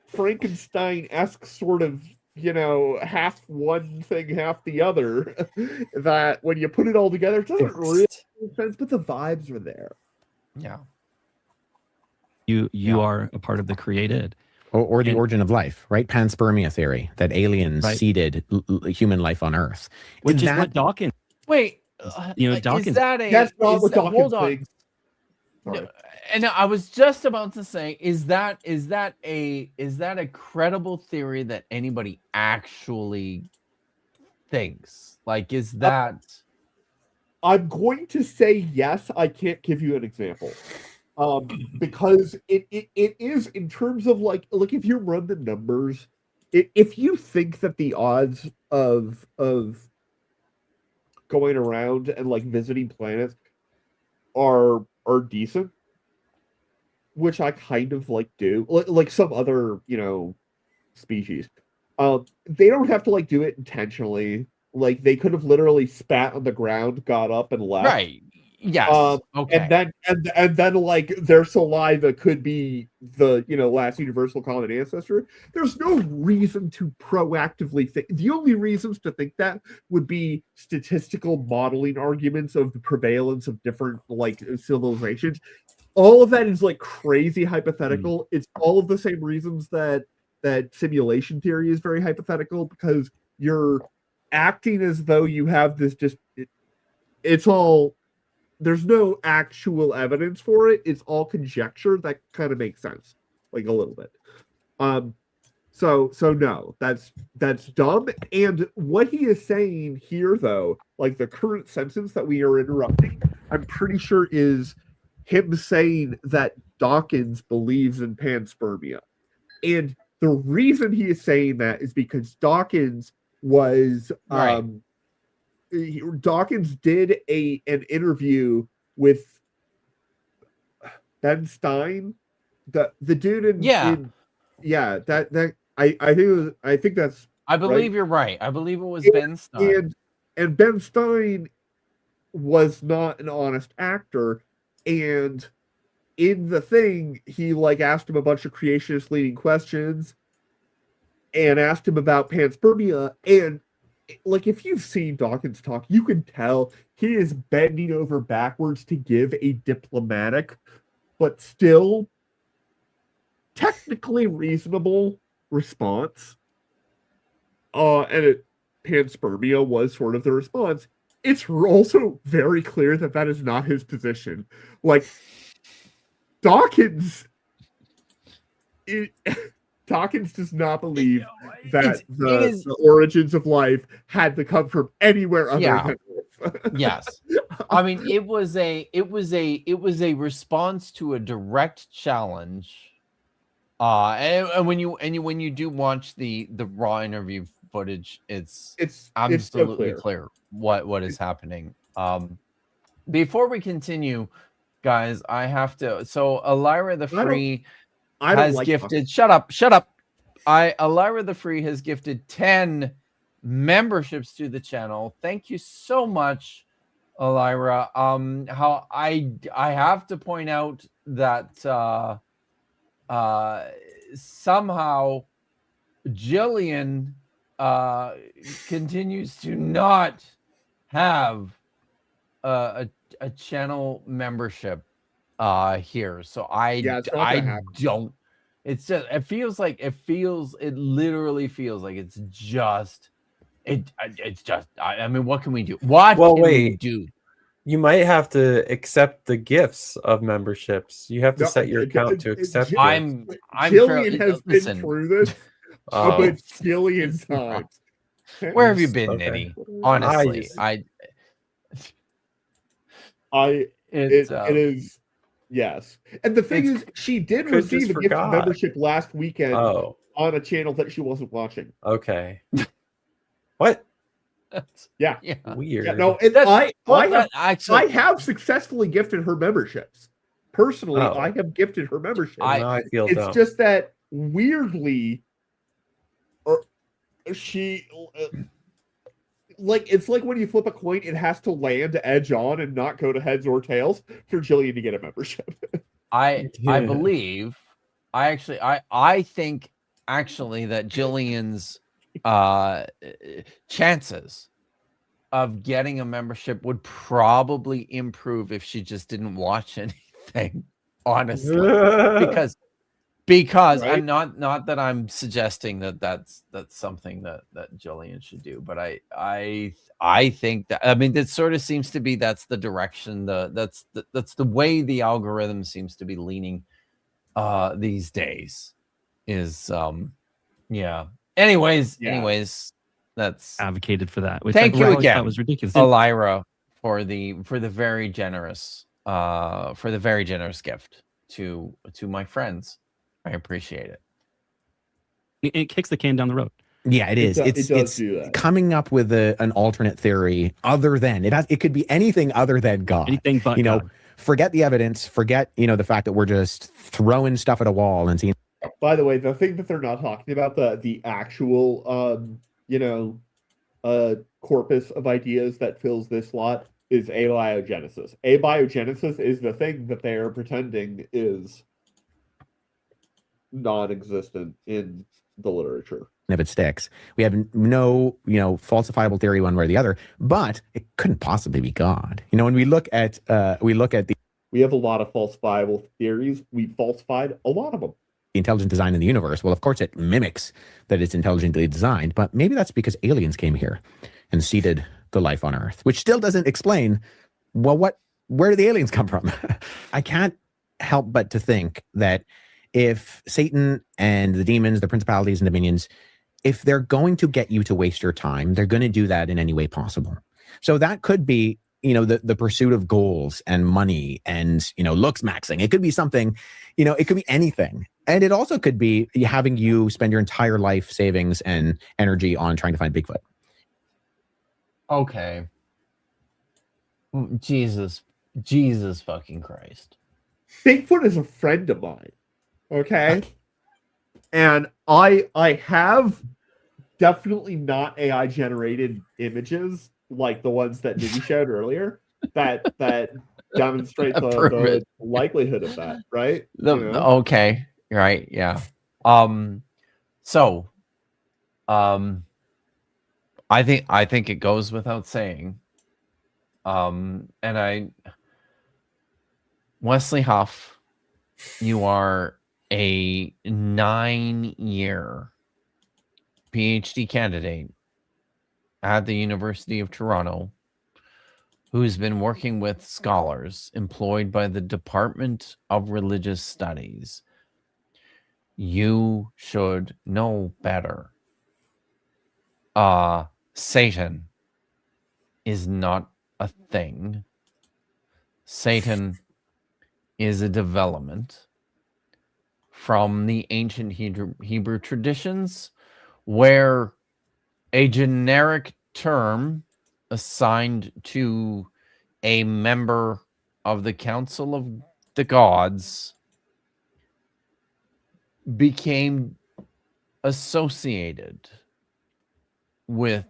Frankenstein-esque sort of, half one thing, half the other. That when you put it all together, it doesn't really make sense, but the vibes are there. Yeah. You are a part of the created. Or the origin of life, right? Panspermia theory, that aliens seeded human life on Earth. Which is what Dawkins... Wait. Dawkins... Is that a... That's not what Dawkins hold on. thinks. No, and I was just about to say, is that a credible theory that anybody actually thinks? Like, is that... I'm going to say yes. I can't give you an example. Because it is in terms of like if you run the numbers, if you think that the odds of going around and like visiting planets are are decent, which I kind of like do, like some other, species. They don't have to like do it intentionally. Like they could have literally spat on the ground, got up, and left. Right. Yes. Okay. And then like their saliva could be the last universal common ancestor. There's no reason to proactively think. The only reasons to think that would be statistical modeling arguments of the prevalence of different like civilizations. All of that is like crazy hypothetical. It's all of the same reasons that simulation theory is very hypothetical, because you're acting as though you have this it's all, there's no actual evidence for it. It's all conjecture that kind of makes sense, like a little bit. So no, that's dumb. And what he is saying here, though, like the current sentence that we are interrupting, I'm pretty sure is him saying that Dawkins believes in panspermia. And the reason he is saying that is because Dawkins was Right. Dawkins did an interview with Ben Stein, the dude in that I think that's I believe right. you're right. I believe it was Ben Stein. And Ben Stein was not an honest actor, and in the thing he like asked him a bunch of creationist leading questions and asked him about panspermia, and like if you've seen Dawkins talk, you can tell he is bending over backwards to give a diplomatic but still technically reasonable response. And panspermia was sort of the response. It's also very clear that that is not his position. Like Dawkins does not believe that the origins of life had to come from anywhere other than Earth. Yes. I mean, it was a response to a direct challenge. And when you do watch the raw interview footage, it's absolutely so clear what is happening. Before we continue, guys, I have to. So Elira the Free has gifted. Shut up. Elira the Free has gifted 10 memberships to the channel. Thank you so much, Elira. How I have to point out that somehow Jillian continues to not have a channel membership here, so I don't. It's just it literally feels like it's just I mean, what can we do? We do? You might have to accept the gifts of memberships. You have to set your account to accept. Jillian has been through this a bajillion times. Where have you been, Nitty? Honestly, it is. Yes. And the thing is, she did receive a gift of membership last weekend on a channel that she wasn't watching. Okay. What? Yeah. Weird. Yeah, no, and I have successfully gifted her memberships. Personally, I have gifted her memberships. I feel it's dumb. just that weirdly, she it's like when you flip a coin, it has to land edge on and not go to heads or tails for Jillian to get a membership. I believe I think that Jillian's chances of getting a membership would probably improve if she just didn't watch anything, honestly. Because right? I'm not that I'm suggesting that's something that Jillian should do, but I think that, I mean, that sort of seems to be that's the direction that's the way the algorithm seems to be leaning these days is yeah. Anyways, that's advocated for that. Which thank you again. That was ridiculous. Elira for the very generous gift to my friends. I appreciate it. It kicks the can down the road. Yeah, it is. It's coming up with an alternate theory other than it could be anything other than God. Anything but God. forget the evidence, forget, the fact that we're just throwing stuff at a wall and seeing. By the way, the thing that they're not talking about, the actual, corpus of ideas that fills this lot is abiogenesis. Abiogenesis is the thing that they are pretending is non-existent in the literature. If it sticks, we have no, falsifiable theory one way or the other, but it couldn't possibly be God. When we look at we have a lot of falsifiable theories. We falsified a lot of them. The intelligent design in the universe. Well, of course, it mimics that it's intelligently designed, but maybe that's because aliens came here and seeded the life on Earth, which still doesn't explain, well, where do the aliens come from? I can't help but to think that if Satan and the demons, the principalities and dominions, if they're going to get you to waste your time, they're going to do that in any way possible. So that could be, the pursuit of goals and money and, looks maxing. It could be something, it could be anything. And it also could be having you spend your entire life savings and energy on trying to find Bigfoot. Okay. Jesus fucking Christ. Bigfoot is a friend of mine. Okay. And I have definitely not AI generated images like the ones that Nikki showed earlier that demonstrate the likelihood of that, right? Okay. Right. Yeah. I think it goes without saying. Wesley Huff, you are a 9-year PhD candidate at the University of Toronto who's been working with scholars employed by the Department of Religious Studies. You should know better. Satan is not a thing. Satan is a development from the ancient Hebrew traditions, where a generic term assigned to a member of the Council of the Gods became associated with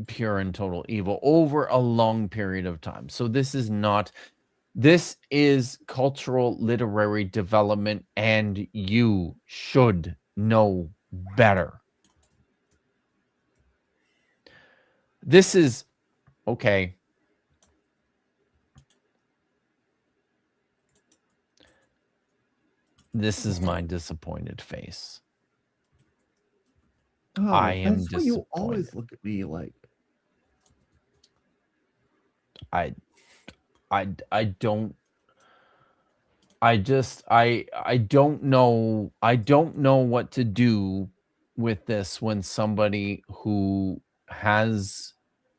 pure and total evil over a long period of time. So this is cultural literary development, and you should know better. This is okay. This is my disappointed face. Oh, I am that's disappointed. why you always look at me like I don't know what to do with this when somebody who has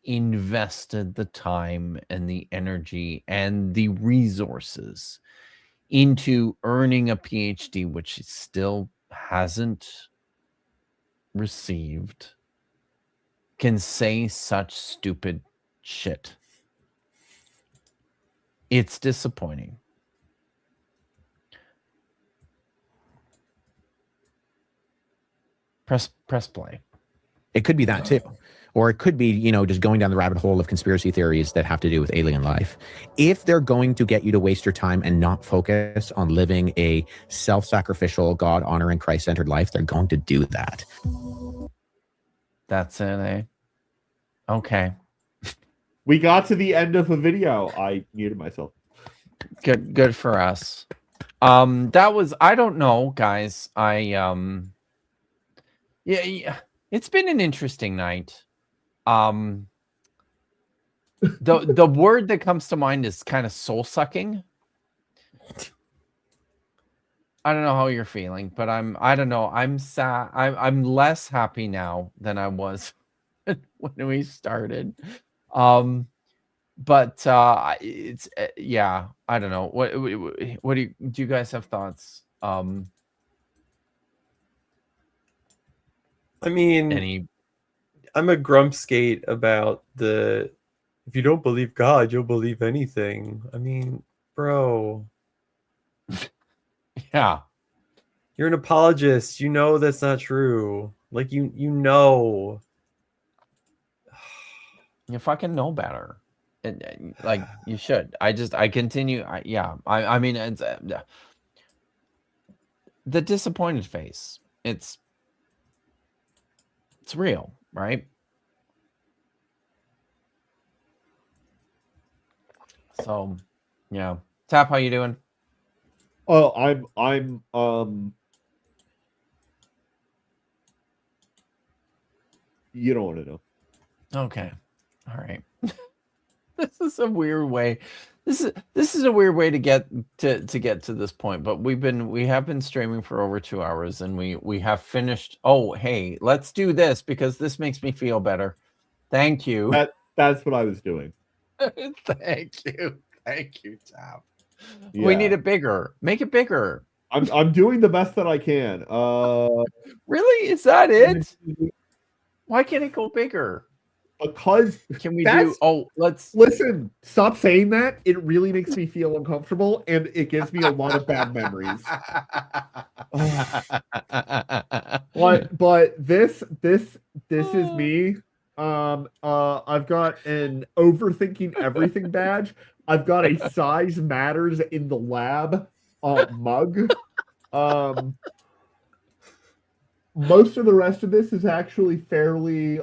invested the time and the energy and the resources into earning a PhD, which he still hasn't received, can say such stupid shit. It's disappointing. Press play. It could be that too. Or it could be, just going down the rabbit hole of conspiracy theories that have to do with alien life. If they're going to get you to waste your time and not focus on living a self-sacrificial, God-honoring, Christ-centered life, they're going to do that. That's it, eh? Okay. We got to the end of a video. I muted myself. Good for us. That was, I don't know, guys. Yeah, it's been an interesting night. The word that comes to mind is kind of soul-sucking. I don't know how you're feeling, but I don't know. I'm sad. I'm less happy now than I was when we started. But it's yeah, I don't know. What do you guys have thoughts? I mean, I'm a grump skate about the If you don't believe God, you'll believe anything. I mean, bro. Yeah. You're an apologist. You know that's not true. Like you know. You fucking know better. Like you should. I continue. I mean, it's the disappointed face. It's real, right? So, yeah. Tap, how you doing? Oh, I'm you don't want to know. Okay. All right. This is a weird way. This is a weird way to get to this point, but we have been streaming for over 2 hours, and we have finished. Oh, hey, let's do this because this makes me feel better. Thank you. That's what I was doing. Thank you, Tap. Yeah. We need it bigger. Make it bigger. I'm doing the best that I can. Really? Is that it? Why can't it go bigger? Because can we do? Oh, let's listen. Stop saying that. It really makes me feel uncomfortable, and it gives me a lot of bad memories. But this is me. I've got an overthinking everything badge. I've got a size matters in the lab mug. Most of the rest of this is actually fairly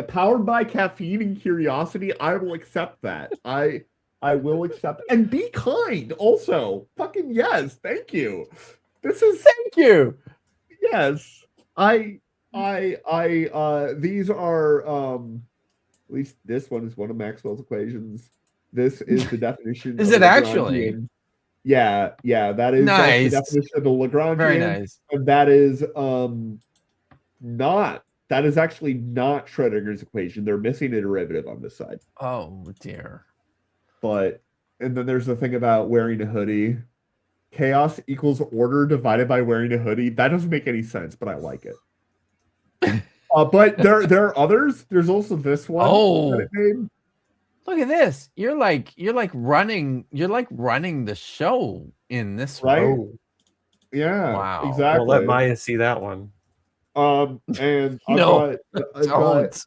powered by caffeine and curiosity. I will accept that. I will accept, and be kind also. Fucking yes, thank you. Thank you. Yes. These are at least this one is one of Maxwell's equations. This is the definition. Is it actually? Yeah, that is nice. That's the definition of the Lagrangian. Very nice. And that is actually not Schrodinger's equation. They're missing a derivative on this side. Oh dear. And then there's the thing about wearing a hoodie. Chaos equals order divided by wearing a hoodie. That doesn't make any sense, but I like it. But there are others. There's also this one. Oh. Look at this. You're like running the show in this row. Yeah. Wow. Exactly. I'll let Maya see that one. And no, I've got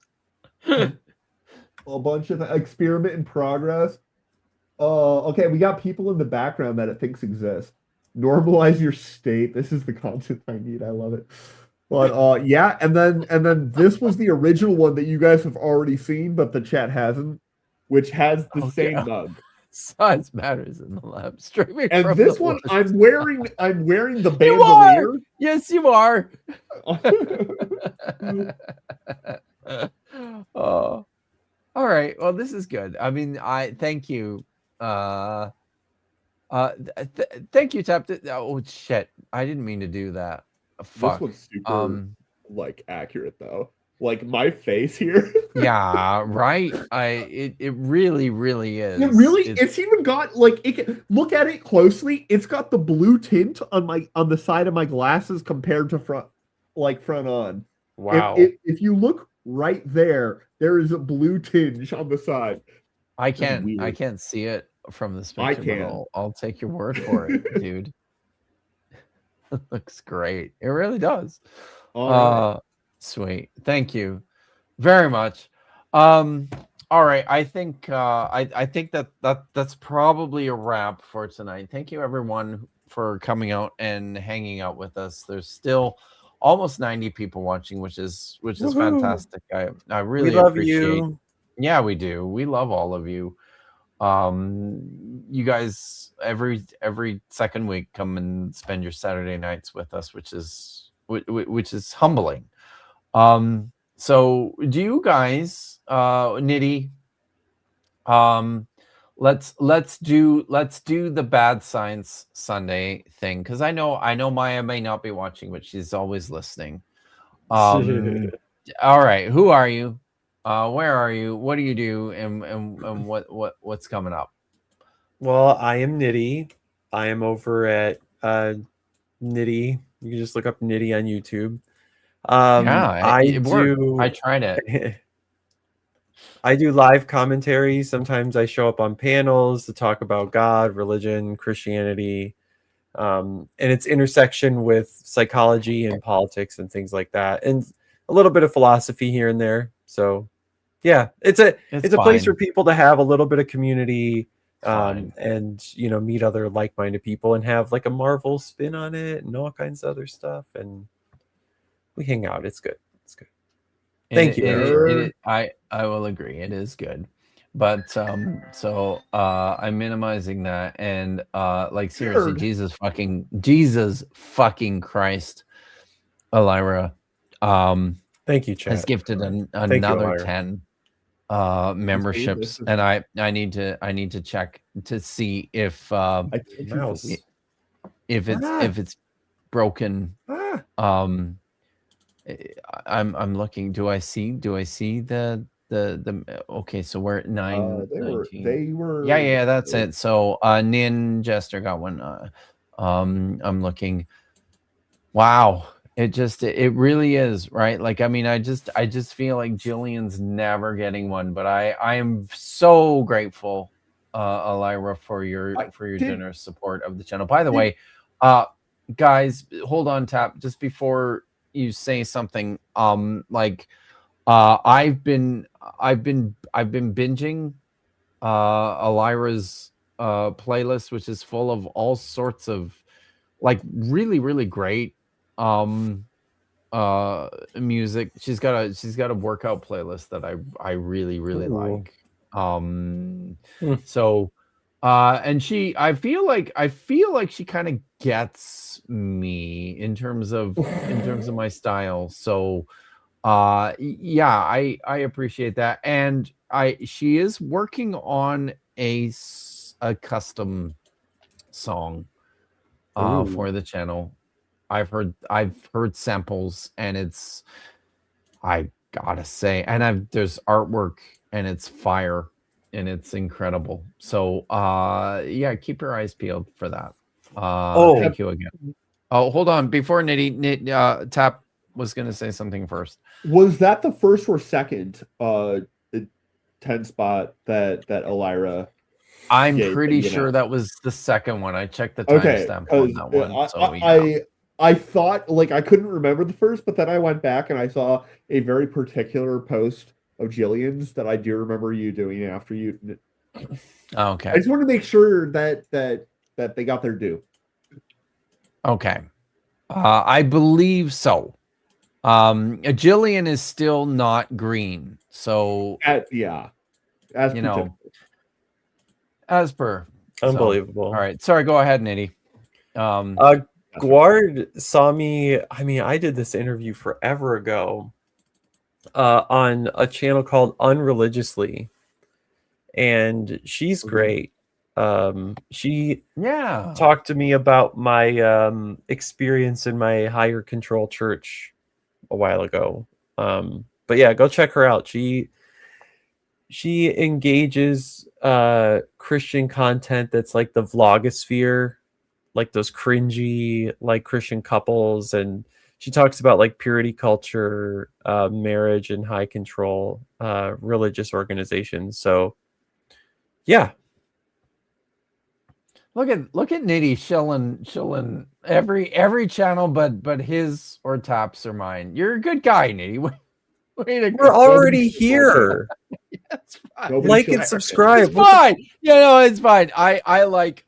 a bunch of experiment in progress. Okay, we got people in the background that it thinks exist. Normalize your state. This is the content I need. I love it. But yeah, and then this was the original one that you guys have already seen, but the chat hasn't, which has the same mug. Size matters in the lab. Streaming. And from this the one, worst. I'm wearing the bandolier. You are! Yes, you are. Oh. All right. Well, this is good. I mean, I thank you. Thank you, Tap. Oh shit! I didn't mean to do that. Fuck. This one's super like accurate though. Like my face here. Yeah, right. It really is. It's even got like look at it closely. It's got the blue tint on the side of my glasses compared to front on. Wow. If you look right there, there is a blue tinge on the side. I can't see it from this picture. I can. I'll take your word for it, dude. It looks great. It really does. Right. Sweet. Thank you very much. All right. I think I think that's probably a wrap for tonight. Thank you everyone for coming out and hanging out with us. There's still almost 90 people watching, which is fantastic. I really appreciate you. Yeah, we do. We love all of you. You guys every second week come and spend your Saturday nights with us, which is humbling. So do you guys Nitty, let's do the bad science Sunday thing, because I know Maya may not be watching, but she's always listening. All right, who are you? Where are you? What do you do? And what's coming up? Well, I am Nitty. I am over at Nitty. You can just look up Nitty on YouTube. Yeah, it worked. I tried it. I do live commentary. Sometimes I show up on panels to talk about God, religion, Christianity, and its intersection with psychology and politics and things like that, and a little bit of philosophy here and there. So, yeah, it's a place for people to have a little bit of community, and meet other like-minded people and have like a Marvel spin on it and all kinds of other stuff, and we hang out. It's good. It's good. Thank you. I will agree. It is good. But so I'm minimizing that, and like seriously, Jesus fucking Christ, Elira, thank you, Chad. has gifted another 10 memberships, and I need to check to see if it's broken. I'm looking. Do I see the okay, so we're at 9:19. They were yeah, that's it. So Nin Jester got one. I'm looking. Wow, it really is, right? Like, I mean, I just feel like Jillian's never getting one, but I am so grateful, Elira, for your generous support of the channel. By the way, guys, hold on, Tap, just before you say something. I've been binging Elira's playlist, which is full of all sorts of like really, really great music. She's got a workout playlist that I really, really like. So and I feel like she kind of gets me in terms of my style. So yeah, I appreciate that. And she is working on a custom song for the channel. I've heard samples, and I gotta say, and there's artwork, and it's fire, and it's incredible. So yeah, keep your eyes peeled for that. Thank you again. Oh, hold on, before Nitty Tap was gonna say something first. Was that the first or second 10 spot that Elira? I'm pretty sure that was the second one. I checked the timestamp on that one. So I thought, like, I couldn't remember the first, but then I went back and I saw a very particular post of Jillian's that I do remember you doing after you. Okay. I just want to make sure that they got their due. Okay. I believe so. Jillian is still not green. So yeah. As per. Unbelievable. All right. Sorry, go ahead, Nitty. Guard saw me. I mean, I did this interview forever ago on a channel called Unreligiously, and she's great. She talked to me about my experience in my higher control church a while ago. But yeah, go check her out. She engages Christian content that's like the vlogosphere, like those cringy like Christian couples, and she talks about like purity culture, marriage, and high control religious organizations. So yeah, look at Nitty shilling every channel but his or Tap's or mine. You're a good guy, Nitty. We're already here. That's fine. Like and subscribe. It's fine. It's fine. I like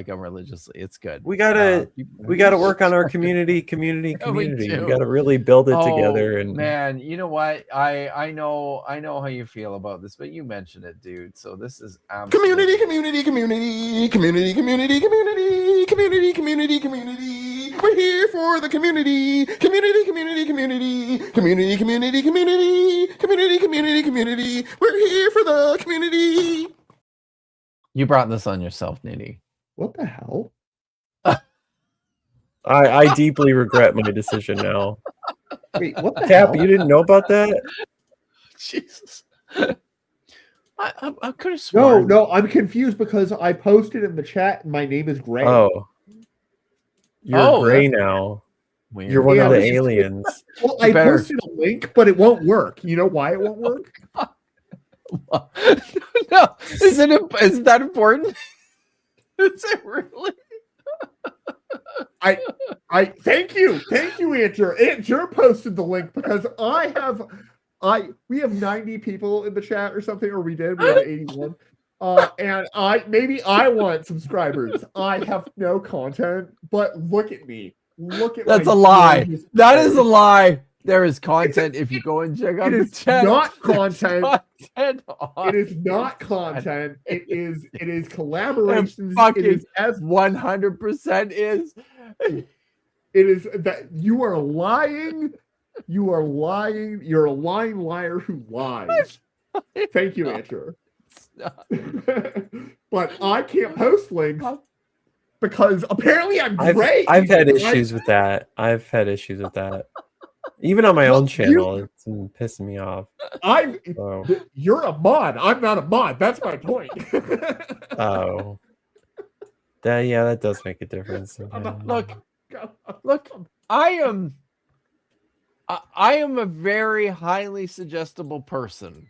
them religiously. It's good. We gotta work on our community. We gotta really build it together. And man, you know what? I know how you feel about this, but you mentioned it, dude. So this is community. We're here for the community. Community. We're here for the community. You brought this on yourself, Nitty. What the hell? I deeply regret my decision now. Wait, what the Cap, hell? you didn't know about that? Jesus. I could have sworn. No, I'm confused because I posted in the chat and my name is Gray. Oh. You're Gray now. Weird. You're one of Yeah, the this is- aliens. Well, I better- posted a link, but it won't work. You know why it won't work? No, is that important? Is it really? I thank you, Andrew. Andrew posted the link because we have 90 people in the chat or something, or we have 81. And I want subscribers. I have no content, but look at me. Look at That's my a lie. gorgeous That face. is a lie. There is content if you go and check out It the is chat. not There's content. content on It is not content. It is collaborations. fucking It is 100% is. It is that you are lying. You are lying. You're a lying liar who lies. Thank you, Andrew. But I can't post links because apparently I'm great. I've had issues with that. Even on my own channel, it's been pissing me off. You're a mod. I'm not a mod. That's my point. Oh. That does make a difference. Look, I am a very highly suggestible person.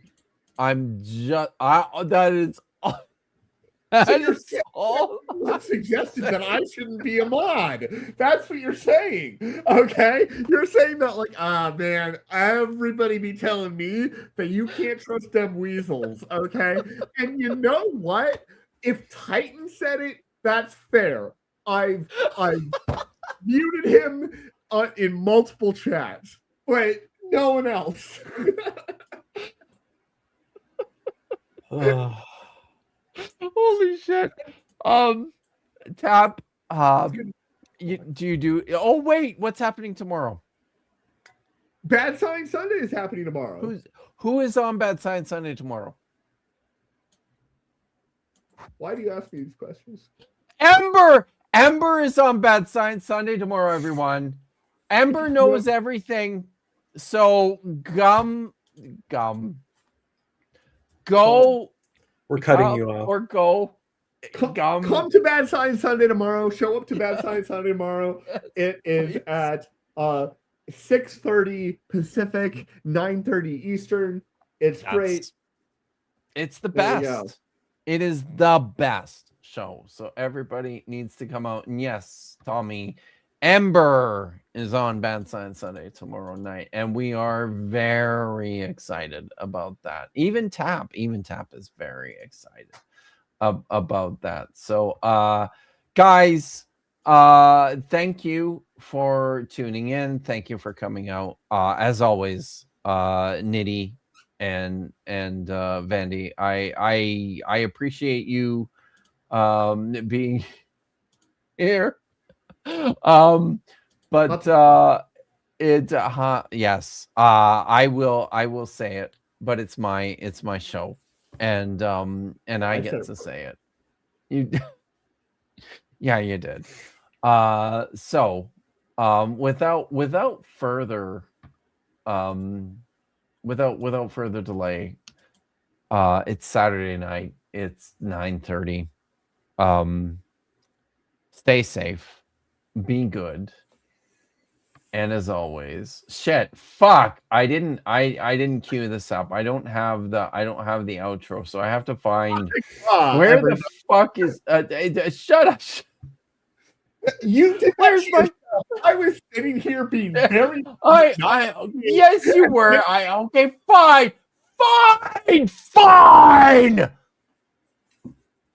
I'm just that is all. You suggested that I shouldn't be a mod. That's what you're saying. Okay? You're saying that like, man, everybody be telling me that you can't trust them weasels. Okay? And you know what? If Titan said it, that's fair. I've muted him in multiple chats, but no one else. Holy shit. Tap. You do? Oh wait, what's happening tomorrow? Bad Science Sunday is happening tomorrow. Who is on Bad Science Sunday tomorrow? Why do you ask me these questions? Ember is on Bad Science Sunday tomorrow, everyone. Ember knows everything. So go. We're cutting you off. Or go. Come to Bad Science Sunday tomorrow. Show up to Bad Science Sunday tomorrow. It is at 6:30 Pacific, 9:30 Eastern. It's great. It's the There you go. best. It is the best show. So everybody needs to come out. And yes, Tommy, Ember is on Bad Science Sunday tomorrow night, and we are very excited about that. Even Tap is very excited about that. So guys, thank you for tuning in. Thank you for coming out. As always, Nitty and Vandy, I appreciate you being here. But yes, I will say it, but it's my show, and I get to say it. You yeah, you did. So without further delay, it's Saturday night, it's 9:30. Stay safe. Be good, and as always, I didn't cue this up. I don't have the outro, so I have to find where the fuck is shut up. You did. Where's my? I was sitting here being very. Yes, you were. Okay, fine.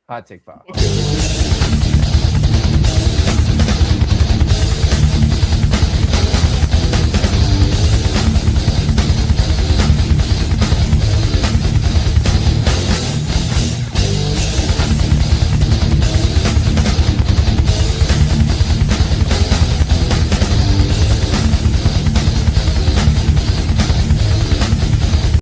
Hot take 5.